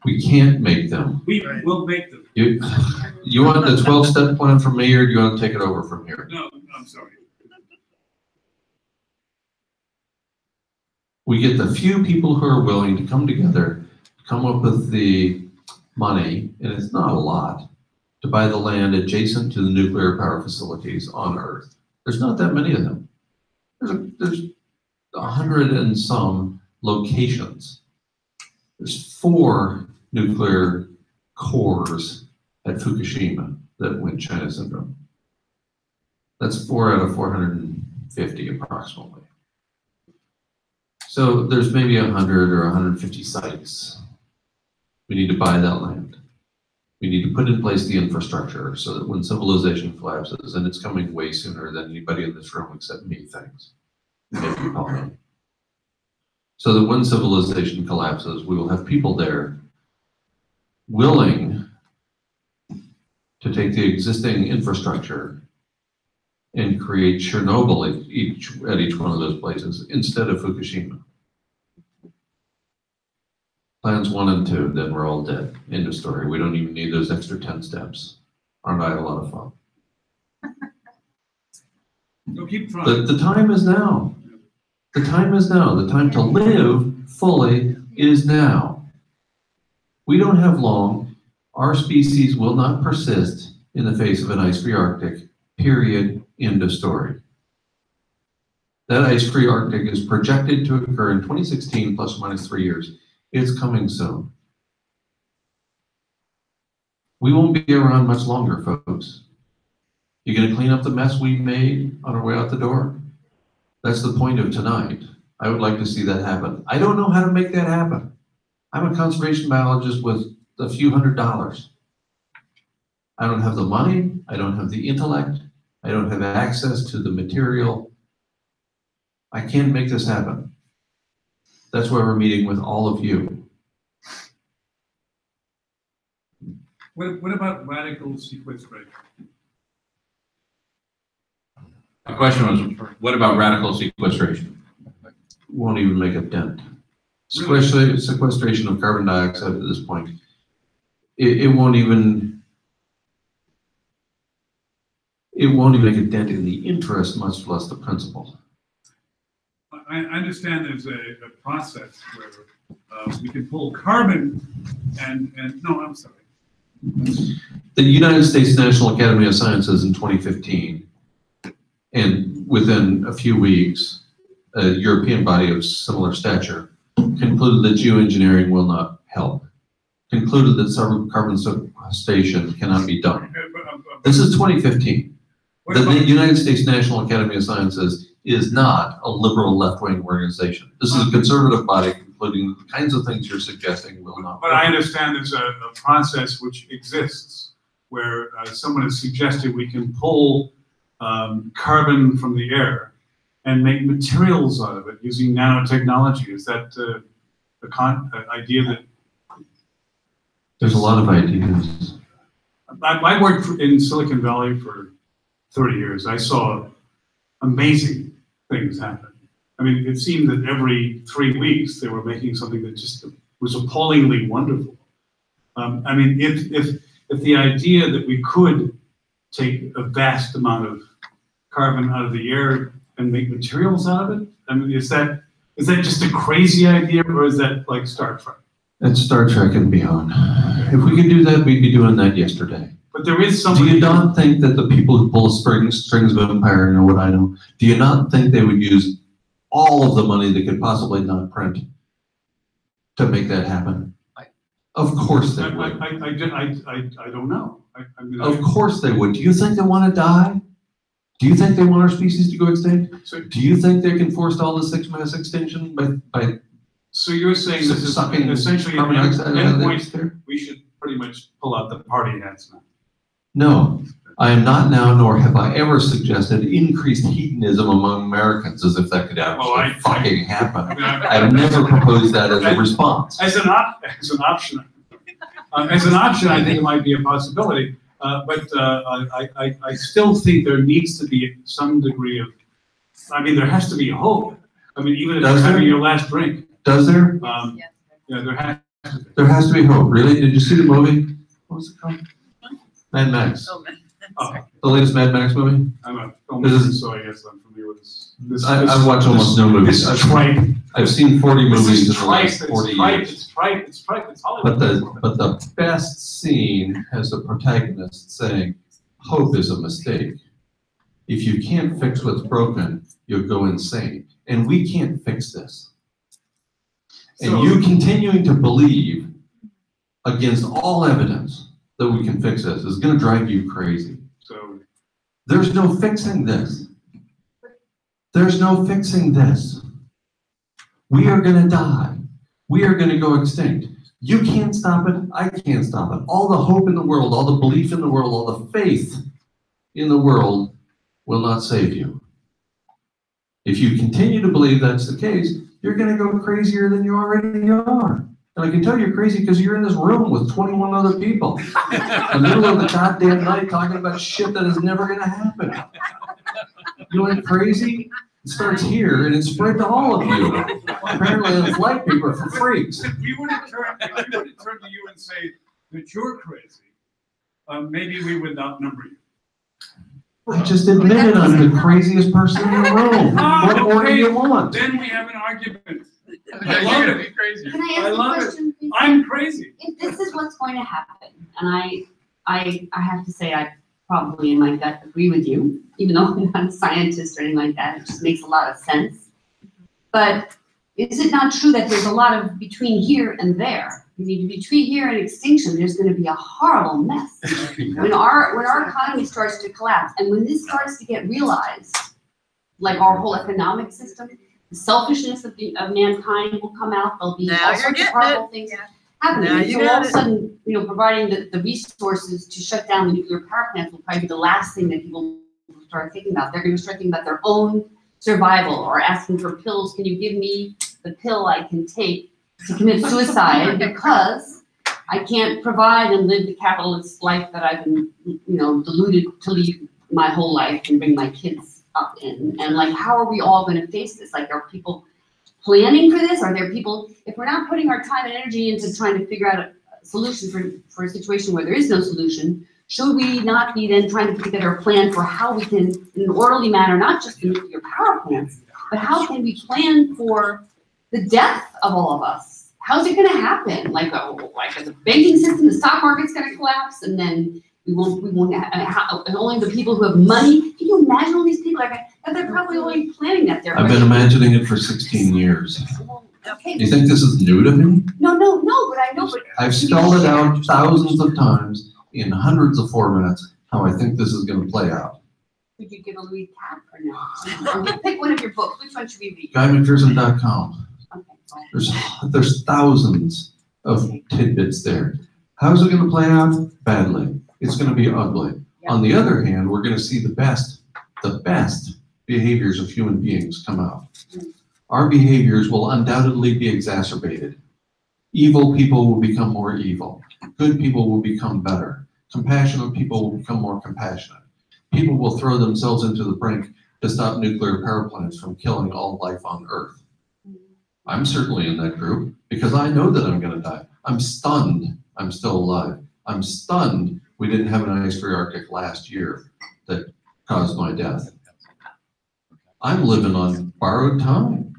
We can't make them. We will make them. You want the 12-step plan from me, or do you want to take it over from here? No, I'm sorry. We get the few people who are willing to come together, come up with the money, and it's not a lot, to buy the land adjacent to the nuclear power facilities on Earth. There's not that many of them. There's 100 and some locations. There's 4 nuclear cores at Fukushima that went China syndrome. That's 4 out of 450 approximately. So there's maybe 100 or 150 sites. We need to buy that land. We need to put in place the infrastructure so that when civilization collapses, and it's coming way sooner than anybody in this room except me thinks, maybe Paul, so that when civilization collapses, we will have people there willing to take the existing infrastructure and create Chernobyl at each one of those places instead of Fukushima. Plans 1 and 2, then we're all dead. End of story. We don't even need those extra 10 steps. Aren't I a lot of fun? So keep trying. The time is now. The time is now. The time to live fully is now. We don't have long. Our species will not persist in the face of an ice-free Arctic, period, end of story. That ice-free Arctic is projected to occur in 2016, plus or minus 3 years. It's coming soon. We won't be around much longer, folks. You gonna clean up the mess we made on our way out the door? That's the point of tonight. I would like to see that happen. I don't know how to make that happen. I'm a conservation biologist with a few $100s. I don't have the money, I don't have the intellect, I don't have access to the material. I can't make this happen. That's why we're meeting with all of you. What about radical sequestration? The question was, what about radical sequestration? Won't even make a dent. Sequestration of carbon dioxide at this point, it won't even make a dent in the interest, much less the principle. I understand there's a process where we can pull carbon and no, I'm sorry. The United States National Academy of Sciences in 2015, and within a few weeks, a European body of similar stature concluded that geoengineering will not help, concluded that carbon sequestration cannot be done. This is 2015. The United States National Academy of Sciences is not a liberal left-wing organization. This is a conservative body concluding the kinds of things you're suggesting will not. But I understand there's a process which exists where someone has suggested we can pull carbon from the air and make materials out of it using nanotechnology. Is that an idea that? There's a lot of ideas. I worked in Silicon Valley for 30 years. I saw amazing things happen. I mean, it seemed that every 3 weeks they were making something that just was appallingly wonderful. I mean, if the idea that we could take a vast amount of carbon out of the air and make materials out of it, I mean, is that just a crazy idea, or is that like Star Trek? That's Star Trek and beyond. If we could do that, we'd be doing that yesterday. But there is something. Do you not think that the people who pull strings of empire know what I know? Do you not think they would use all of the money they could possibly not print to make that happen? Of course they would. I don't know. Of course they would. Do you think they want to die? Do you think they want our species to go extinct? Do you think they can forestall the sixth mass extinction by So you're saying this is essentially an endpoint. We should pretty much pull out the party hats now. No, I am not now, nor have I ever suggested increased hedonism among Americans, as if that could actually fucking happen. I've never proposed that as a response. As an option, I think it might be a possibility. But I still think there needs to be some degree of, I mean, there has to be hope. I mean, even if you're having your last drink. Does there? Yeah, there has to be. There has to be hope. Really? Did you see the movie? What was it called? Mad Max. Oh, The latest Mad Max movie? I'm a filmmaker, so I guess I'm familiar with this. I've watched almost no movies. I've seen 40 movies in the last 40 years. It's trite. It's Hollywood. But the best scene has the protagonist saying, "Hope is a mistake. If you can't fix what's broken, you'll go insane. And we can't fix this." And you continuing to believe against all evidence that we can fix this is going to drive you crazy. So There's no fixing this. There's no fixing this. We are gonna die. We are gonna go extinct. You can't stop it, I can't stop it. All the hope in the world, all the belief in the world, all the faith in the world will not save you. If you continue to believe that's the case, you're gonna go crazier than you already are. And I can tell you're crazy because you're in this room with 21 other people. In the middle of the goddamn night talking about shit that is never gonna happen. You went crazy? It starts here and it's spread to all of you. Apparently the flight paper for freaks. If we were to turn to you and say that you're crazy, maybe we would outnumber you. I just admitted I'm the craziest person in the room. What more do you want? Then we have an argument. I love love it. Can I ask I a love question, please? I'm crazy. If this is what's going to happen, and I have to say I probably in my gut agree with you, even though I'm not a scientist or anything like that, it just makes a lot of sense. But is it not true that there's a lot of between here and there? I mean, between here and extinction, there's going to be a horrible mess. When our economy starts to collapse, and when this starts to get realized, like our whole economic system, the selfishness of mankind will come out. There'll be all sorts of horrible things happening. Now you So all got of a it. sudden, providing the resources to shut down the nuclear power plants will probably be the last thing that people will start thinking about. They're going to start thinking about their own survival or asking for pills. Can you give me the pill I can take to commit suicide because I can't provide and live the capitalist life that I've been, deluded to lead my whole life and bring my kids up in. And like, how are we all going to face this? Like, are people planning for this? Are there people, if we're not putting our time and energy into trying to figure out a solution for a situation where there is no solution, should we not be then trying to put together a plan for how we can, in an orderly manner, not just the nuclear power plants, but how can we plan for the death of all of us? How's it going to happen? Like the banking system, the stock market's going to collapse, and then we won't have, and only the people who have money. Can you imagine all these people that they're probably only planning that they're. I've been imagining it for 16 years. Okay. You think this is new to me? No, but I know, but. I've spelled it out thousands of times in hundreds of formats how I think this is going to play out. Could you give a recap or no? Or pick one of your books. Which one should we read? GuyMcPherson.com. Okay. There's thousands of tidbits there. How's it going to play out? Badly. It's going to be ugly. Yeah. On the other hand, we're going to see the best behaviors of human beings come out. Our behaviors will undoubtedly be exacerbated. Evil people will become more evil. Good people will become better. Compassionate people will become more compassionate. People will throw themselves into the brink to stop nuclear power plants from killing all life on Earth. I'm certainly in that group because I know that I'm going to die. I'm stunned I'm still alive. I'm stunned we didn't have an ice-free Arctic last year that caused my death. I'm living on borrowed time.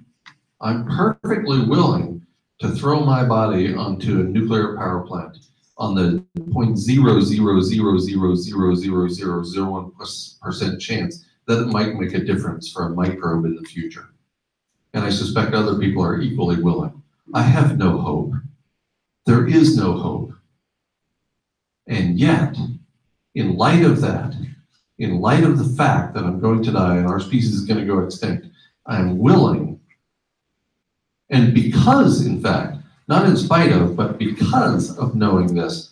I'm perfectly willing to throw my body onto a nuclear power plant on the 0.000000001% chance that it might make a difference for a microbe in the future. And I suspect other people are equally willing. I have no hope. There is no hope. And yet, in light of that, in light of the fact that I'm going to die and our species is going to go extinct, I am willing, and because, in fact, not in spite of, but because of knowing this,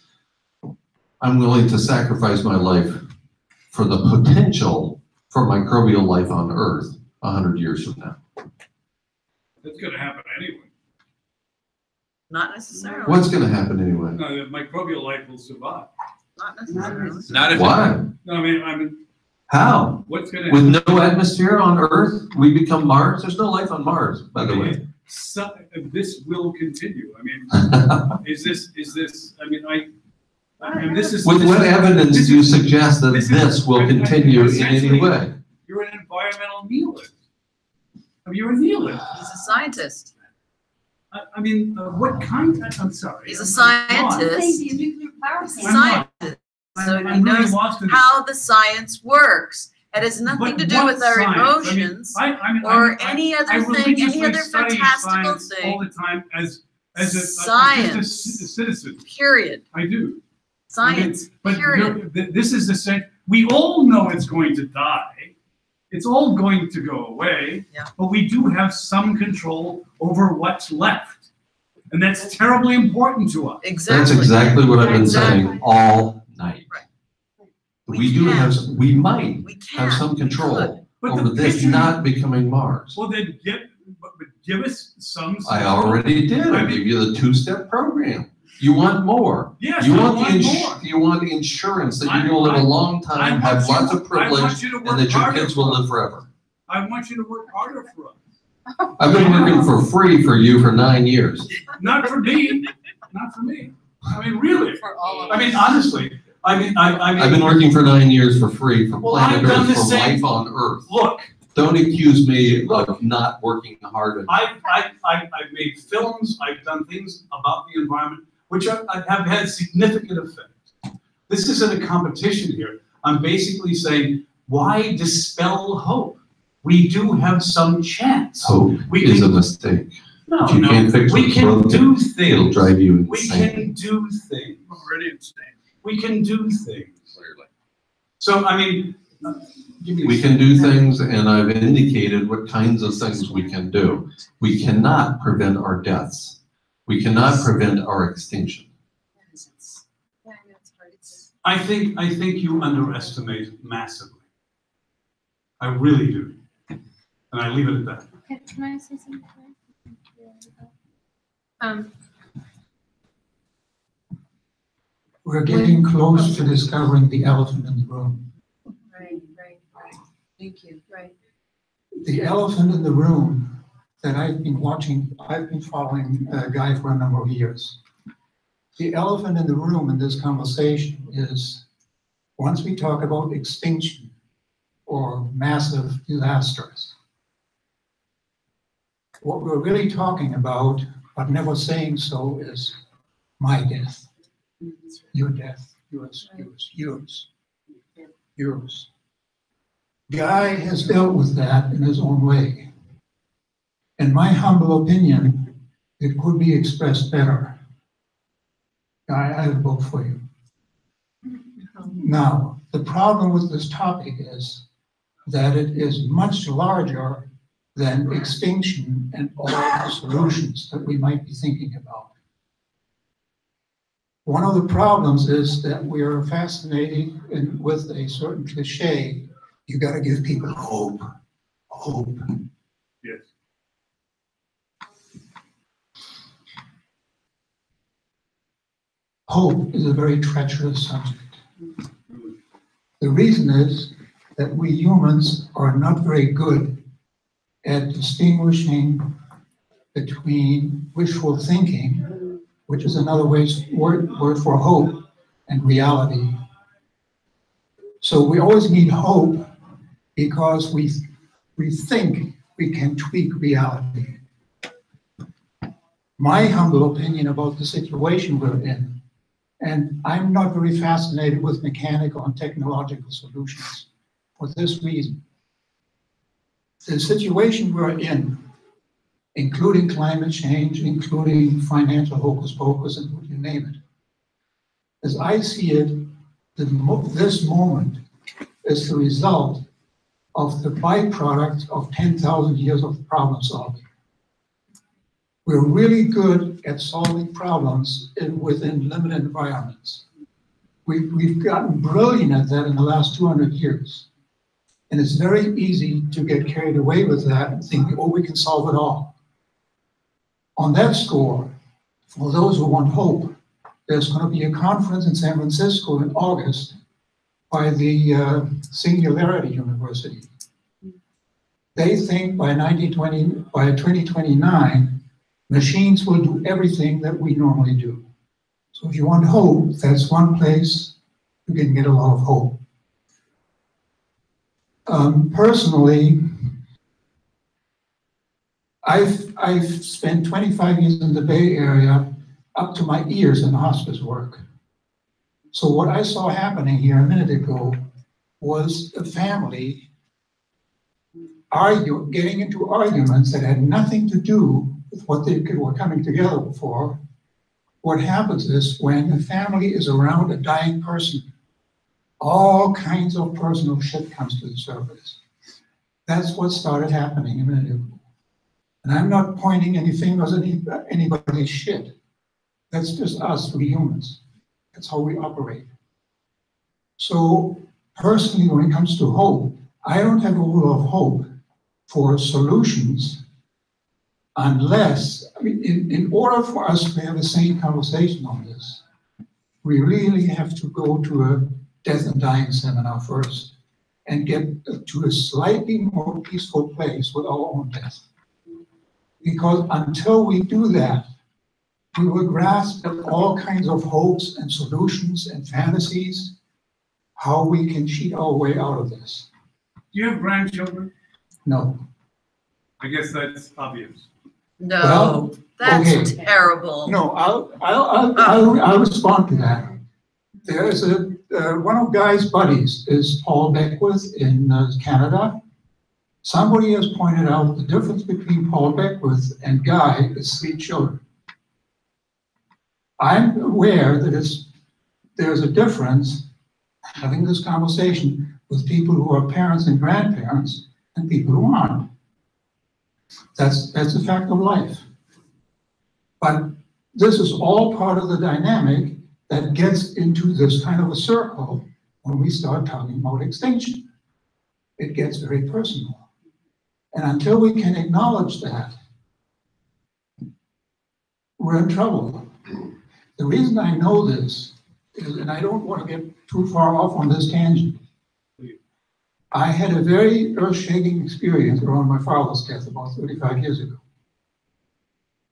I'm willing to sacrifice my life for the potential for microbial life on Earth 100 years from now. That's going to happen anyway. Not necessarily. What's going to happen anyway? No, the microbial life will survive. Not necessarily. Not if Why? No, I mean. How? What's going to With happen? no atmosphere on Earth, we become Mars? There's no life on Mars, by the way. So, this will continue. I mean, is this, I mean, this is. With this what is- evidence this do you is- suggest that this will continue in any essentially, way? You're an environmental nihilist. I mean, you're a nihilist. He's a scientist. I mean, what kind? I'm sorry. He's a I'm scientist. He's a nuclear power He's a plant. scientist. So I'm he really knows lost in this. how the science works. It has nothing But to do what with our science? emotions I mean, or I any other thing, religiously any other study fantastical science thing. all the time as a Science. just a citizen. Period. I do. Science. But Period. this is the same. We all know it's going to die. It's all going to go away. Yeah. But we do have some control over what's left. And that's terribly important to us. Exactly. That's exactly what I've been saying Exactly. all night. Right. We do have, we might We have can, some we control could. But over the this picture- not becoming Mars. Well, then but give us some. I already did. I gave you the two-step program. You want more. Yes, You I want want more. you want insurance that you're gonna live a long time, have lots of privilege, and that your kids will live forever. I want you to work harder for us. I've been working for free for you for 9 years. Not for me, not for me. I mean, really. For all of I mean, us. honestly, I mean. I've been working for 9 years for free for Well, I've planet done Earth, the for same- life on Earth. Look, Don't accuse me of not working hard enough. I've made films, I've done things about the environment, which have had significant effect. This isn't a competition here. I'm basically saying, why dispel hope? We do have some chance. Hope is a mistake. No, If you can't fix we what's can broken, do things. it'll drive you We insane. can do things. I'm already insane. We can do things. Clearly. So, I mean, give me a We can do things, and I've indicated what kinds of things we can do. We cannot prevent our deaths. We cannot prevent our extinction. I think you underestimate massively. I really do. And I leave it at that. Can I say something? We're getting close to discovering the elephant in the room. Right. Thank you. Right. The elephant in the room that I've been following Guy for a number of years. The elephant in the room in this conversation is, once we talk about extinction or massive disasters, what we're really talking about, but never saying so, is my death, your death, yours. Guy has dealt with that in his own way. In my humble opinion, it could be expressed better. Guy, I have a book for you. Now, the problem with this topic is that it is much larger than extinction and all the solutions that we might be thinking about. One of the problems is that we are fascinated with a certain cliche. You got to give people hope. Yes. Hope is a very treacherous subject. The reason is that we humans are not very good at distinguishing between wishful thinking, which is another word for hope, and reality. So we always need hope because we think we can tweak reality. My humble opinion about the situation we're in, and I'm not very fascinated with mechanical and technological solutions for this reason. The situation we're in, including climate change, including financial hocus pocus, and what you name it, as I see it, this moment is the result of the byproduct of 10,000 years of problem solving. We're really good at solving problems within limited environments. We've gotten brilliant at that in the last 200 years. And it's very easy to get carried away with that and think, oh, we can solve it all. On that score, for those who want hope, there's going to be a conference in San Francisco in August by the Singularity University. They think by 2029, machines will do everything that we normally do. So if you want hope, that's one place you can get a lot of hope. Personally, I've spent 25 years in the Bay Area up to my ears in hospice work. So what I saw happening here a minute ago was a family getting into arguments that had nothing to do with what they were coming together for. What happens is when a family is around a dying person, all kinds of personal shit comes to the surface. That's what started happening a minute ago. And I'm not pointing any fingers at anybody's shit. That's just us, we humans. That's how we operate. So personally, when it comes to hope, I don't have a rule of hope for solutions unless, I mean, in order for us to have a sane conversation on this, we really have to go to a death and dying seminar first and get to a slightly more peaceful place with our own death. Because until we do that, we will grasp at all kinds of hopes and solutions and fantasies, how we can cheat our way out of this. Do you have grandchildren? No. I guess that's obvious. No, Well, that's okay. terrible. No, I'll respond to that. There's one of Guy's buddies is Paul Beckwith in Canada. Somebody has pointed out the difference between Paul Beckwith and Guy is 3 children. I'm aware that there's a difference having this conversation with people who are parents and grandparents and people who aren't. That's a fact of life. But this is all part of the dynamic that gets into this kind of a circle when we start talking about extinction. It gets very personal. And until we can acknowledge that, we're in trouble. The reason I know this is, and I don't want to get too far off on this tangent, I had a very earth-shaking experience around my father's death about 35 years ago.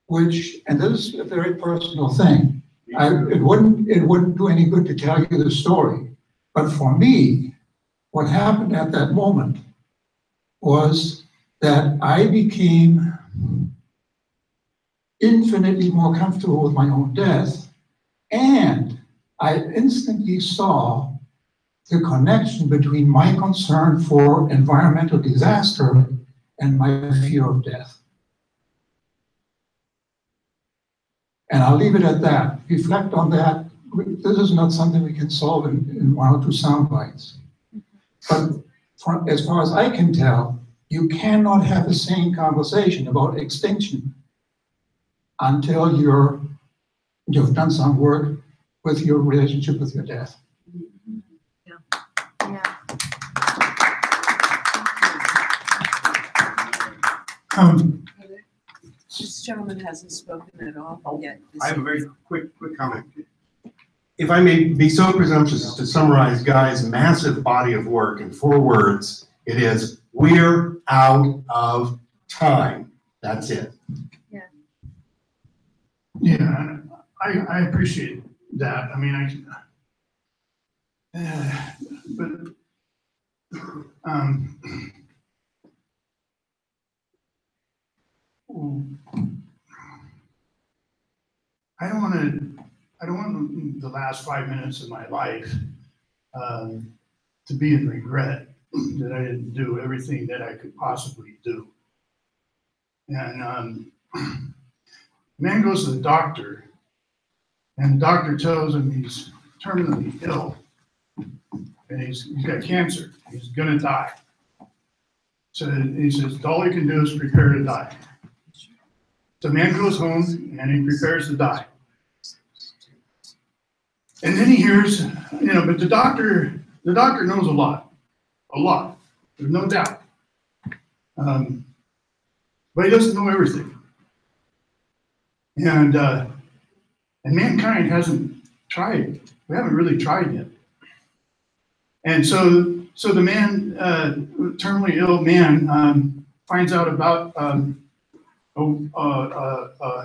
Which, and this is a very personal thing, it wouldn't do any good to tell you the story. But for me, what happened at that moment was that I became infinitely more comfortable with my own death, and I instantly saw the connection between my concern for environmental disaster and my fear of death. And I'll leave it at that. Reflect on that. This is not something we can solve in 1 or 2 sound bites. But as far as I can tell, you cannot have a sane conversation about extinction until you've done some work with your relationship with your death. This gentleman hasn't spoken at all yet. I have a very quick comment. If I may be so presumptuous as to summarize Guy's massive body of work in 4 words, it is, we're out of time. That's it. Yeah, I appreciate that. I mean, I don't want the last 5 minutes of my life to be in regret that I didn't do everything that I could possibly do. And man goes to the doctor, and the doctor tells him he's terminally ill, and he's got cancer. He's gonna die. So he says, all he can do is prepare to die. So man goes home and he prepares to die. And then he hears, but the doctor knows a lot, there's no doubt. But he doesn't know everything. And mankind hasn't tried. We haven't really tried yet. And so the man, terminally ill man, finds out about a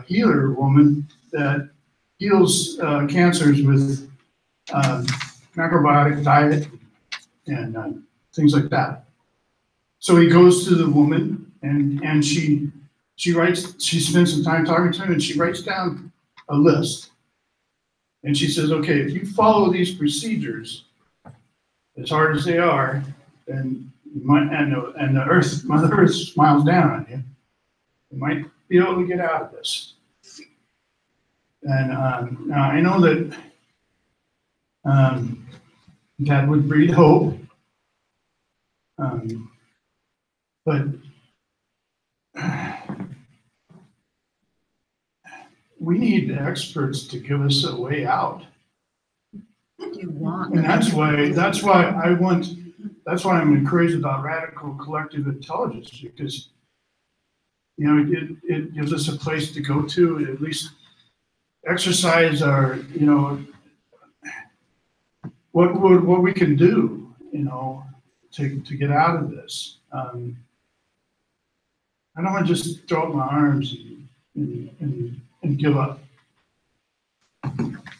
healer woman that heals cancers with macrobiotic diet and things like that. So he goes to the woman and she spends some time talking to him, and she writes down a list. And she says, okay, if you follow these procedures, as hard as they are, then you might, and the earth, Mother Earth smiles down on you, you might be able to get out of this. And now I know that that would breed hope. But we need experts to give us a way out. You want. And that's why I'm encouraged about radical collective intelligence, because, you know, it gives us a place to go to and at least exercise our, you know, what we can do, you know, to get out of this. I don't want to just throw up my arms and give up.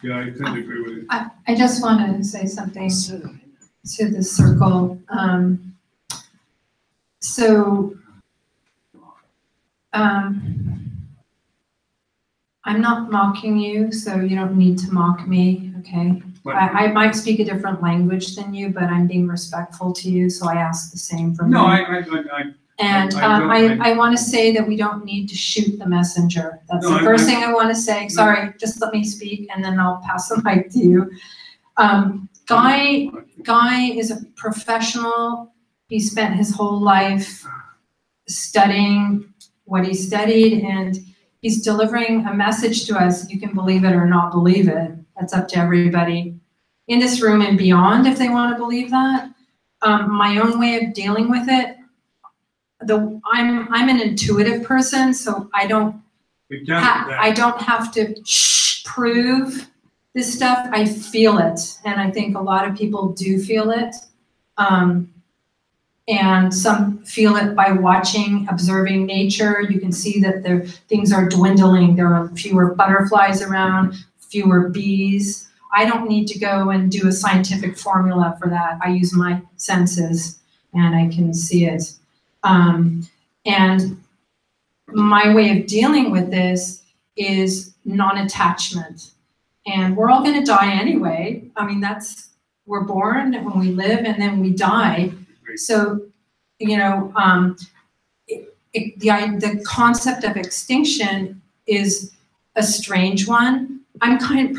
Yeah, I tend to agree with you. I just want to say something to the circle. I'm not mocking you, so you don't need to mock me, okay? I might speak a different language than you, but I'm being respectful to you, so I ask the same from you. No, I want to say that we don't need to shoot the messenger. That's the first thing I want to say. Sorry, just let me speak, and then I'll pass the mic to you. Guy is a professional. He spent his whole life studying what he studied, and he's delivering a message to us. You can believe it or not believe it. That's up to everybody in this room and beyond if they want to believe that. My own way of dealing with it, I'm an intuitive person, so I don't have to prove this stuff. I feel it, and I think a lot of people do feel it. And some feel it by watching, observing nature. You can see that things are dwindling. There are fewer butterflies around, fewer bees. I don't need to go and do a scientific formula for that. I use my senses and I can see it. And my way of dealing with this is non-attachment. And we're all gonna die anyway. I mean, we're born and we live and then we die. So, you know, the concept of extinction is a strange one. I'm kind of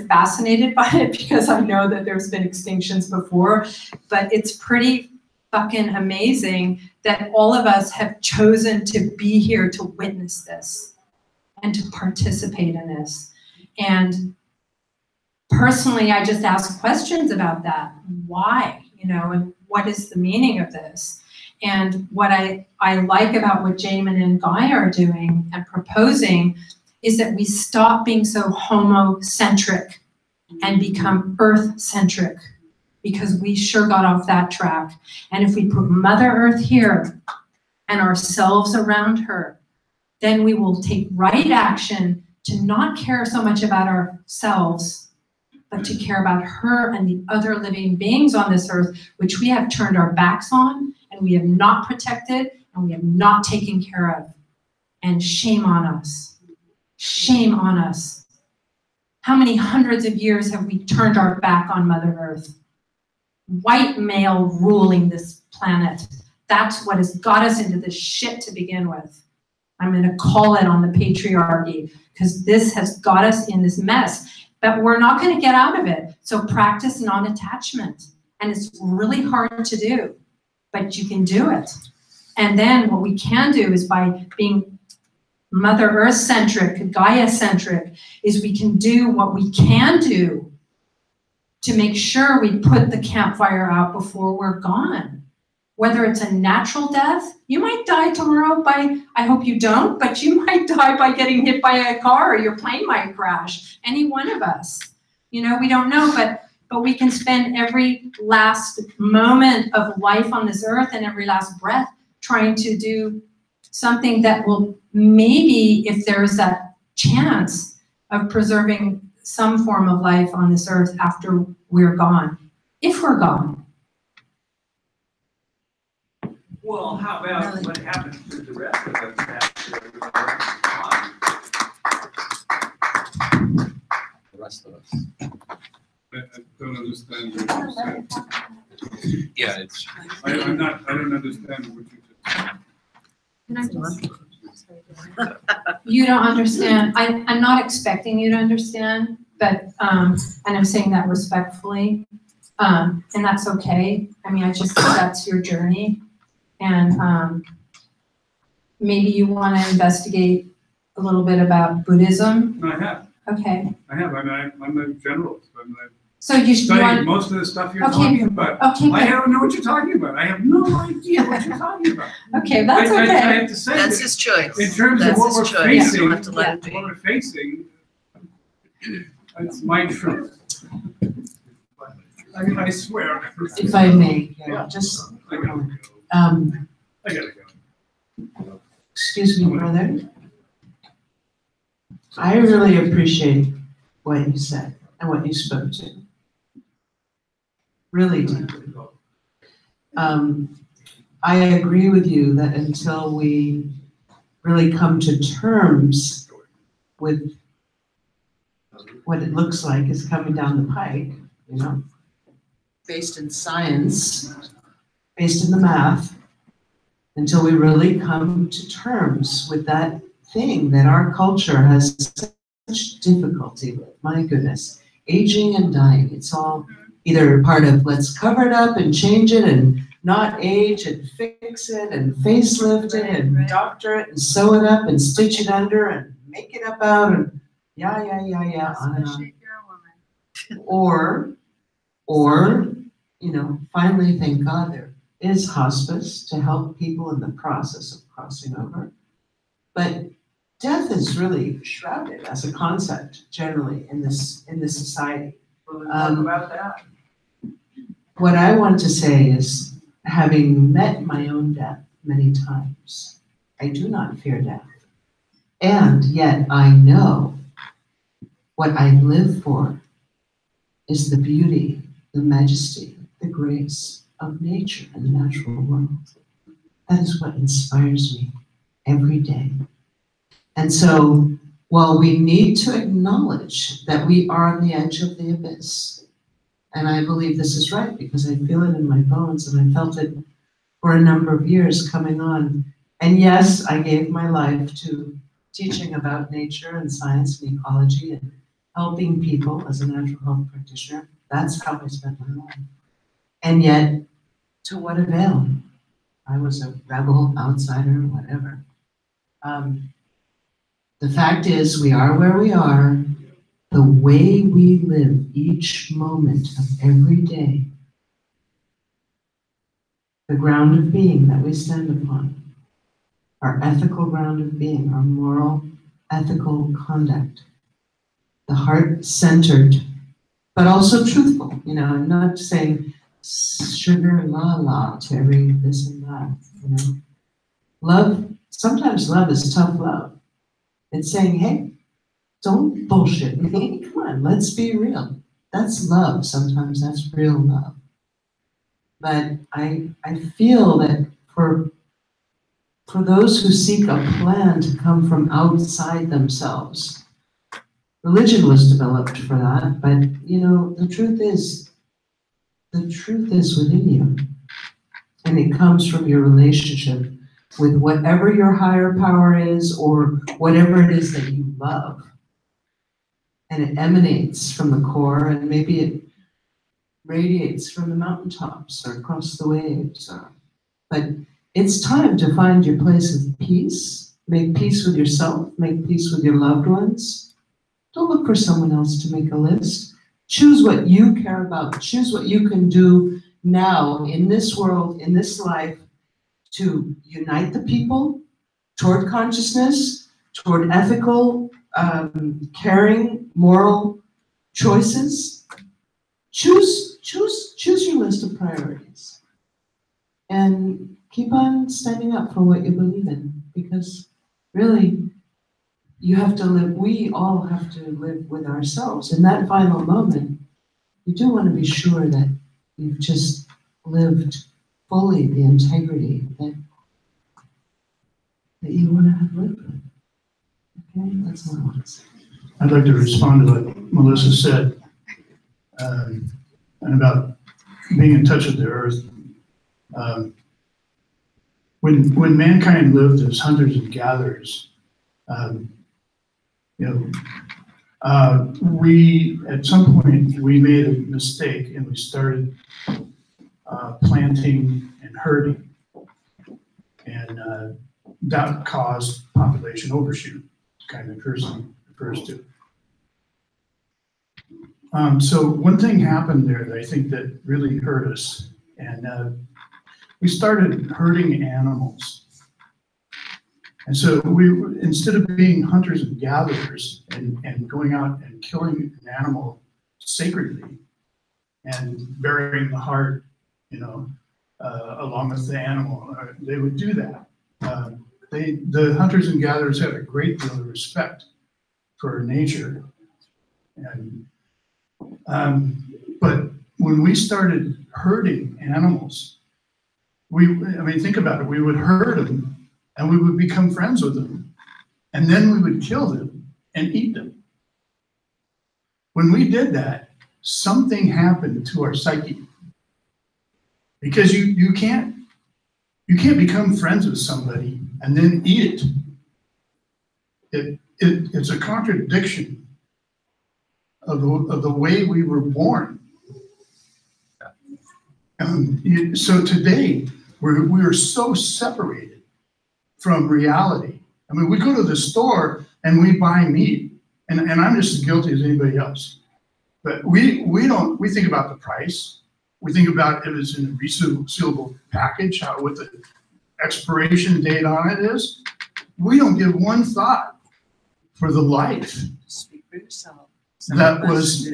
fascinated by it because I know that there's been extinctions before, but it's pretty fucking amazing that all of us have chosen to be here to witness this and to participate in this. And personally, I just ask questions about that. Why, you know, and what is the meaning of this? And what I like about what Jamen and Guy are doing and proposing is that we stop being so homocentric and become earth-centric, because we sure got off that track. And if we put Mother Earth here and ourselves around her, then we will take right action to not care so much about ourselves, but to care about her and the other living beings on this earth, which we have turned our backs on, and we have not protected, and we have not taken care of. And shame on us. Shame on us. How many hundreds of years have we turned our back on Mother Earth? White male ruling this planet. That's what has got us into this shit to begin with. I'm gonna call it on the patriarchy, because this has got us in this mess. But we're not gonna get out of it. So practice non-attachment. And it's really hard to do, but you can do it. And then what we can do is, by being Mother Earth-centric, Gaia-centric, is we can do what we can do to make sure we put the campfire out before we're gone. Whether it's a natural death, you might die tomorrow by, I hope you don't, but you might die by getting hit by a car, or your plane might crash. Any one of us. You know, we don't know, but we can spend every last moment of life on this earth and every last breath trying to do something that will maybe, if there is that chance of preserving some form of life on this earth after we're gone, if we're gone. Well, how about what happens to the rest of us after The rest of us. I don't understand what you said. Yeah, it's. I don't understand what you said. You don't understand. I'm not expecting you to understand, but, and I'm saying that respectfully. And that's okay. I mean, I just think that's your journey. And maybe you want to investigate a little bit about Buddhism. No, I have. Okay. I have. I'm a generalist. So you should studied most of the stuff you're talking about. Okay. I don't know what you're talking about. I have no idea what you're talking about. Okay, that's okay. I have to say That's that his choice. in terms That's of what his we're choice. facing, You'll have to let it be. what we're facing, that's my truth. I swear. If I may, Yeah. just, I gotta go. I gotta go. excuse me, brother. I really appreciate what you said and what you spoke to. Really deeply. I agree with you that until we really come to terms with what it looks like is coming down the pike, you know, based in science, based in the math, until we really come to terms with that thing that our culture has such difficulty with. My goodness, aging and dying, it's all either part of let's cover it up and change it and not age and fix it and facelift it and doctor it and sew it up and stitch it under and make it up out and yeah, on and on. Or, you know, finally, thank God there is hospice to help people in the process of crossing over. But death is really shrouded as a concept generally in this society. Talk about that. What I want to say is, having met my own death many times, I do not fear death. And yet I know what I live for is the beauty, the majesty, the grace of nature and the natural world. That is what inspires me every day. And so, while we need to acknowledge that we are on the edge of the abyss, and I believe this is right because I feel it in my bones and I felt it for a number of years coming on. And yes, I gave my life to teaching about nature and science and ecology and helping people as a natural health practitioner. That's how I spent my life. And yet, to what avail? I was a rebel, outsider, whatever. The fact is, we are where we are. The way we live each moment of every day, the ground of being that we stand upon, our ethical ground of being, our moral, ethical conduct, the heart-centered, but also truthful. You know, I'm not saying sugar la to every this and that, you know. Love, sometimes love is tough love. It's saying, hey, don't bullshit me. Come on, let's be real. That's love. Sometimes that's real love. But I feel that for those who seek a plan to come from outside themselves, religion was developed for that, but you know, the truth is within you. And it comes from your relationship with whatever your higher power is or whatever it is that you love. And it emanates from the core, and maybe it radiates from the mountaintops or across the waves. But it's time to find your place of peace. Make peace with yourself, make peace with your loved ones. Don't look for someone else to make a list. Choose what you care about. Choose what you can do now in this world, in this life, to unite the people toward consciousness, toward ethical, caring, moral choices. Choose your list of priorities and keep on standing up for what you believe in, because really you have to live, we all have to live with ourselves. In that final moment, you do want to be sure that you've just lived fully the integrity that you want to have lived with. Okay, that's all I want to say. I'd like to respond to what Melissa said, and about being in touch with the earth. When mankind lived as hunters and gatherers, you know, At some point, we made a mistake and we started planting and herding. And that caused population overshoot, kind of McPherson refers to. So one thing happened there that I think that really hurt us, and we started herding animals. And so instead of being hunters and gatherers and going out and killing an animal sacredly and burying the heart, along with the animal, they would do that. The hunters and gatherers had a great deal of respect for nature. And but when we started herding animals, think about it, we would herd them and we would become friends with them. And then we would kill them and eat them. When we did that, something happened to our psyche. Because you can't become friends with somebody and then eat it. It's a contradiction of the way we were born. So today, we are so separated from reality. We go to the store and we buy meat, and I'm just as guilty as anybody else. But we think about the price. We think about if it's in a resealable package, what the expiration date on it is. We don't give one thought for the life. Speak for yourself. That was,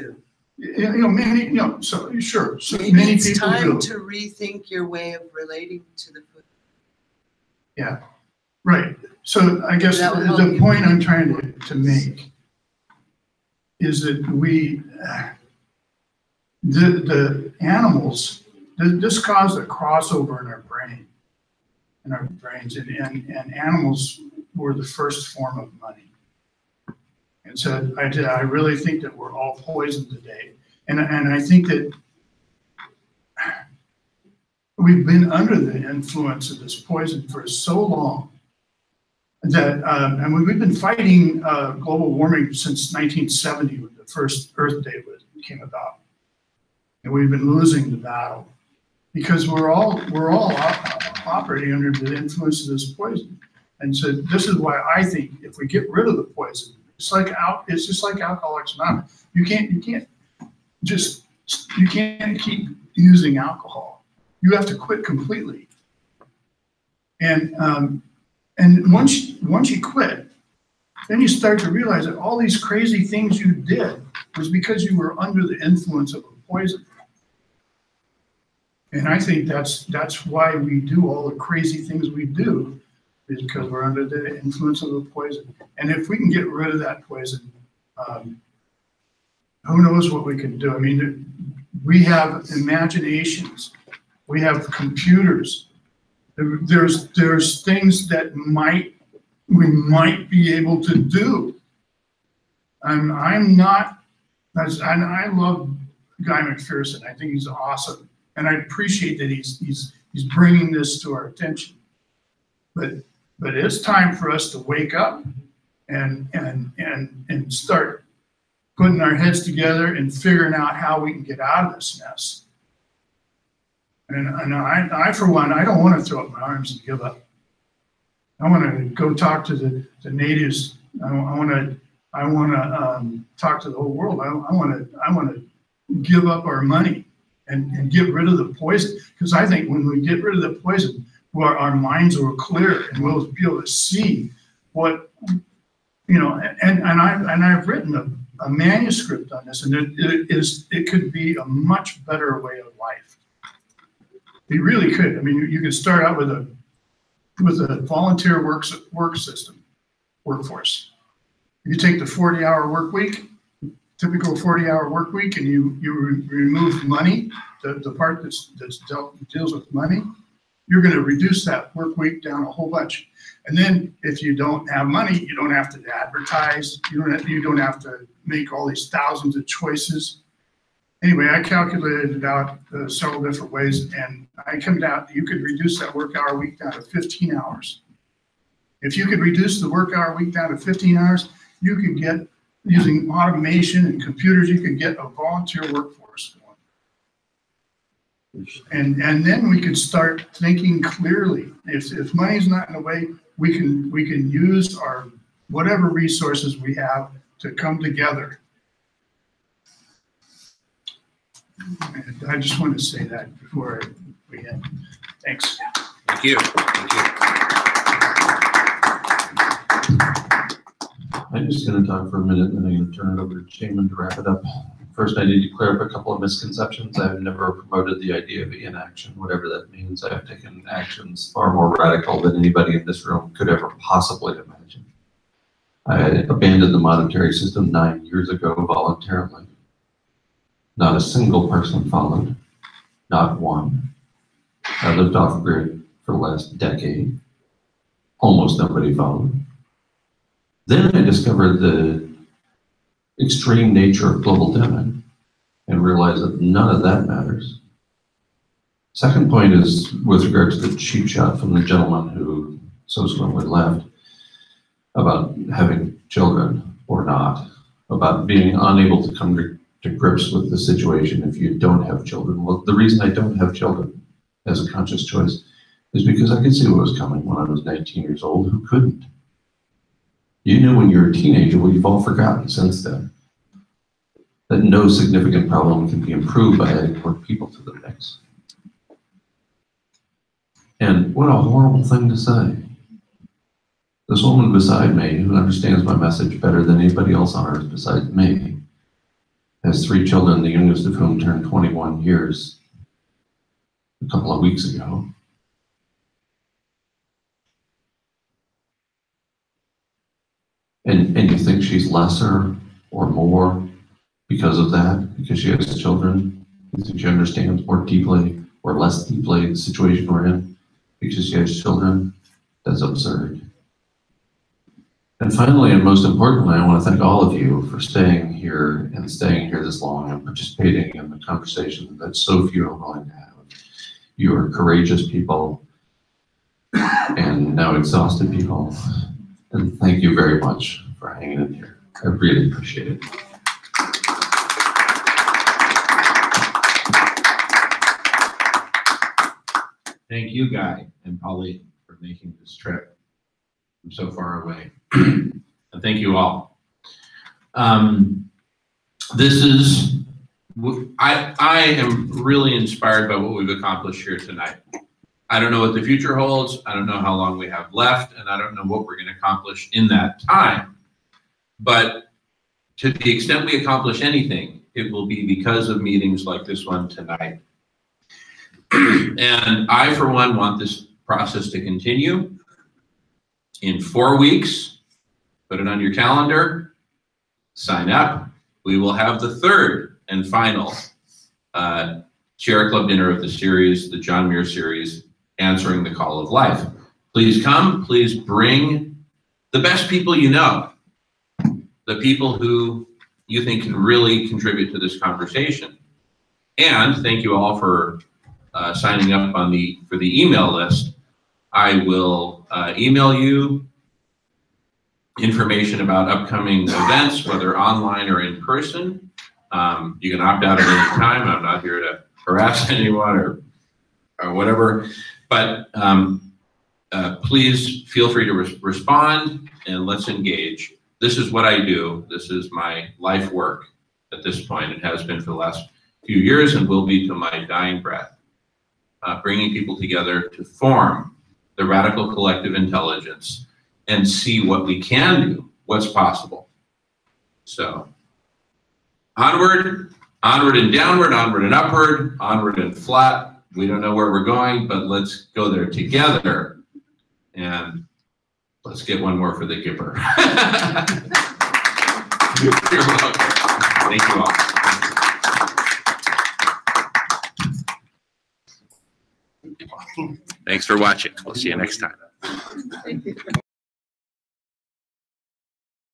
so sure, so many it's people time do. to rethink your way of relating to the food. Yeah, right. So I guess the point I'm trying to make is that the animals, this caused a crossover in our brains, and animals were the first form of money. And so I really think that we're all poisoned today. And I think that we've been under the influence of this poison for so long that, we've been fighting global warming since 1970 when the first Earth Day came about. And we've been losing the battle because we're all operating under the influence of this poison. And so this is why I think if we get rid of the poison, it's just like Alcoholics Anonymous. You can't keep using alcohol. You have to quit completely. And once you quit, then you start to realize that all these crazy things you did was because you were under the influence of a poison. And I think that's why we do all the crazy things we do, is because we're under the influence of the poison. And if we can get rid of that poison, who knows what we can do? We have imaginations, we have computers. There's things that we might be able to do. And I love Guy McPherson. I think he's awesome. And I appreciate that he's bringing this to our attention. But it's time for us to wake up and start putting our heads together and figuring out how we can get out of this mess. And I for one, I don't want to throw up my arms and give up. I want to go talk to the natives. I want to talk to the whole world. I want to give up our money and get rid of the poison. Because I think when we get rid of the poison, our minds will clear and we'll be able to see what, and I've written a manuscript on this, and it could be a much better way of life. It really could. You could start out with a volunteer workforce. You take the 40-hour work week, typical 40-hour work week, and you remove money, the part that deals with money. You're going to reduce that work week down a whole bunch. And then if you don't have money, you don't have to advertise. You don't have to make all these thousands of choices. Anyway, I calculated it out several different ways, and I come down, you could reduce that work hour week down to 15 hours. If you could reduce the work hour week down to 15 hours, you could get using automation and computers, you could get a volunteer workforce going. And then we could start thinking clearly. If money's not in the way, we can use our whatever resources we have to come together. And I just want to say that before we end. Thanks. Thank you. Thank you. I'm just going to talk for a minute and then I'm going to turn it over to Jamen to wrap it up. First, I need to clear up a couple of misconceptions. I've never promoted the idea of inaction, whatever that means. I've taken actions far more radical than anybody in this room could ever possibly imagine. I abandoned the monetary system 9 years ago voluntarily. Not a single person followed, not one. I lived off grid for the last decade. Almost nobody followed. Then I discovered the extreme nature of global dimming and realized that none of that matters. Second point is with regard to the cheap shot from the gentleman who subsequently left about having children or not, about being unable to come to grips with the situation if you don't have children. Well, the reason I don't have children as a conscious choice is because I could see what was coming when I was 19 years old. Who couldn't? You knew when you were a teenager, well, you've all forgotten since then, that no significant problem can be improved by adding more people to the mix. And what a horrible thing to say. This woman beside me, who understands my message better than anybody else on earth besides me, has 3 children, the youngest of whom turned 21 years a couple of weeks ago. And you think she's lesser or more because of that, because she has children? You think she understands more deeply or less deeply the situation we're in because she has children? That's absurd. And finally, and most importantly, I want to thank all of you for staying here and staying here this long and participating in the conversation that so few are willing to have. You are courageous people and now exhausted people. And thank you very much for hanging in here. I really appreciate it. Thank you, Guy and Polly, for making this trip from so far away. And thank you all. I am really inspired by what we've accomplished here tonight. I don't know what the future holds. I don't know how long we have left, and I don't know what we're going to accomplish in that time. But to the extent we accomplish anything, it will be because of meetings like this one tonight. And I, for one, want this process to continue. In 4 weeks, put it on your calendar, sign up. We will have the 3rd and final Sierra Club dinner of the series, the John Muir series, Answering the Call of Life. Please come, please bring the best people you know, the people who you think can really contribute to this conversation. And thank you all for signing up for the email list. I will email you information about upcoming events, whether online or in person. You can opt out at any time. I'm not here to harass anyone or whatever, but please feel free to respond and let's engage. This is what I do. This is my life work at this point. It has been for the last few years and will be to my dying breath, bringing people together to form the radical collective intelligence and see what we can do, what's possible. So onward, onward and downward, onward and upward, onward and flat. We don't know where we're going, but let's go there together. And let's get one more for the Gipper. You're welcome. Thank you all. Thanks for watching. We'll see you next time.